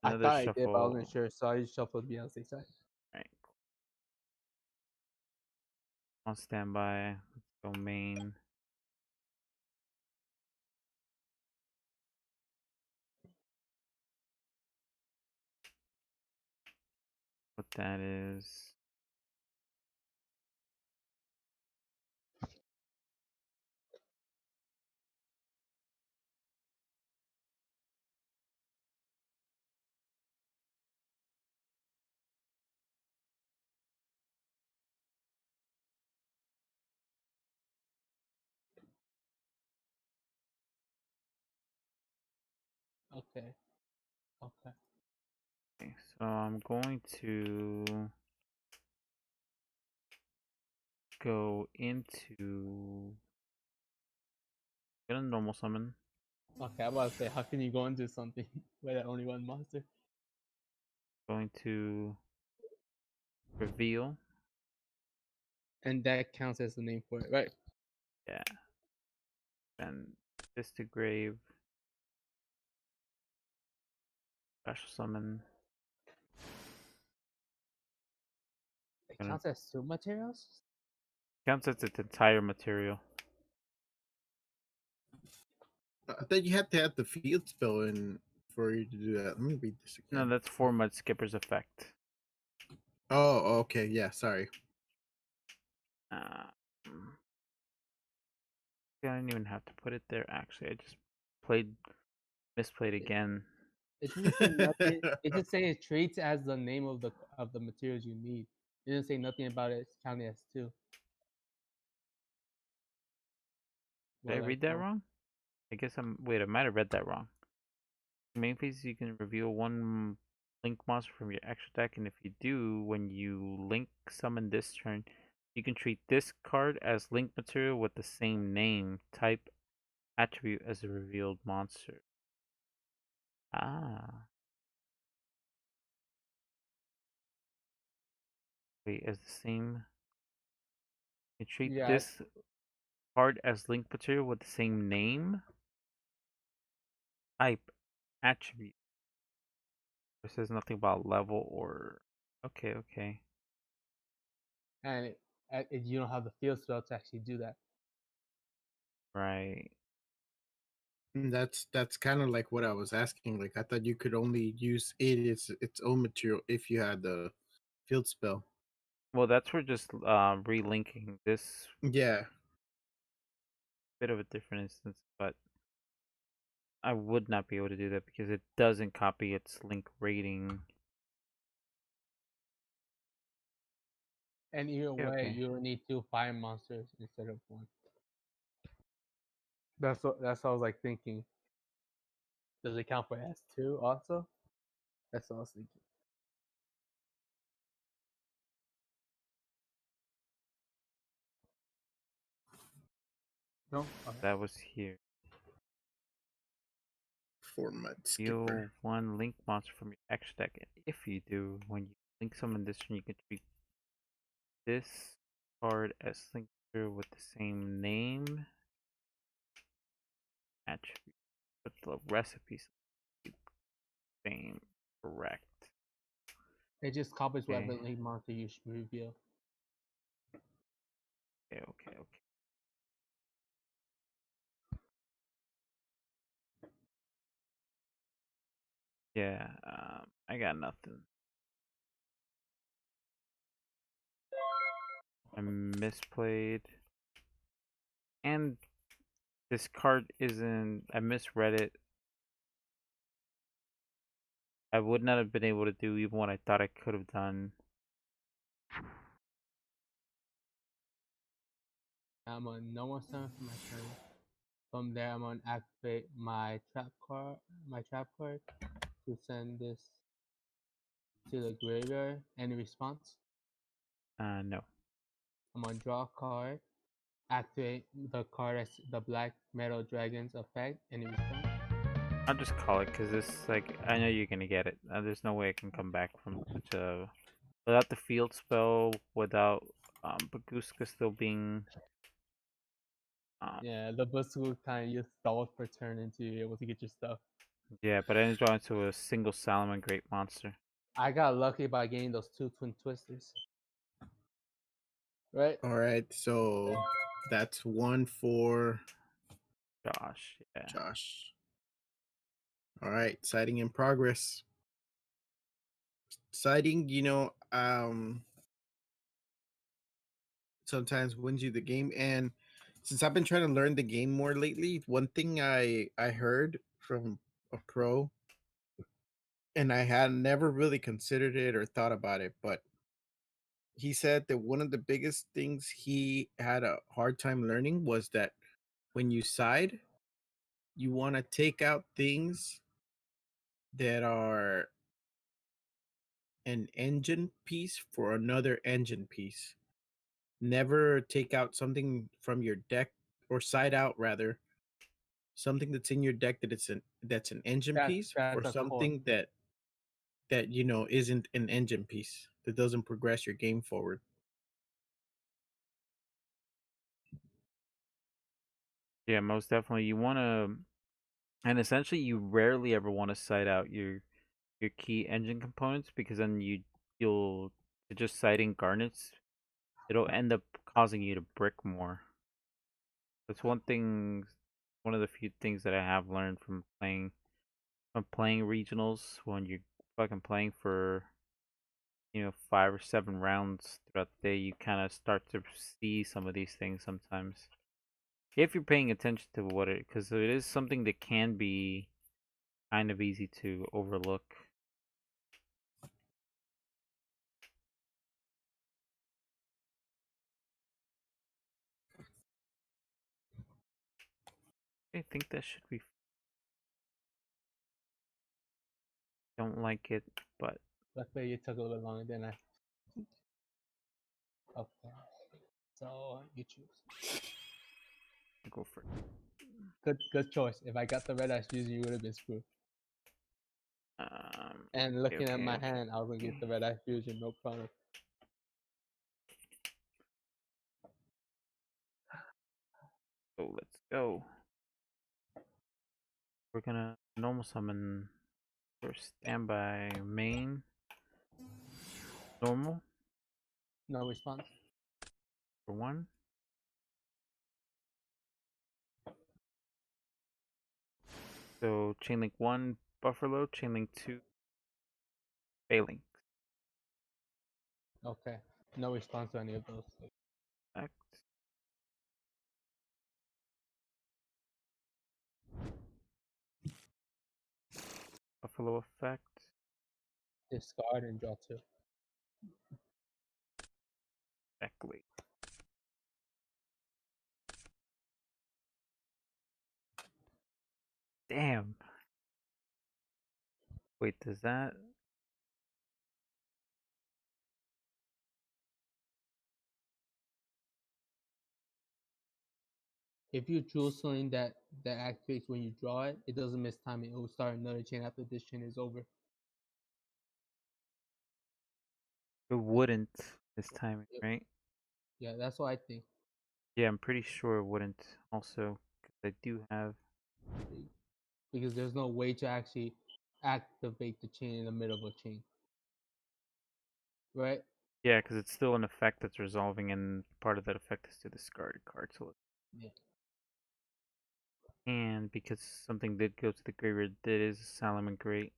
I Another thought I did, but I shuffle. wasn't sure, so I just shuffled Beyonce side. Right. On standby. Let's go main. What that is. Okay. Okay. Okay, so I'm going to go into. Get a normal summon. Okay, I'm about to say, how can you go and do something where there only one monster? Going to reveal. And that counts as the name for it, right? Yeah. Then this to grave. Special summon. It Gonna counts as two materials? counts as its entire material. I thought you had to have the field spell in for you to do that. Let me read this No, again. that's for Mud Skipper's effect. Oh, okay. Yeah, sorry. Uh, I didn't even have to put it there. Actually, I just misplayed again. It didn't say nothing. It just say it treats as the name of the materials you need. It didn't say nothing about it counting as two. Did I Well, like read that oh, wrong? I guess wait, I might have read that wrong. Main phase, you can reveal one link monster from your extra deck, and if you do, when you link summon this turn, you can treat this card as link material with the same name, type, attribute as a revealed monster. Ah. Wait, as the same. You treat yeah, this card as link material with the same name, type, attribute. It says nothing about level or. Okay, okay. and you don't have the field spell to actually do that. Right. That's kind of like what I was asking. Like I thought you could only use its own material if you had the field spell. Well, that's for just relinking this Yeah. bit of a different instance, but I would not be able to do that because it doesn't copy its link rating. And either Okay, way, okay. you will need two fire monsters instead of one. That's what I was like thinking. Does it count for S2 also? That's what I was thinking. No? Okay. That was here. For Mud Skipper. Deal one link monster from your extra deck. And if you do, when you link summon this turn, you can treat this card as link with the same name, attribute, but the recipes same. Correct. It just copies Okay. whatever link monster you reveal. Okay, okay, okay. Yeah, I got nothing. I misplayed. And this card isn't. I misread it. I would not have been able to do even what I thought I could have done. I'm on no more summon for my turn. From there, I'm gonna activate my trap card, to send this to the graveyard. Any response? No. I'm gonna draw a card, activate the card as the black metal dragon's effect. Any response? I'll just call it because this, like, I know you're gonna get it. There's no way I can come back from such a. Without the field spell, without Baguska still being. Yeah, the boost will kind of use stall per turn until you're able to get your stuff. Yeah, but I didn't draw into a single Salomon Great Monster. I got lucky by getting those two twin twisters. Right? All right, so that's one for Josh, yeah. Josh. All right, sighting in progress. Sighting, sometimes wins you the game, and since I've been trying to learn the game more lately, one thing I heard from a pro, and I had never really considered it or thought about it, but he said that one of the biggest things he had a hard time learning was that when you side, you want to take out things that are an engine piece for another engine piece. Never take out something from your deck or side out rather something that's in your deck that's an engine piece for That's a core. something that isn't an engine piece that doesn't progress your game forward. Yeah, most definitely. You want to, and essentially, you rarely ever want to side out your key engine components because then you'll just citing garnets. It'll end up causing you to brick more. That's one thing one of the few things that I have learned from playing regionals. When you're fucking playing for 5 or 7 rounds throughout the day, you kind of start to see some of these things sometimes. If you're paying attention to because it is something that can be kind of easy to overlook. I think that should be. Don't like it, but Luckily, you took a little bit longer than I. Okay. So you choose. I'll go for it. Good choice. If I got the red ice fusion, you would have been screwed. And Okay, looking at my okay. hand, I was gonna get the red ice fusion, no problem. So let's go. We're gonna normal summon for standby main. Normal No response. for 1. So chainlink 1, Buffalo, chainlink 2, failing. Okay. No response to any of those. Effect. Buffalo effect. Discard and draw 2. Exactly. Damn. Wait, does that? If you choose something that activates when you draw it, it doesn't miss timing. It will start another chain after this chain is over. It wouldn't this timing, right? Yeah, that's what I think. Yeah, I'm pretty sure it wouldn't. Also, because I do have. Because there's no way to actually activate the chain in the middle of a chain. Right? Yeah, because it's still an effect that's resolving, and part of that effect is to discard a card. So, Yeah. and because something did go to the graveyard, that is a Salomon Great.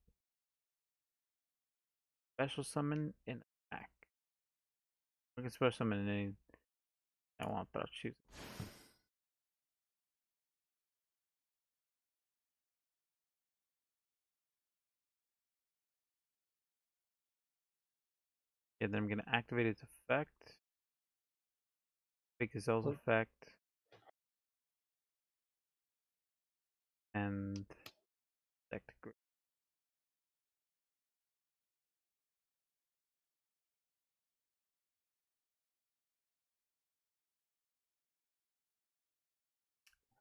Special summon in attack. I can special summon any I want, but I'll choose. Yeah, then I'm gonna activate its effect. Pick Gazelle's effect. And deck the group.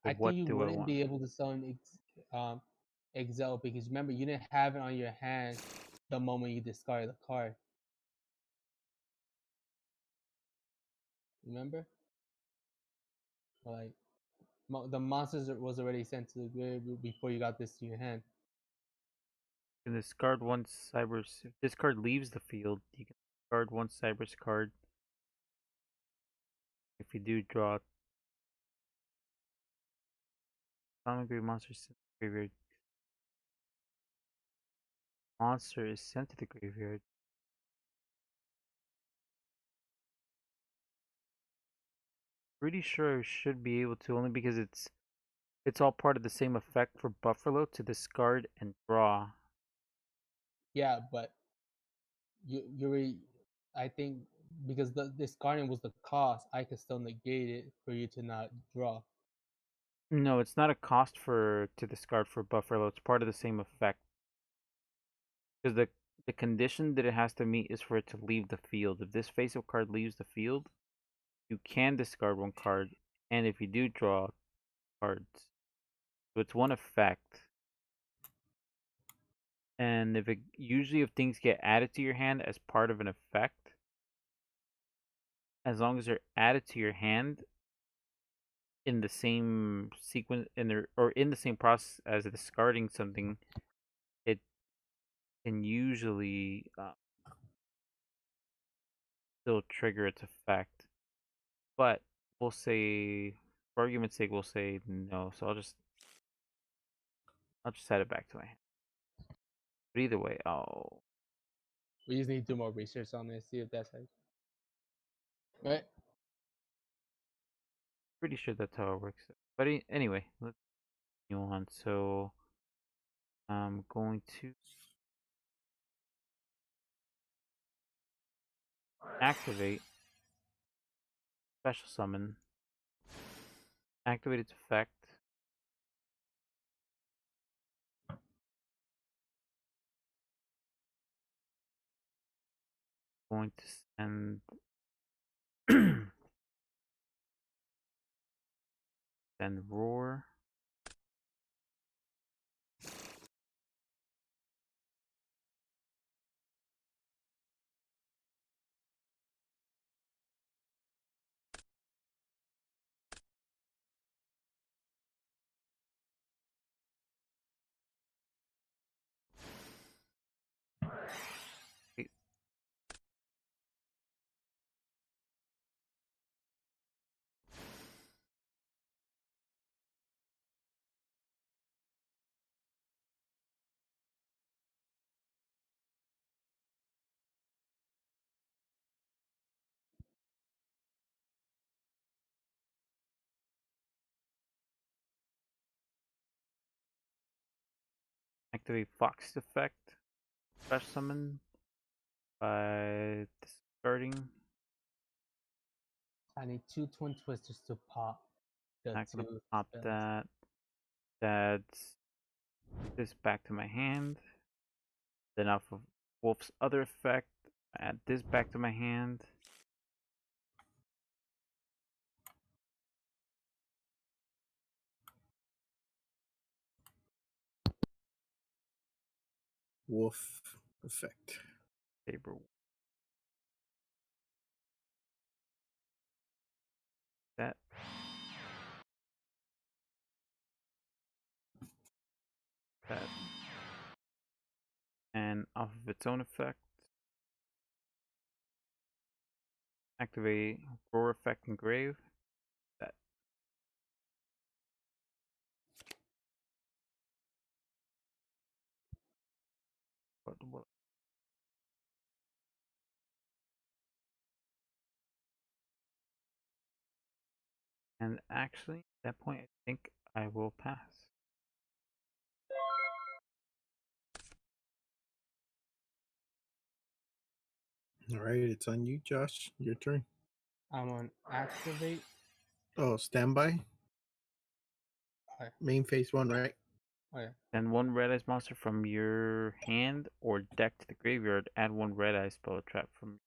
I What think you do I wouldn't want? be able to summon Excel because remember you didn't have it on your hand the moment you discarded the card. Remember? Like the monsters was already sent to the grave before you got this to your hand. You can discard one Cyber's. If this card leaves the field, you can discard one Cyber's card. If you do draw Common Grave Monster is sent to the graveyard. Monster is sent to the graveyard. Pretty sure I should be able to, only because it's all part of the same effect for Buffalo to discard and draw. Yeah, but you I think because the discarding was the cost, I could still negate it for you to not draw. No, it's not a cost for to discard for Buffalo. It's part of the same effect. Because the condition that it has to meet is for it to leave the field. If this face-up card leaves the field, you can discard one card, and if you do draw cards, so it's one effect. And if things get added to your hand as part of an effect, as long as they're added to your hand in the same sequence in the same process as discarding something, it can usually still trigger its effect. But we'll say, for argument's sake, we'll say no. So I'll just I'll just add it back to my hand. But either way, I'll We just need to do more research on this, see if that's how. Right? pretty sure that's how it works. But anyway, let's continue on. So I'm going to activate special summon, activate its effect. Going to send send roar. Wait, activate Fox effect, special summon by discarding. I need 2 Twin Twisters to pop the Not gonna two pop spells. that. That's this back to my hand. Then off of Wolf's other effect, add this back to my hand. Wolf effect. Saber. That. That. And off of its own effect, activate Roar effect engrave. That. What? And actually, at that point, I think I will pass. All right, it's on you, Josh. Your turn. I'm on activate. Oh, standby. Okay. Main phase one, right? Oh yeah. Send one red ice monster from your hand or deck to the graveyard. Add one red ice spell trap from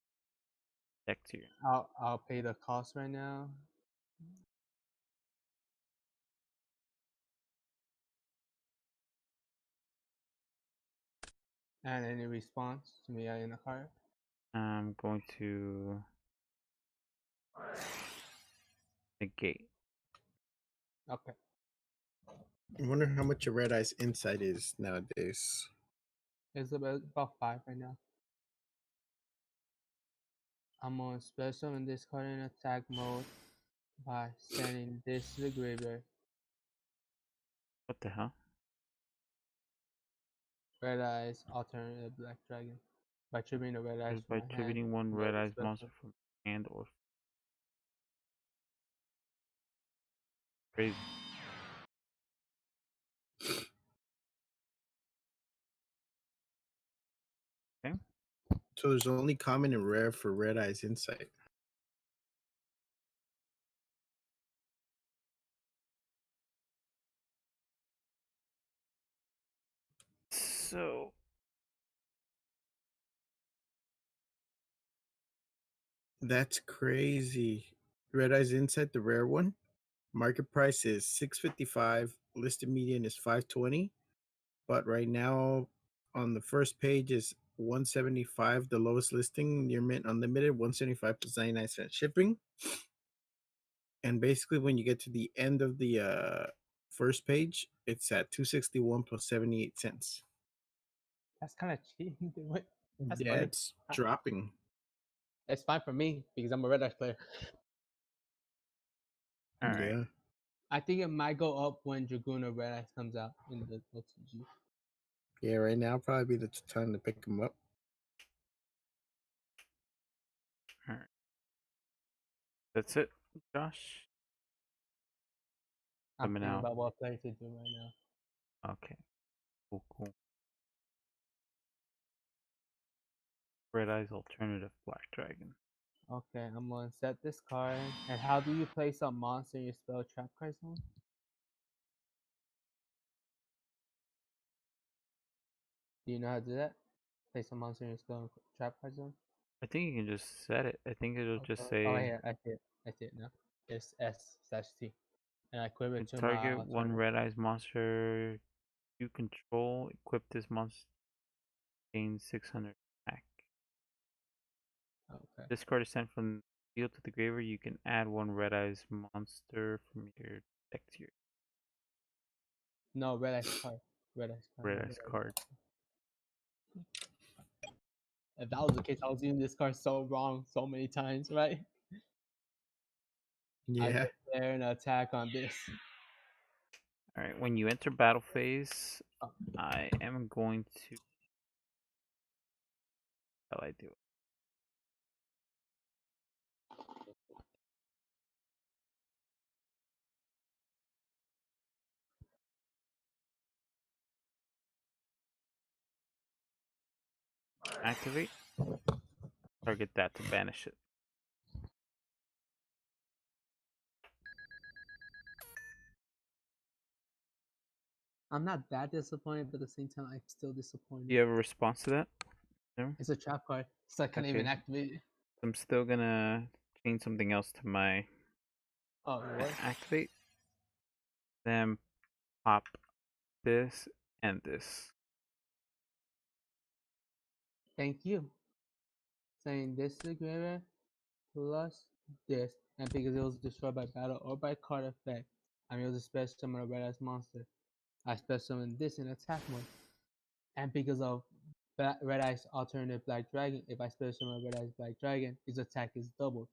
deck to your. I'll pay the cost right now. And any response to me in the card. I'm going to negate. Okay. I wonder how much a red ice insight is nowadays. It's about 5 right now. I'm on special in this card in attack mode by sending this to the graveyard. What the hell? Red Eyes alternative Black Dragon. By triggering a red eyes Just from by my hand. tributing one Mode red ice special. monster from hand or crazy. Okay. So there's only common and rare for red ice insight. So That's crazy. Red Eyes Insight, the rare one. Market price is $6.55. Listed median is $5.20. But right now on the first page is $175. The lowest listing near mint unlimited, $175 plus 99 cents shipping. And basically when you get to the end of the first page, it's at $261 plus 78 cents. That's kind of cheap. What? That's Yeah, funny. it's dropping. It's fine for me because I'm a Red Eyes player. all right. Yeah. I think it might go up when Dragoon or Red Eyes comes out in the OTG. Yeah, right now probably be the time to pick them up. Alright. That's it, Josh? I'm Let me thinking know. about what play to do right now. Okay. Cool. Red Eyes Alternative Black Dragon. Okay, I'm gonna set this card. And how do you place a monster in your spell trap card zone? Do you know how to do that? Place a monster in your spell trap card zone? I think you can just set it. I think it'll just Oh say yeah, I see it. I see it now. It's S/T. And I equip you it to my target one alternative. Red Eyes monster you control. Equip this monster, gain 600 attack. Okay. This card is sent from the field to the graveyard. You can add one Red Eyes monster from your deck to your No, Red Eyes card. Red Eyes card. Red not Eyes Red card. If that was the case, I was using this card so wrong so many times, right? I Yeah. declare an attack on this. Alright, when you enter battle phase, Oh. I am going to. How I do it? Activate. Target that to banish it. I'm not that disappointed, but at the same time, I'm still Do disappointed. you have a response to that? No? It's a trap card, so I can't even Okay. activate it. I'm still gonna change something else to my Oh, what? activate. Then pop this and this. Thank you. Saying this to the graveyard plus this, and because it was destroyed by battle or by card effect, I'm able to special summon a red eyes monster. I special summon this in attack mode. And because of red eyes alternative black dragon, if I special summon a red eyes black dragon, his attack is doubled.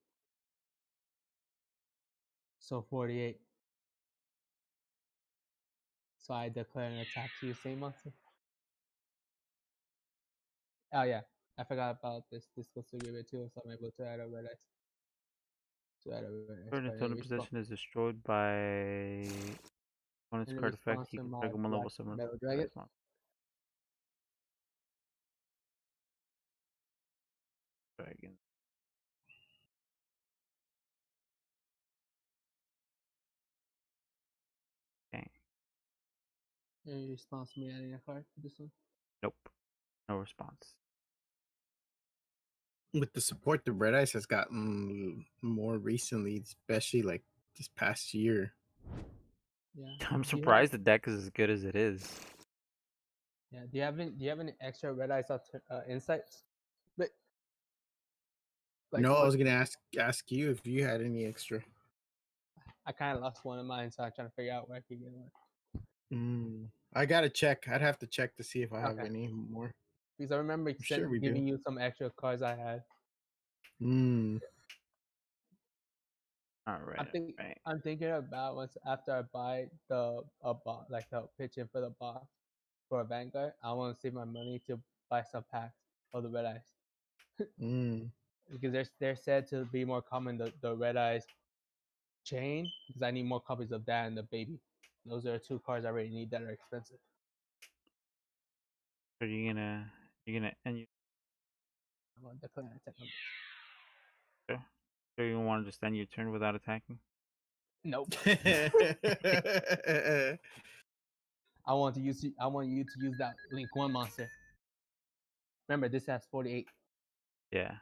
So 48. So I declare an attack to your same monster. Oh yeah, I forgot about this. This goes to give it too, so I'm able to add a red eyes. To add a red eyes Turn card until in the response. possession is destroyed by opponent's In card effect. response You to can my target one black level 7 metal Red dragon. Eyes monster. Dragon. Okay. In response to me adding a card to this one. Nope. No response. With the support the Red Eyes has gotten more recently, especially like this past year. Yeah. I'm Do you surprised the deck is as good as it is. Yeah. Do you have any extra red eyes insights? But like No, I what? was gonna ask you if you had any extra. I kind of lost one of mine, so I'm trying to figure out where I could get one. I gotta check. I'd have to check to see if I have Okay. any more. Because I remember I'm sure we do. giving you some extra cards I had. Alright. Alright. I'm thinking about once after I buy the box, like the pitch in for the box for a Vanguard, I want to save my money to buy some packs of the red eyes because they're said to be more common the red eyes chain because I need more copies of that and the baby. Those are two cards I already need that are expensive. So you're gonna end your I'm gonna declare an attack on turn? So you want to just end your turn without attacking? Nope. Mm. I want you to use that Link 1 monster. Remember, this has 48. Yeah.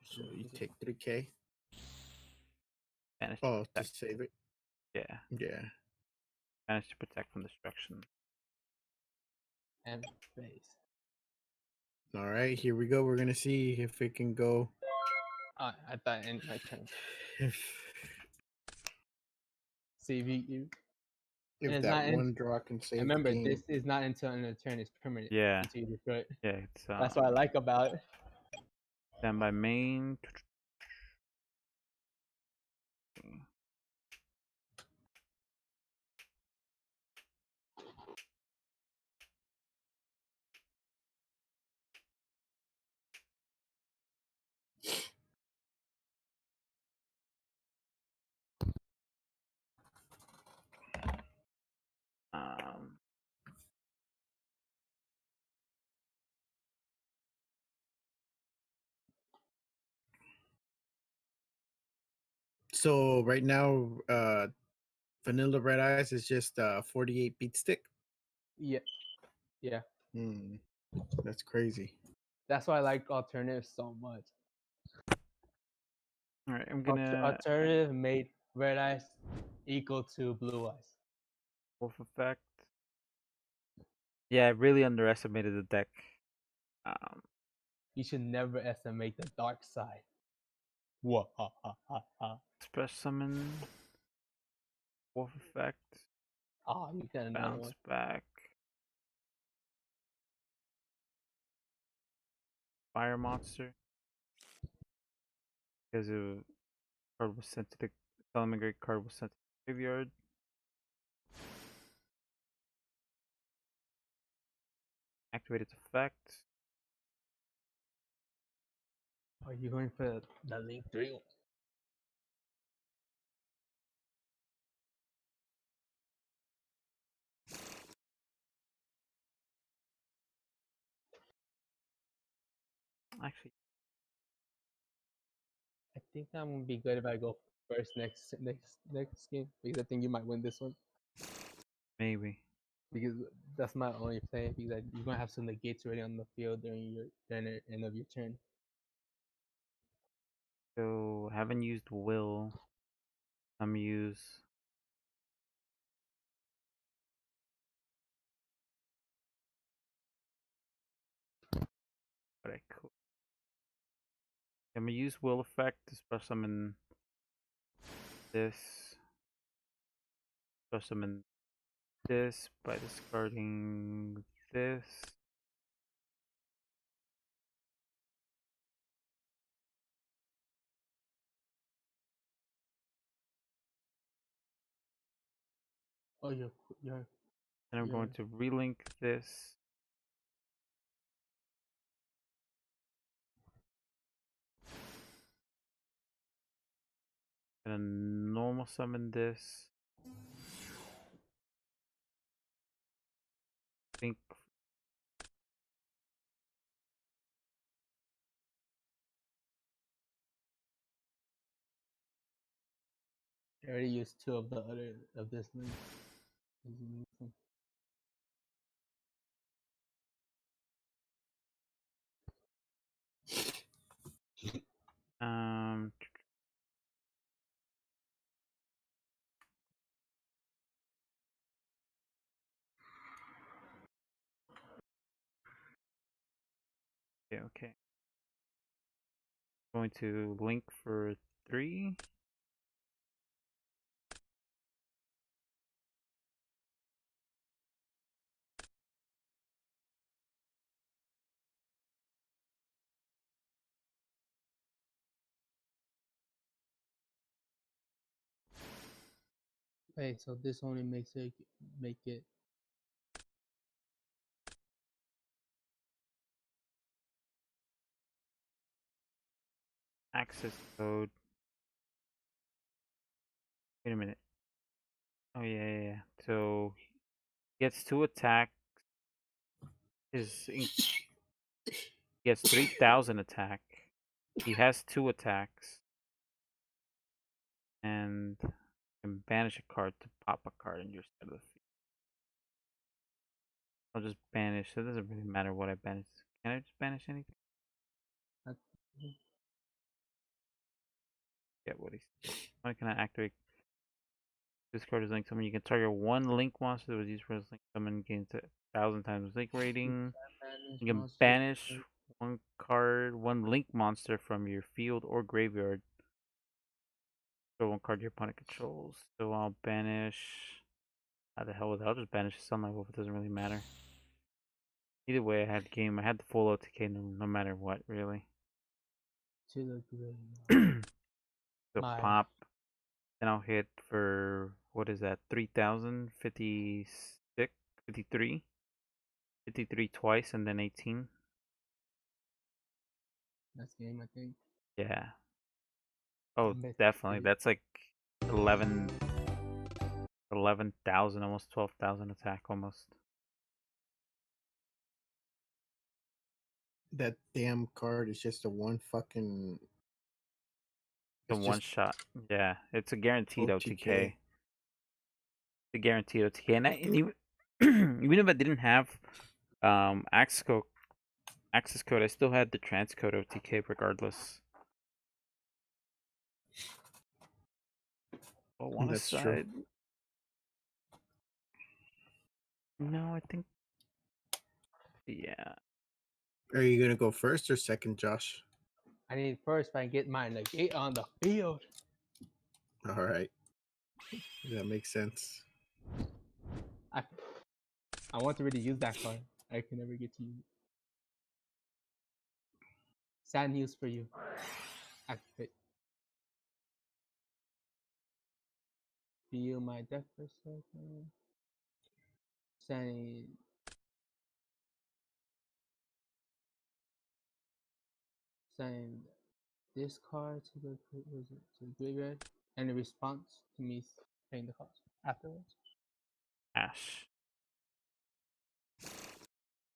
So you take 3K. Banish Oh, to protect. save it. Yeah. Yeah. Banish to protect from destruction. And base. All right, here we go. We're gonna see if it can go. I thought in my turn. If See if you and if it's that not in, one draw can save the remember, game. this is not until an turn is permanent. Yeah. Until you destroy it. Yeah. It's That's what I like about it. stand by main. So right now, vanilla red eyes is just 48 beat stick. Yeah, yeah. Hmm, that's crazy. That's why I like alternatives so much. All right, I'm gonna Alternative made red eyes equal to blue eyes. wolf effect. Yeah, I really underestimated the deck. Um, You should never estimate the dark side. Whoa, ha, ha, ha, ha. special summon, wolf effect, Oh, you got another bounce one. back, fire monster. Because a card was sent to the element grade card was sent to the graveyard. Activate its effect. Are you going for the Link 3? Actually, I think I'm gonna be good if I go first next game because I think you might win this one maybe. because that's my only play because you're gonna have some negates already on the field during the end of your turn. So haven't used will. I'm use. But I could. I'm gonna use will effect to special summon this. Special summon this by discarding this. Oh, you're And I'm going you're to relink this. Gonna normal summon this. Think I already used two of the other of this link. um okay. Going to link for 3. Wait, so this only makes it make it Access code. Wait a minute. Oh yeah. So gets 2 attack. He gets 3,000 attack. He has 2 attacks, and can banish a card to pop a card in your side of the field. I'll just banish. It doesn't really matter what I banish. Can I just banish anything? uh, Yeah, what he's. Why can I activate? This card is link summon. You can target one link monster that was used for his link summon, gains 1,000 times link rating. You can banish one card, one link monster from your field or graveyard. So one card your opponent controls. So I'll banish. How the hell with it? I'll just banish Sunlight Wolf. It doesn't really matter. Either way, I had game. I had the full OTK no matter what, really. to the graveyard. So My pop. Then I'll hit for, what is that? 3,000, 56, 53. 53 twice and then 18. next game, I think. Yeah. Oh, Missed definitely. it. That's like 11, 11,000, almost 12,000 attack almost. That damn card is just a one fucking The It's one just shot. Yeah, it's a guaranteed OTK. OTK. The guaranteed OTK, and even even if I didn't have access code, I still had the transcode OTK regardless. Oh, one That's true. aside. No, I think. Yeah. Are you gonna go first or second, Josh? I need first if I can get my negate on the field. All right, that makes sense. I want to really use that card. I can never get to use it. Sad news for you. Activate. View my deck for a second. Send this card to the graveyard, and a response to me paying the cost afterwards. Ash.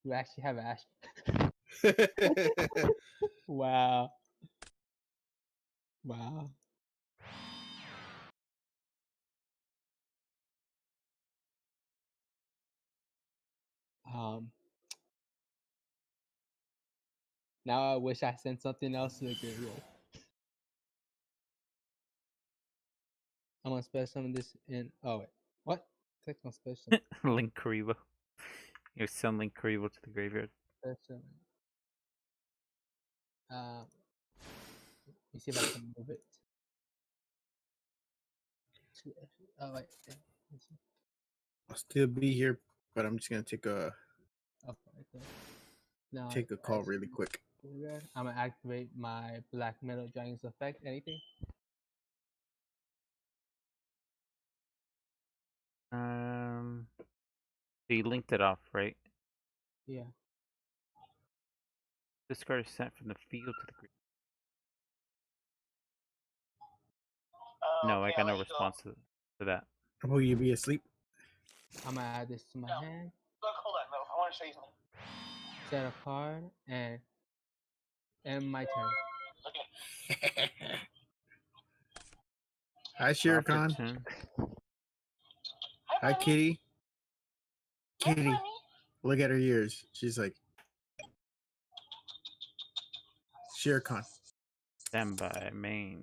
You actually have Ash. Wow. Wow. Um. Now I wish I sent something else to the graveyard. I'm gonna special summon this in. Oh wait, what? Click on special summon. Link Karibo. You send Link Karibo to the graveyard. Special summon. Let me see if I can move it. Oh wait. I'll still be here, but I'm just gonna take a Okay. Now call really quick. I'm gonna activate my Black Metal Giant's effect. Anything? So you linked it off, right? Yeah. This card is sent from the field to the graveyard. No, I got no response to that. Will you be asleep? I'm gonna add this to my hand. Look, hold on, no, I want to show you something. Set a card and end my turn. Okay. Hi, Shere Khan. Opportune. Hi, Kitty. Yes, Kitty, honey? look at her ears. She's like Shere Khan. Stand by main.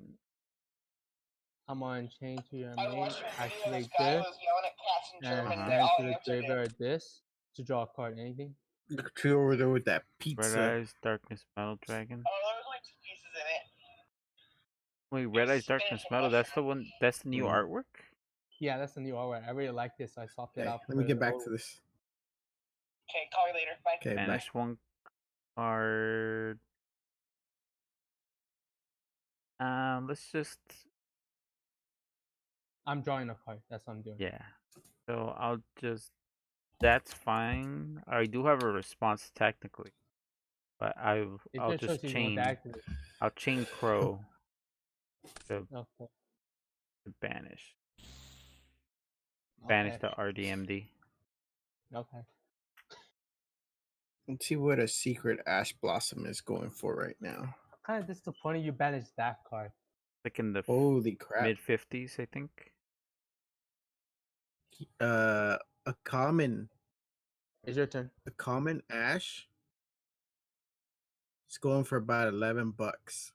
I'm gonna change to your I was main. watching a video, Activate this guy this was yelling at cats in and German, Uh-huh. they send all to the answered him. graveyard this to draw a card. Anything? The two over there with that Red pizza. Eyes, Darkness, Metal Dragon. Oh, there was only 2 pieces in it. Wait, Red Eyes, Darkness, Metal. That's the one. That's the new Mm. artwork. Yeah, that's the new artwork. I really like this, so I swapped it Okay, out. let me for get the back old to one. this. Okay, call you later. Bye. Okay, bye. Banish one card. Let's just. I'm drawing a card. That's what I'm doing. Yeah. So I'll just. That's fine. I do have a response technically, but I'll It's your just choice if you want to chain. activate. I'll chain Crow to Okay. banish. Banish Okay. the RDMD. Okay. Let's see what a secret Ash Blossom is going for right now. Kind of disappointed you banished that card. Like in the Holy crap! mid 50s, I think. A common. It's your turn. A common Ash. It's going for about $11.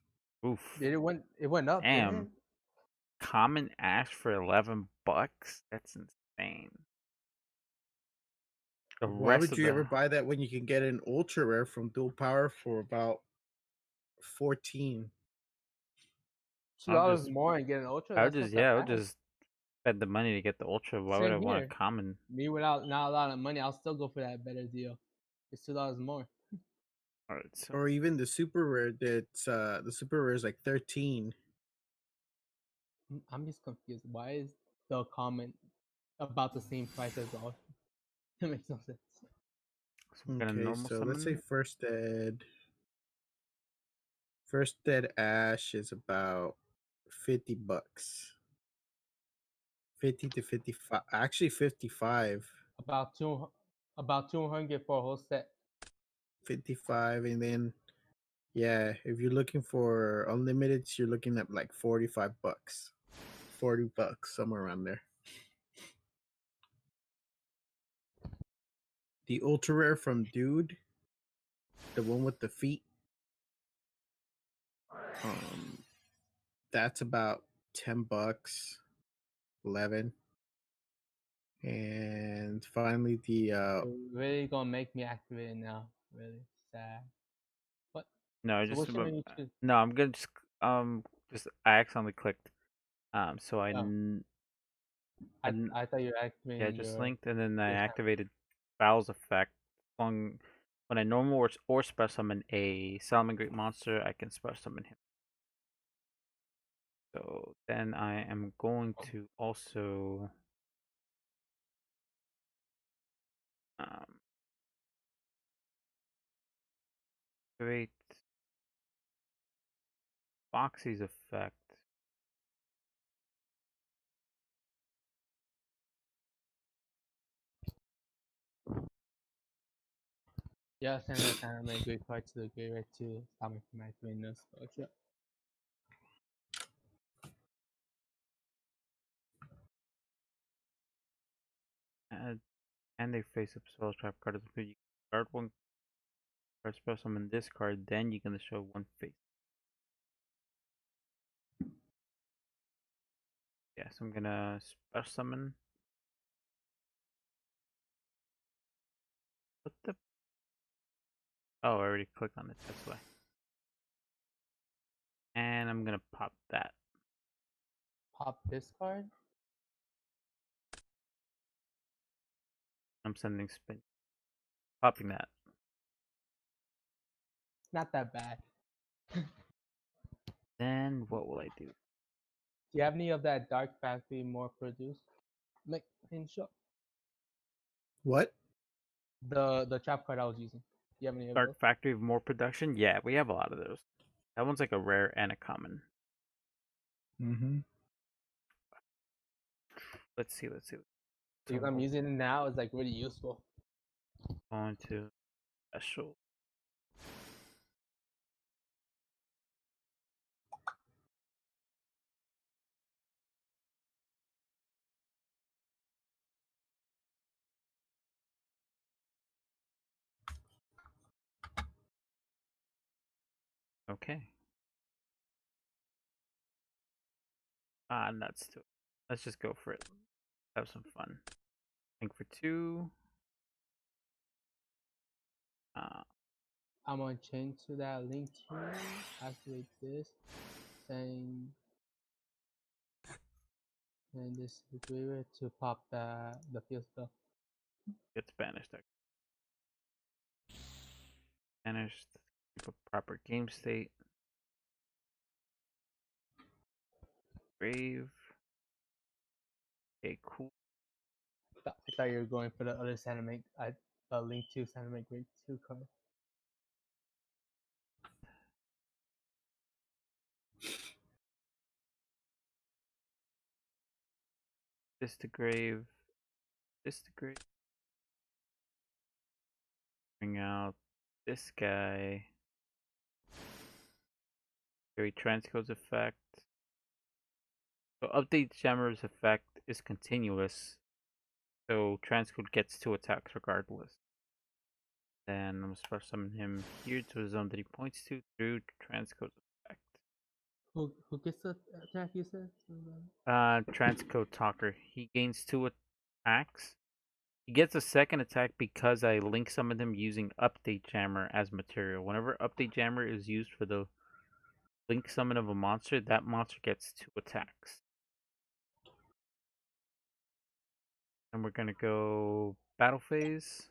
Oof. It went up. didn't Damn. it? Common Ash for $11. That's insane. The Why rest would of you the ever buy that when you can get an ultra rare from Dual Power for about 14? $2 just- more and get an ultra. I would That's just not that I would bad. just spend the money to get the ultra. Why would I Same want here. a common? Me without not a lot of money, I'll still go for that better deal. It's $2 more. Alright, so Or even the super rare. That's the super rare is like 13. I'm just confused. Why is the comment about the same price as the ultra? It makes no sense. we're gonna Okay, normal so let's say summon. first dead. First dead Ash is about $50. 50 to 55. Actually, 55. About 200 for a whole set. 55, and then Yeah, if you're looking for unlimiteds, you're looking at like $45, $40, somewhere around there. The ultra rare from Dude, the one with the feet, that's about $10, 11. And finally, the You're really gonna make me activate it now. Really sad. What? No, I So just which one are you choose? no. I'm gonna just I accidentally clicked. So Oh, I thought you were yeah, activating just your. linked, and then I your activated Bowl's effect. On when I normal or special summon a Salmon Great monster, I can special summon him. So then I am going to also activate Foxy's effect. Yeah, send that kind of make great card to the graveyard too. Stop me from activating those spells. Yeah. And they face up spell trap card as a you guard one card special summon this card, then you can show one face. Yes, I'm gonna special summon. What the? Oh, I already clicked on it. That's why. And I'm gonna pop that. Pop this card. I'm sending spin. Popping that. Not that bad. Then what will I do? Do you have any of that Dark Factory more produced? Like in shop. what? The trap card I was using. Do you have any of those? Dark Factory of more production? Yeah, we have a lot of those. That one's like a rare and a common. Mm-hmm. Let's see. Because I'm using it now, it's like really useful. Going to special. Okay. Nuts to it. Let's just go for it. Have some fun. Think for two. I'm gonna change to that link here. Activate this, saying, and this is graveyard to pop the field spell. Gets banished. Banished. Keep a proper game state. Grave. Okay, cool. I thought you were going for the other Sanimate, the link to Sanimate Grade 2 card. This to grave. This to grave. Bring out this guy. Very transcode's effect. So update jammer's effect is continuous. So transcode gets 2 attacks regardless. Then I'm gonna special summon him here to a zone that he points to through transcode's effect. Who gets the attack you said? Transcode Talker. He gains 2 attacks. He gets a second attack because I link summoned him using Update Jammer as material. Whenever Update Jammer is used for the link summon of a monster, that monster gets 2 attacks. And we're gonna go battle phase,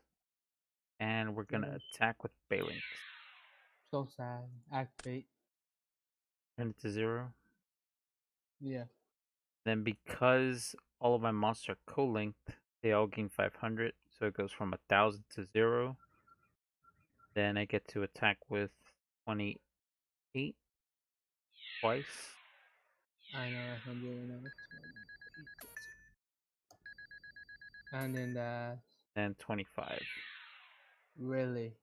and we're gonna attack with Balinks. So sad. Activate. Turn it to 0. Yeah. Then because all of my monsters are co-linked, they all gain 500, so it goes from 1,000 to 0. Then I get to attack with 28 twice. I know 100 and then that. And 25. Really.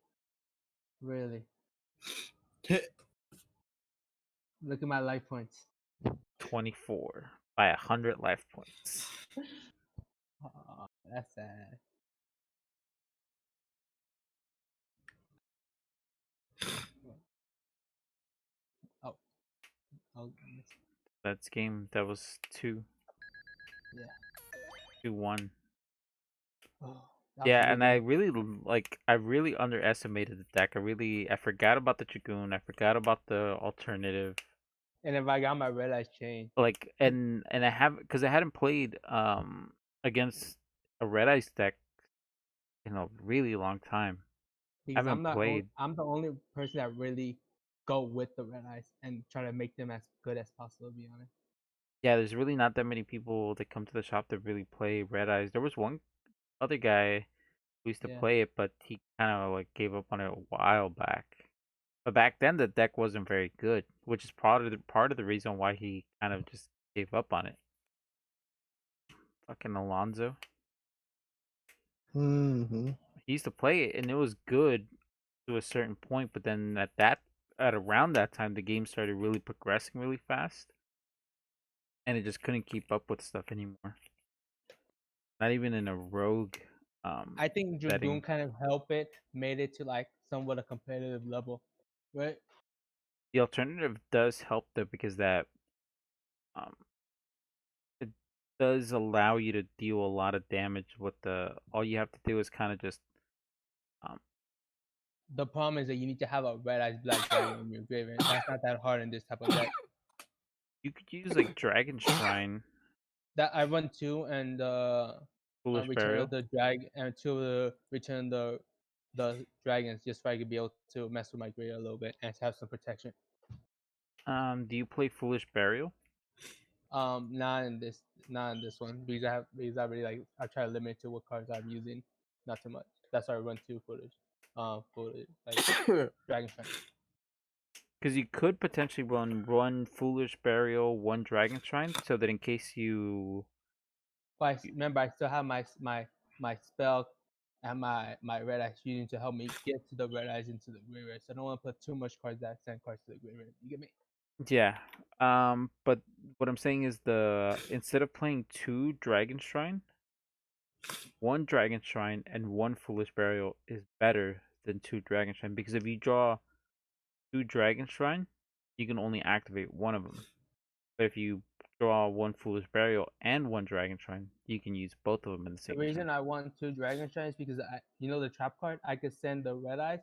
Look at my life points. 24 by 100 life points. Oh, that's sad. Oh, oh, That's game. That was 2. yeah. 2-1. Oh, that was a Yeah, good and I game. really I really underestimated the deck. I forgot about the Dragoon. I forgot about the alternative. And if I got my red eyes chain, Like and I have because I hadn't played against a Red Ice deck in a really long time. I because haven't played. I'm the only person that really go with the red eyes and try to make them as good as possible. To be honest. Yeah, there's really not that many people that come to the shop that really play Red Eyes. There was one other guy who used to Yeah. play it, but he kind of like gave up on it a while back. But back then the deck wasn't very good, which is part of the reason why he kind of just gave up on it. Fucking Alonzo. Mm-hmm. He used to play it and it was good to a certain point, but then at around that time the game started really progressing really fast and it just couldn't keep up with stuff anymore. Not even in a rogue I think Dragoon setting. kind of helped it, made it to like somewhat a competitive level, right? The alternative does help though because that um it does allow you to deal a lot of damage with the all you have to do is kind of just um The problem is that you need to have a red eyes black dragon in your graveyard. That's not that hard in this type of deck. you could use like Dragon Shrine, That I run two and Foolish return of Burial. the drag and to return the dragons just so I could be able to mess with my graveyard a little bit and have some protection. Do you play Foolish Burial? Not in this, not in this one because I really like I try to limit to what cards I'm using, not too much. That's why I run two footage like Dragon Shrine. Because you could potentially run one Foolish Burial, one Dragon Shrine, so that in case you But remember, I still have my spell and my red eyes using to help me get to the red eyes into the graveyard. So I don't want to put too much cards that send cards to the graveyard. You get me? yeah. But what I'm saying is the instead of playing 2 Dragon Shrine, 1 Dragon Shrine and 1 Foolish Burial is better than 2 Dragon Shrine because if you draw 2 Dragon Shrine, you can only activate one of them. But if you draw 1 Foolish Burial and 1 Dragon Shrine, you can use both of them in the The same turn. reason I want two Dragon Shrines because you know the trap card, I could send the red eyes,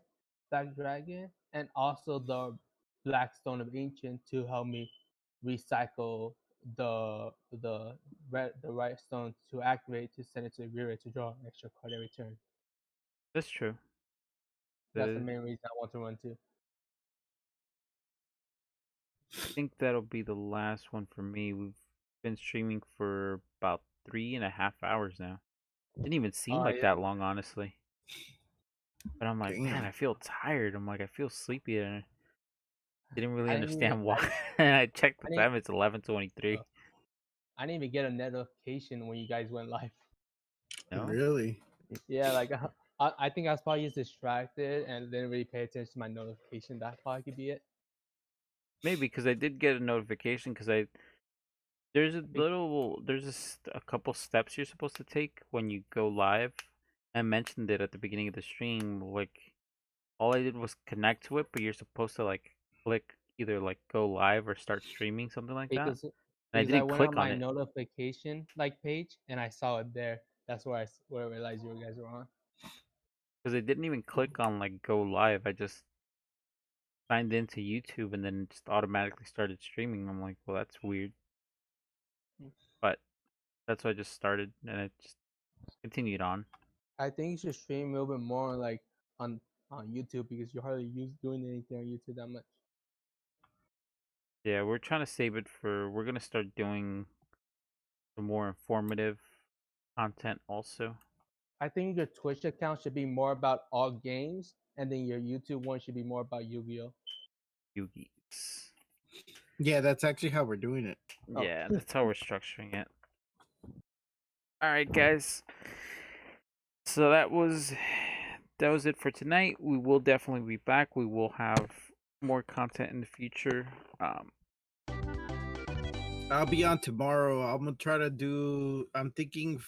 black dragon, and also the black stone of ancient to help me recycle the right stone to activate to send it to the graveyard to draw an extra card every turn. That's true. That's the The, main reason I want to run two. I think that'll be the last one for me. We've been streaming for about 3.5 hours now. Didn't even seem like Yeah. that long, honestly. But I'm like, man, Damn. I feel tired. I'm like, I feel sleepy. And I didn't really I didn't even understand why. And I checked the I didn't time. It's 11:23. I didn't even get a notification when you guys went live. No, Really? Yeah, like I think I was probably just distracted and didn't really pay attention to my notification. That probably could be it. maybe because I did get a notification because Be- a couple steps you're supposed to take when you go live. I mentioned it at the beginning of the stream. Like all I did was connect to it, but you're supposed to like click either like go live or start streaming, something like that. because And I because I didn't went on click on my it notification like page and I saw it there. That's where I realized you guys were on. because I didn't even click on like go live. I just signed into YouTube and then just automatically started streaming. I'm like, well, that's weird. But that's why I just started and it just continued on. I think you should stream a little bit more like on on YouTube because you hardly use doing anything on YouTube that much. Yeah, we're trying to save it for. We're gonna start doing some more informative content also. I think your Twitch account should be more about all games, and then your YouTube one should be more about Yu-Gi-Oh. Yugi's. Yeah, that's actually how we're doing it. Oh. Yeah, that's how we're structuring it. All right, guys. So that was it for tonight. We will definitely be back. We will have more content in the future. I'll be on tomorrow. I'm gonna try to do. I'm thinking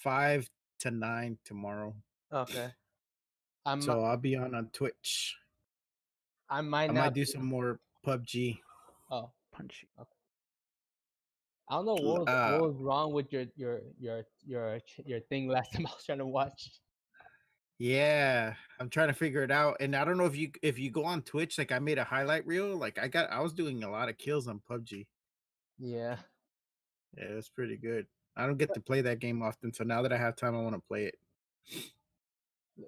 5 to 9 tomorrow. Okay. I'm So I'll be on Twitch. I might I not might do be. some more PUBG. Oh, Punchy. okay. I don't know what was wrong with your thing last time I was trying to watch. Yeah, I'm trying to figure it out. And I don't know if you go on Twitch, like I made a highlight reel. Like I was doing a lot of kills on PUBG. Yeah. Yeah, it was pretty good. I don't get to play that game often, so now that I have time, I want to play it.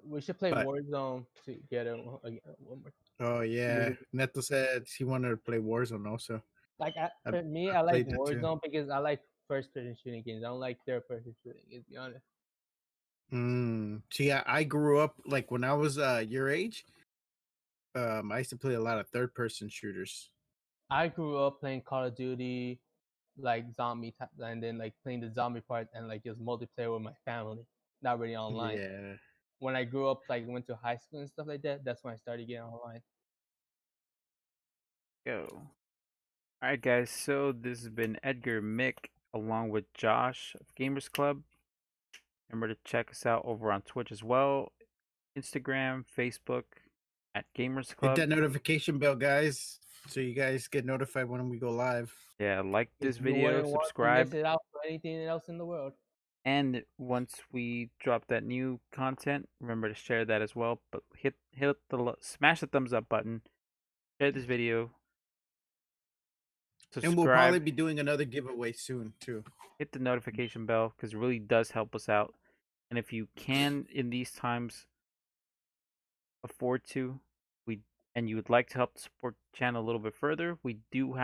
We should play But Warzone to get one more. oh yeah, Neto said he wanted to play Warzone also. Like I, for me, I I like played that too. Warzone because I like first-person shooting games. I don't like third-person shooting. To be honest. See, I grew up like when I was your age. I used to play a lot of third person shooters. I grew up playing Call of Duty, like zombie type, and then like playing the zombie part and like just multiplayer with my family, not really online. Yeah. When I grew up, like went to high school and stuff like that, that's when I started getting online. Go. Alright, guys, so this has been Edgar Mick along with Josh of Gamers Club. Remember to check us out over on Twitch as well, Instagram, Facebook at Gamers Hit Club. that notification bell, guys, so you guys get notified when we go live. Yeah, like If this you video, wouldn't want to subscribe, miss it out for anything else in the world. and once we drop that new content, remember to share that as well. But smash the thumbs up button, share this video, And we'll probably subscribe, be doing another giveaway soon too. hit the notification bell because it really does help us out. And if you can in these times afford to, and you would like to help support the channel a little bit further, we do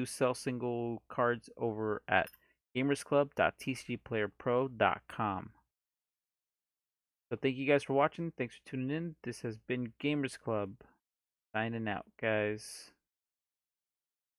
sell single cards over at gamersclub.tcgplayerpro.com. So thank you guys for watching. Thanks for tuning in. This has been Gamers Club. Signing out, guys.